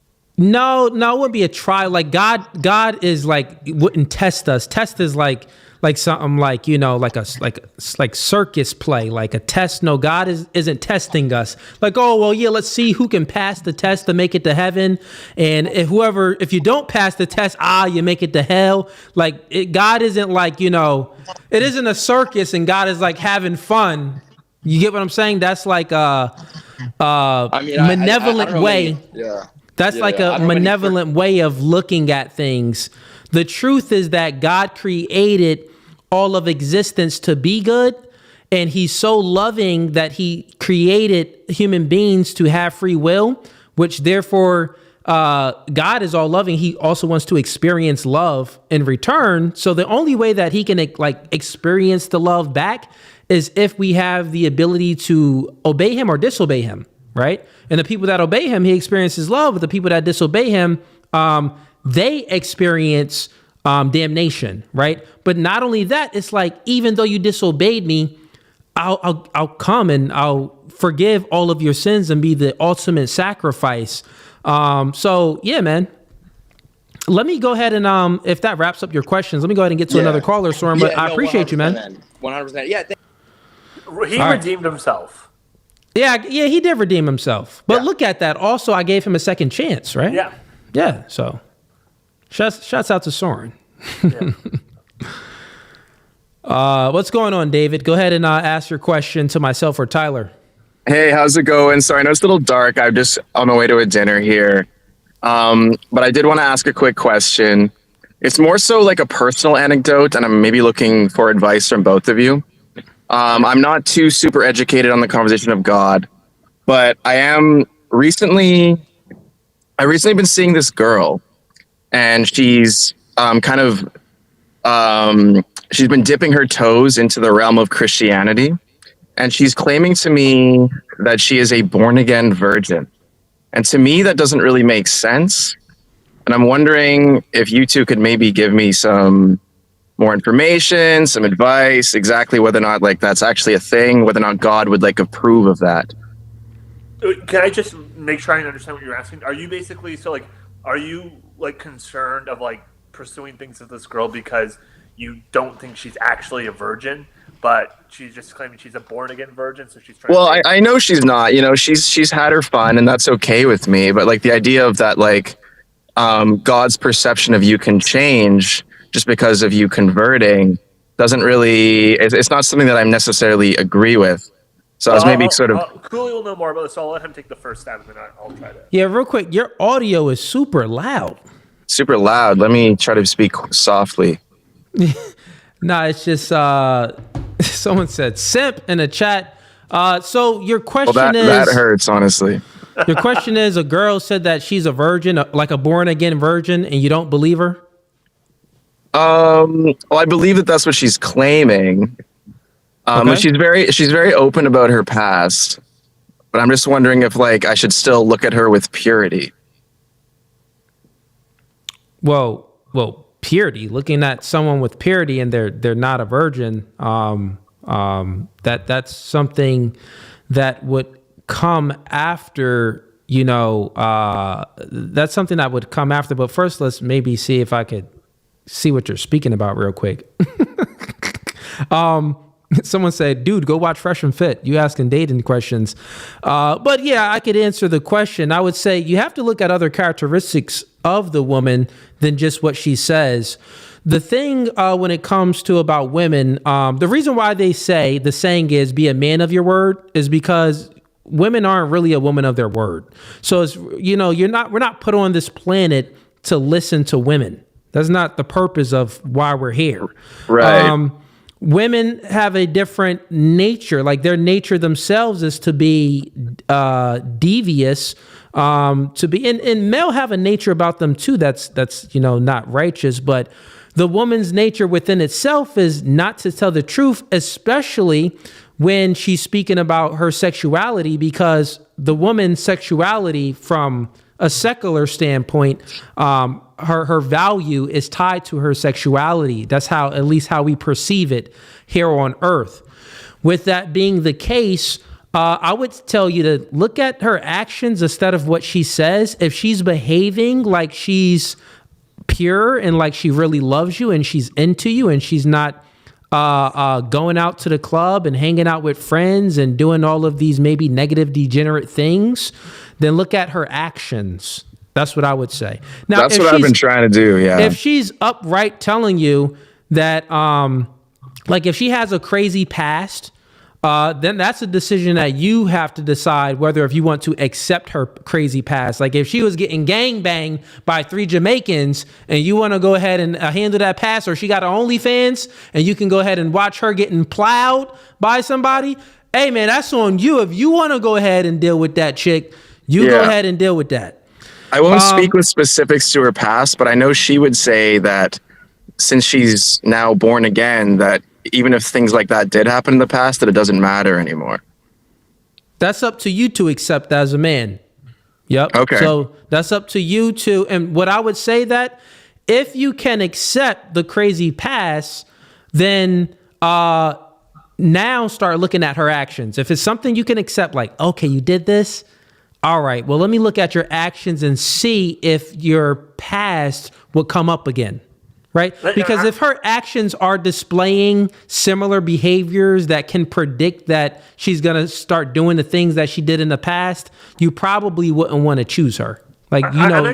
No, it wouldn't be a trial. Like God is like wouldn't test us. Test is like something like, like circus play, like a test. No, God isn't testing us. Like, oh well, yeah, let's see who can pass the test to make it to heaven, and if you don't pass the test, you make it to hell. Like God isn't like it isn't a circus, and God is like having fun. You get what I'm saying? That's like a malevolent way. Yeah. That's like a malevolent way of looking at things. The truth is that God created all of existence to be good, and he's so loving that he created human beings to have free will, which therefore God is all loving. He also wants to experience love in return. So the only way that he can experience the love back is if we have the ability to obey him or disobey him. Right? And the people that obey him, he experiences love. But the people that disobey him, they experience damnation. Right? But not only that, it's like, even though you disobeyed me, I'll come and I'll forgive all of your sins and be the ultimate sacrifice. So yeah, man. Let me go ahead and if that wraps up your questions, let me go ahead and get to another caller, Soren. But I appreciate you, man. 100%. Yeah. He redeemed himself. Yeah, he did redeem himself. But look at that. Also, I gave him a second chance, right? Yeah. Yeah, so shouts out to Soren. What's going on, David? Go ahead and ask your question to myself or Tyler. Hey, how's it going? Sorry, I know it's a little dark. I'm just on my way to a dinner here. But I did want to ask a quick question. It's more so like a personal anecdote, and I'm maybe looking for advice from both of you. I'm not too super educated on the conversation of God, but I've recently been seeing this girl, and she's she's been dipping her toes into the realm of Christianity, and she's claiming to me that she is a born again virgin. And to me, that doesn't really make sense. And I'm wondering if you two could maybe give me some more information, some advice, exactly whether or not that's actually a thing, whether or not God would approve of that. Can I just make sure I understand what you're asking? Are you basically are you concerned of pursuing things with this girl because you don't think she's actually a virgin, but she's just claiming she's a born again virgin, so she's trying? Well, I know she's not. She's had her fun, and that's okay with me. But the idea of that, God's perception of you can change just because of you converting doesn't really, it's not something that I necessarily agree with. So I was maybe Cooley will know more about this, so I'll let him take the first stab, and then I'll try to. Yeah, real quick, your audio is super loud. Super loud. Let me try to speak softly. No, it's just, someone said simp in the chat. So your question is... that hurts, honestly. Your question is, a girl said that she's a virgin, like a born again virgin, and you don't believe her? Well, I believe that that's what she's claiming. Okay. She's very open about her past, but I'm just wondering if I should still look at her with purity. Well, purity. Looking at someone with purity and they're not a virgin. That's something that would come after. That's something that would come after. But first, let's maybe see if I could see what you're speaking about real quick. Someone said, dude, go watch Fresh and Fit. You asking dating questions. But yeah, I could answer the question. I would say you have to look at other characteristics of the woman than just what she says. The thing when it comes to about women, the reason why they say the saying is be a man of your word is because women aren't really a woman of their word. So it's, we're not put on this planet to listen to women. That's not the purpose of why we're here. Right. Women have a different nature. Their nature themselves is to be devious, to be, and male have a nature about them too. That's not righteous, but the woman's nature within itself is not to tell the truth, especially when she's speaking about her sexuality, because the woman's sexuality from a secular standpoint, her value is tied to her sexuality. That's at least how we perceive it here on earth. With that being the case, I would tell you to look at her actions instead of what she says. If she's behaving like she's pure and like she really loves you and she's into you and she's not going out to the club and hanging out with friends and doing all of these maybe negative, degenerate things, then look at her actions. That's what I would say. Now, That's what I've been trying to do. Yeah. If she's upright telling you that, like if she has a crazy past, then that's a decision that you have to decide whether if you want to accept her crazy past. Like if she was getting gangbanged by 3 Jamaicans and you want to go ahead and handle that past, or she got her OnlyFans and you can go ahead and watch her getting plowed by somebody. Hey man, that's on you. If you want to go ahead and deal with that chick, you go ahead and deal with that. I won't speak with specifics to her past, but I know she would say that since she's now born again, that even if things like that did happen in the past, that it doesn't matter anymore. That's up to you to accept as a man. Yep. Okay. So that's up to you to, and what I would say that if you can accept the crazy past, then now start looking at her actions. If it's something you can accept, like, okay, you did this. All right, well, let me look at your actions and see if your past will come up again. Right? Because if her actions are displaying similar behaviors that can predict that she's going to start doing the things that she did in the past, you probably wouldn't want to choose her. Like, you know, I'm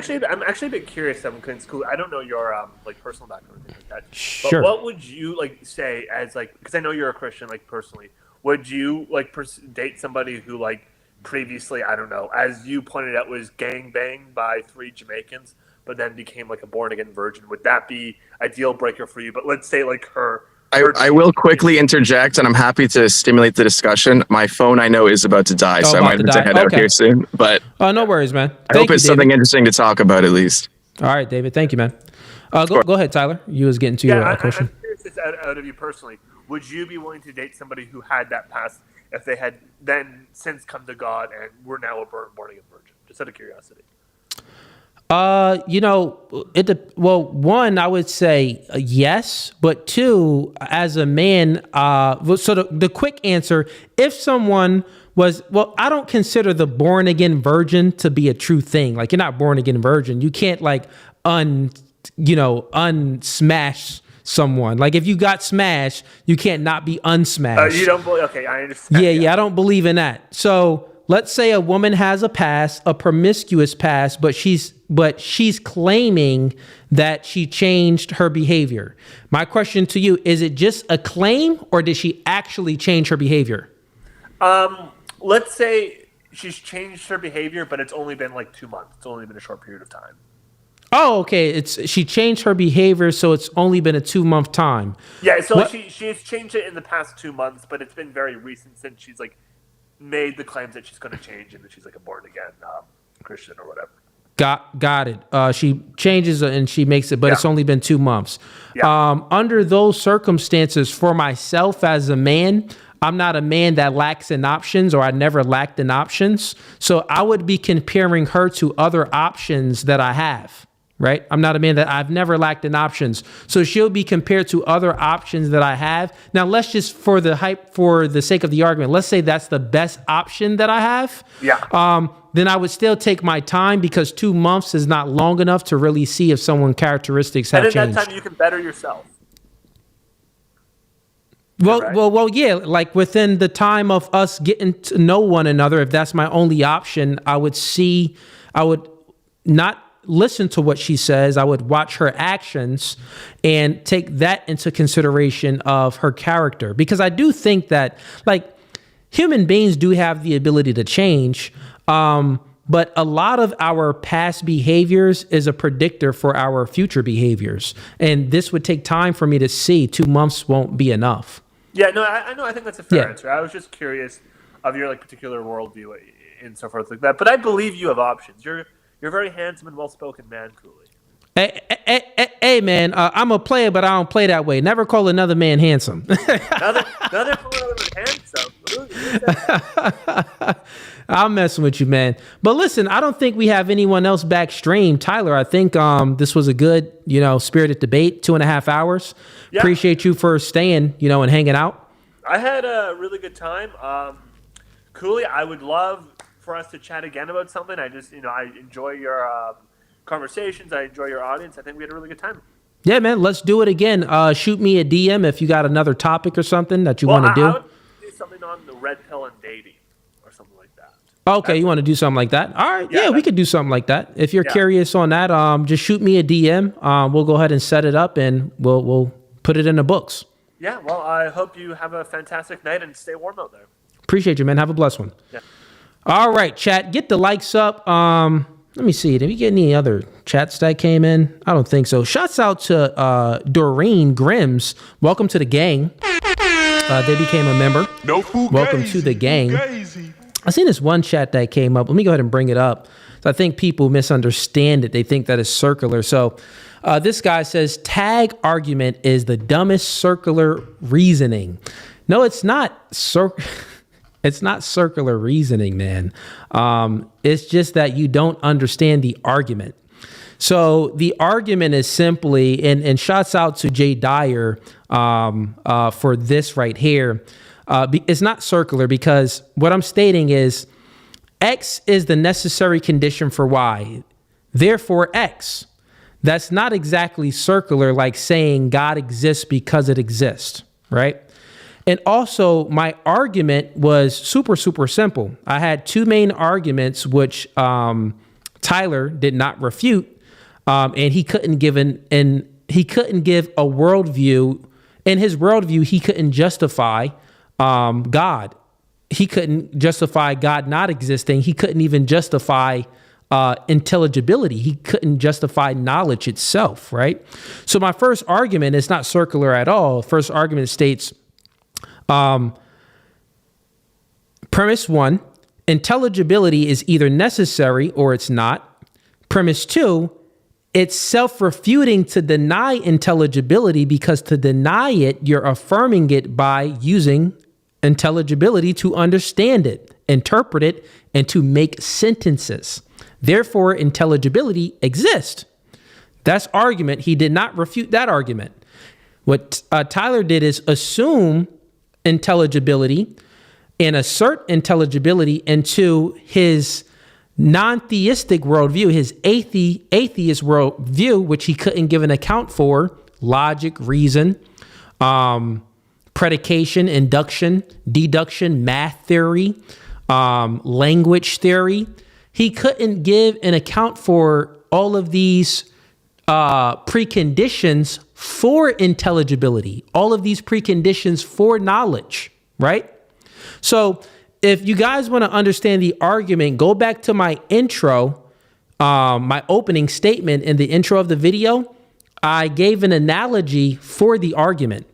actually a bit curious, because I don't know your like personal background and things like that. Sure. But what would you like say as like, because I know you're a Christian, like personally, would you like date somebody who like previously, I don't know, as you pointed out, was gang banged by 3 Jamaicans, but then became like a born again virgin? Would that be a deal breaker for you? But let's say like her. I will quickly interject, and I'm happy to stimulate the discussion. My phone, I know, is about to die, so I might have to head out here soon. But no worries, man. I hope it's something interesting to talk about at least. All right, David. Thank you, man. Go ahead, Tyler. You was getting to your question. I'm curious out of you personally. Would you be willing to date somebody who had that past if they had then since come to God and were now a born again virgin? Just out of curiosity. You know, one, I would say yes, but two, as a man, so the quick answer, if someone was, I don't consider the born again virgin to be a true thing. Like, you're not born again virgin. You can't like unsmash someone. Like, if you got smashed, you can't not be unsmashed. You don't believe? Okay, I understand. Yeah, I don't believe in that. So let's say a woman has a past, a promiscuous past, but she's claiming that she changed her behavior. My question to you, is it just a claim or did she actually change her behavior? Let's say she's changed her behavior, but it's only been like 2 months. It's only been a short period of time. Oh, okay. She changed her behavior, so it's only been a 2-month time. Yeah, so she has changed it in the past 2 months, but it's been very recent since she's like made the claims that she's going to change and that she's like a born again Christian or whatever. Got it. She changes and she makes it, but it's only been 2 months. Yeah. Under those circumstances, for myself as a man, I'm not a man that lacks in options, or I never lacked in options. So I would be comparing her to other options that I have. Right? I'm not a man that I've never lacked in options. So she'll be compared to other options that I have. Now, let's just, for the sake of the argument, let's say that's the best option that I have. Yeah. Then I would still take my time, because 2 months is not long enough to really see if someone's characteristics have changed. And in that time, you can better yourself. Well, yeah. Like within the time of us getting to know one another, if that's my only option, I would not listen to what she says. I would watch her actions and take that into consideration of her character, because I do think that like human beings do have the ability to change. But a lot of our past behaviors is a predictor for our future behaviors. And this would take time for me to see. 2 months won't be enough. Yeah, no, I know. I think that's a fair answer. I was just curious of your like particular worldview and so forth like that. But I believe you have options. You're a very handsome and well-spoken man, Cooley. Hey, man, I'm a player, but I don't play that way. Never call another man handsome. Another call another man handsome. I'm messing with you, man. But listen, I don't think we have anyone else backstream. Tyler, I think this was a good, spirited debate, 2.5 hours. Yeah. Appreciate you for staying, and hanging out. I had a really good time. Cooley, I would love for us to chat again about something. I just, I enjoy your conversations. I enjoy your audience. I think we had a really good time. Yeah, man, let's do it again. Shoot me a DM if you got another topic or something that you want to do. I would do something on the red pill and dating or something like that. Okay, you want to do something like that? All right, yeah, we could do something like that. If you're curious on that, just shoot me a DM. We'll go ahead and set it up, and we'll put it in the books. Yeah, well, I hope you have a fantastic night and stay warm out there. Appreciate you, man. Have a blessed one. Yeah. All right, chat, get the likes up. Let me see. Did we get any other chats that came in? I don't think so. Shouts out to Doreen Grims. Welcome to the gang. They became a member. No Fugazee. Welcome to the gang. Fugazee. I seen this one chat that came up. Let me go ahead and bring it up. So I think people misunderstand it. They think that it's circular. So this guy says, tag argument is the dumbest circular reasoning. No, it's not It's not circular reasoning, man. It's just that you don't understand the argument. So the argument is simply, and shouts out to Jay Dyer for this right here. It's not circular because what I'm stating is X is the necessary condition for Y. Therefore, X. That's not exactly circular like saying God exists because it exists, right? And also, my argument was super, super simple. I had two main arguments, which Tyler did not refute, and he couldn't give a worldview. In his worldview, he couldn't justify God. He couldn't justify God not existing. He couldn't even justify intelligibility. He couldn't justify knowledge itself, right? So my first argument is not circular at all. First argument states, premise 1, intelligibility is either necessary or it's not. Premise 2, it's self-refuting to deny intelligibility because to deny it, you're affirming it by using intelligibility to understand it, interpret it, and to make sentences. Therefore, intelligibility exists. That's argument. He did not refute that argument. What Tyler did is assume intelligibility and assert intelligibility into his non-theistic worldview, his atheist worldview, which he couldn't give an account for: logic, reason, predication, induction, deduction, math theory, language theory. He couldn't give an account for all of these preconditions for intelligibility, all of these preconditions for knowledge, right? So if you guys want to understand the argument, go back to my intro, my opening statement in the intro of the video. I gave an analogy for the argument.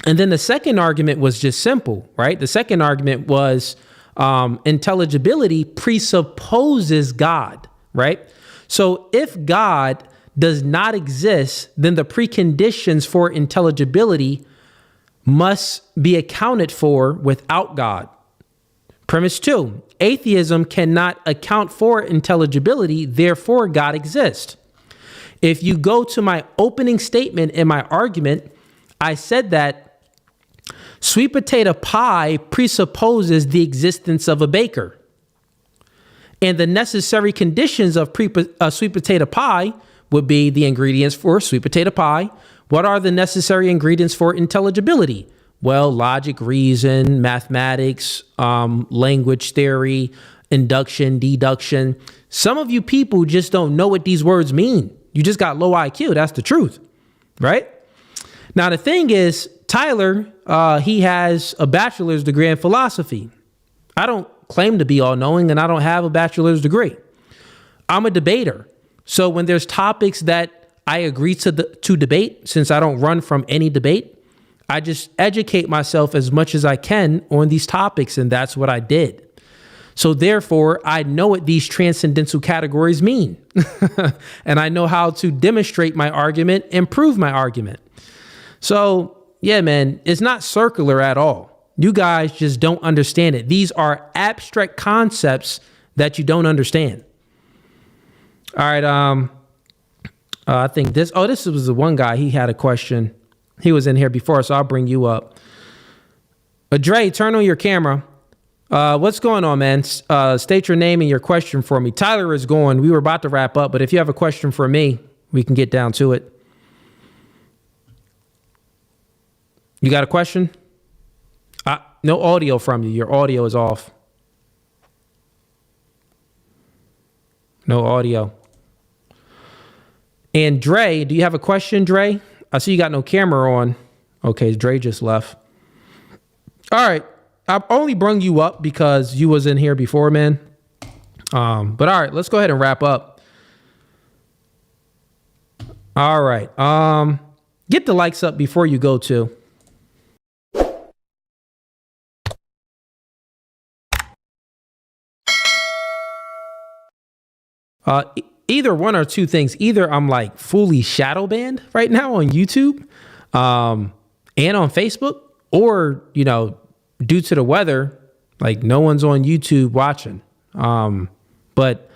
And then the second argument was just simple, right? The second argument was intelligibility presupposes God, right? So if God does not exist, then the preconditions for intelligibility must be accounted for without God. Premise 2, atheism cannot account for intelligibility, therefore God exists. If you go to my opening statement in my argument, I said that sweet potato pie presupposes the existence of a baker. And the necessary conditions of sweet potato pie would be the ingredients for sweet potato pie. What are the necessary ingredients for intelligibility? Well, logic, reason, mathematics, language theory, induction, deduction. Some of you people just don't know what these words mean. You just got low IQ. That's the truth, right? Now, the thing is, Tyler, he has a bachelor's degree in philosophy. I don't claim to be all-knowing, and I don't have a bachelor's degree. I'm a debater. So when there's topics that I agree to debate, since I don't run from any debate, I just educate myself as much as I can on these topics, and that's what I did. So therefore, I know what these transcendental categories mean, and I know how to demonstrate my argument and prove my argument. So yeah, man, it's not circular at all. You guys just don't understand it. These are abstract concepts that you don't understand. All right. I think this was the one guy. He had a question. He was in here before, so I'll bring you up. Dre, turn on your camera. What's going on, man? State your name and your question for me. Tyler is going. We were about to wrap up, but if you have a question for me, we can get down to it. You got a question? No audio from you. Your audio is off. No audio. And Dre, do you have a question, Dre? I see you got no camera on. Okay, Dre just left. All right. I only brung you up because you was in here before, man. But all right, let's go ahead and wrap up. All right. Get the likes up before you go too. Either one or two things. Either I'm like fully shadow banned right now on YouTube and on Facebook, or, you know, due to the weather, like no one's on YouTube watching. But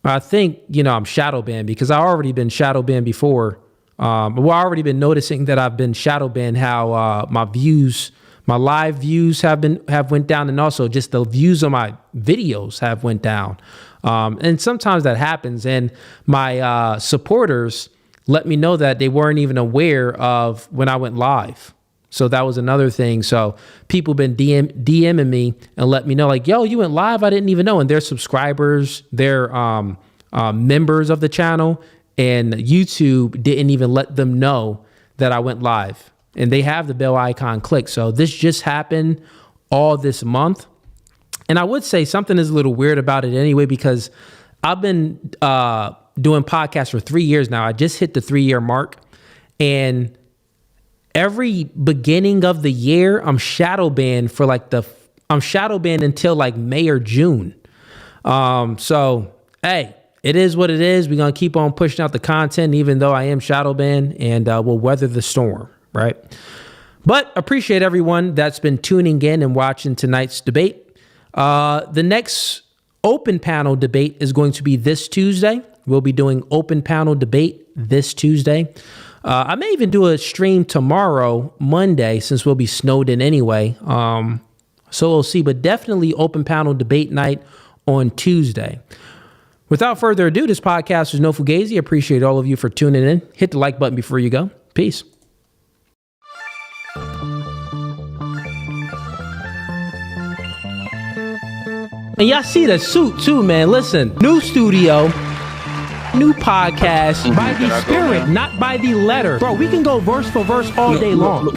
I think, you know, I'm shadow banned because I've already been shadow banned before. I've already been noticing that I've been shadow banned, how my live views have went down, and also just the views on my videos have went down. And sometimes that happens, and my supporters let me know that they weren't even aware of when I went live. So that was another thing. So people been DMing me and let me know, like, yo, you went live, I didn't even know. And they're subscribers, they're members of the channel, and YouTube didn't even let them know that I went live. And they have the bell icon clicked. So this just happened all this month. And I would say something is a little weird about it anyway, because I've been doing podcasts for 3 years now. I just hit the 3-year mark. And every beginning of the year, I'm shadow banned for I'm shadow banned until like May or June. So, hey, it is what it is. We're going to keep on pushing out the content, even though I am shadow banned, and we'll weather the storm. Right. But appreciate everyone that's been tuning in and watching tonight's debate. The next open panel debate is going to be this Tuesday. We'll be doing open panel debate this Tuesday. I may even do a stream tomorrow, Monday, since we'll be snowed in anyway. So we'll see, but definitely open panel debate night on Tuesday. Without further ado, this podcast is No Fugazi. Appreciate all of you for tuning in. Hit the like button before you go. Peace. And y'all see the suit too, man. Listen, new studio, new podcast by the spirit, not by the letter. Bro, we can go verse for verse all day long.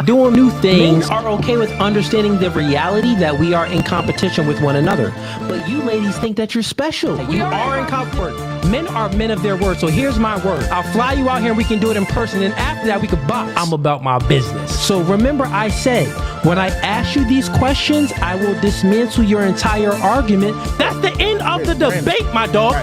Doing new things. Men are okay with understanding the reality that we are in competition with one another. But you ladies think that you're special. You are in competition. Men are men of their word. So here's my word. I'll fly you out here and we can do it in person. And after that, we could box. I'm about my business. So remember, I said, when I ask you these questions, I will dismantle your entire argument. That's the end of the debate, my dog.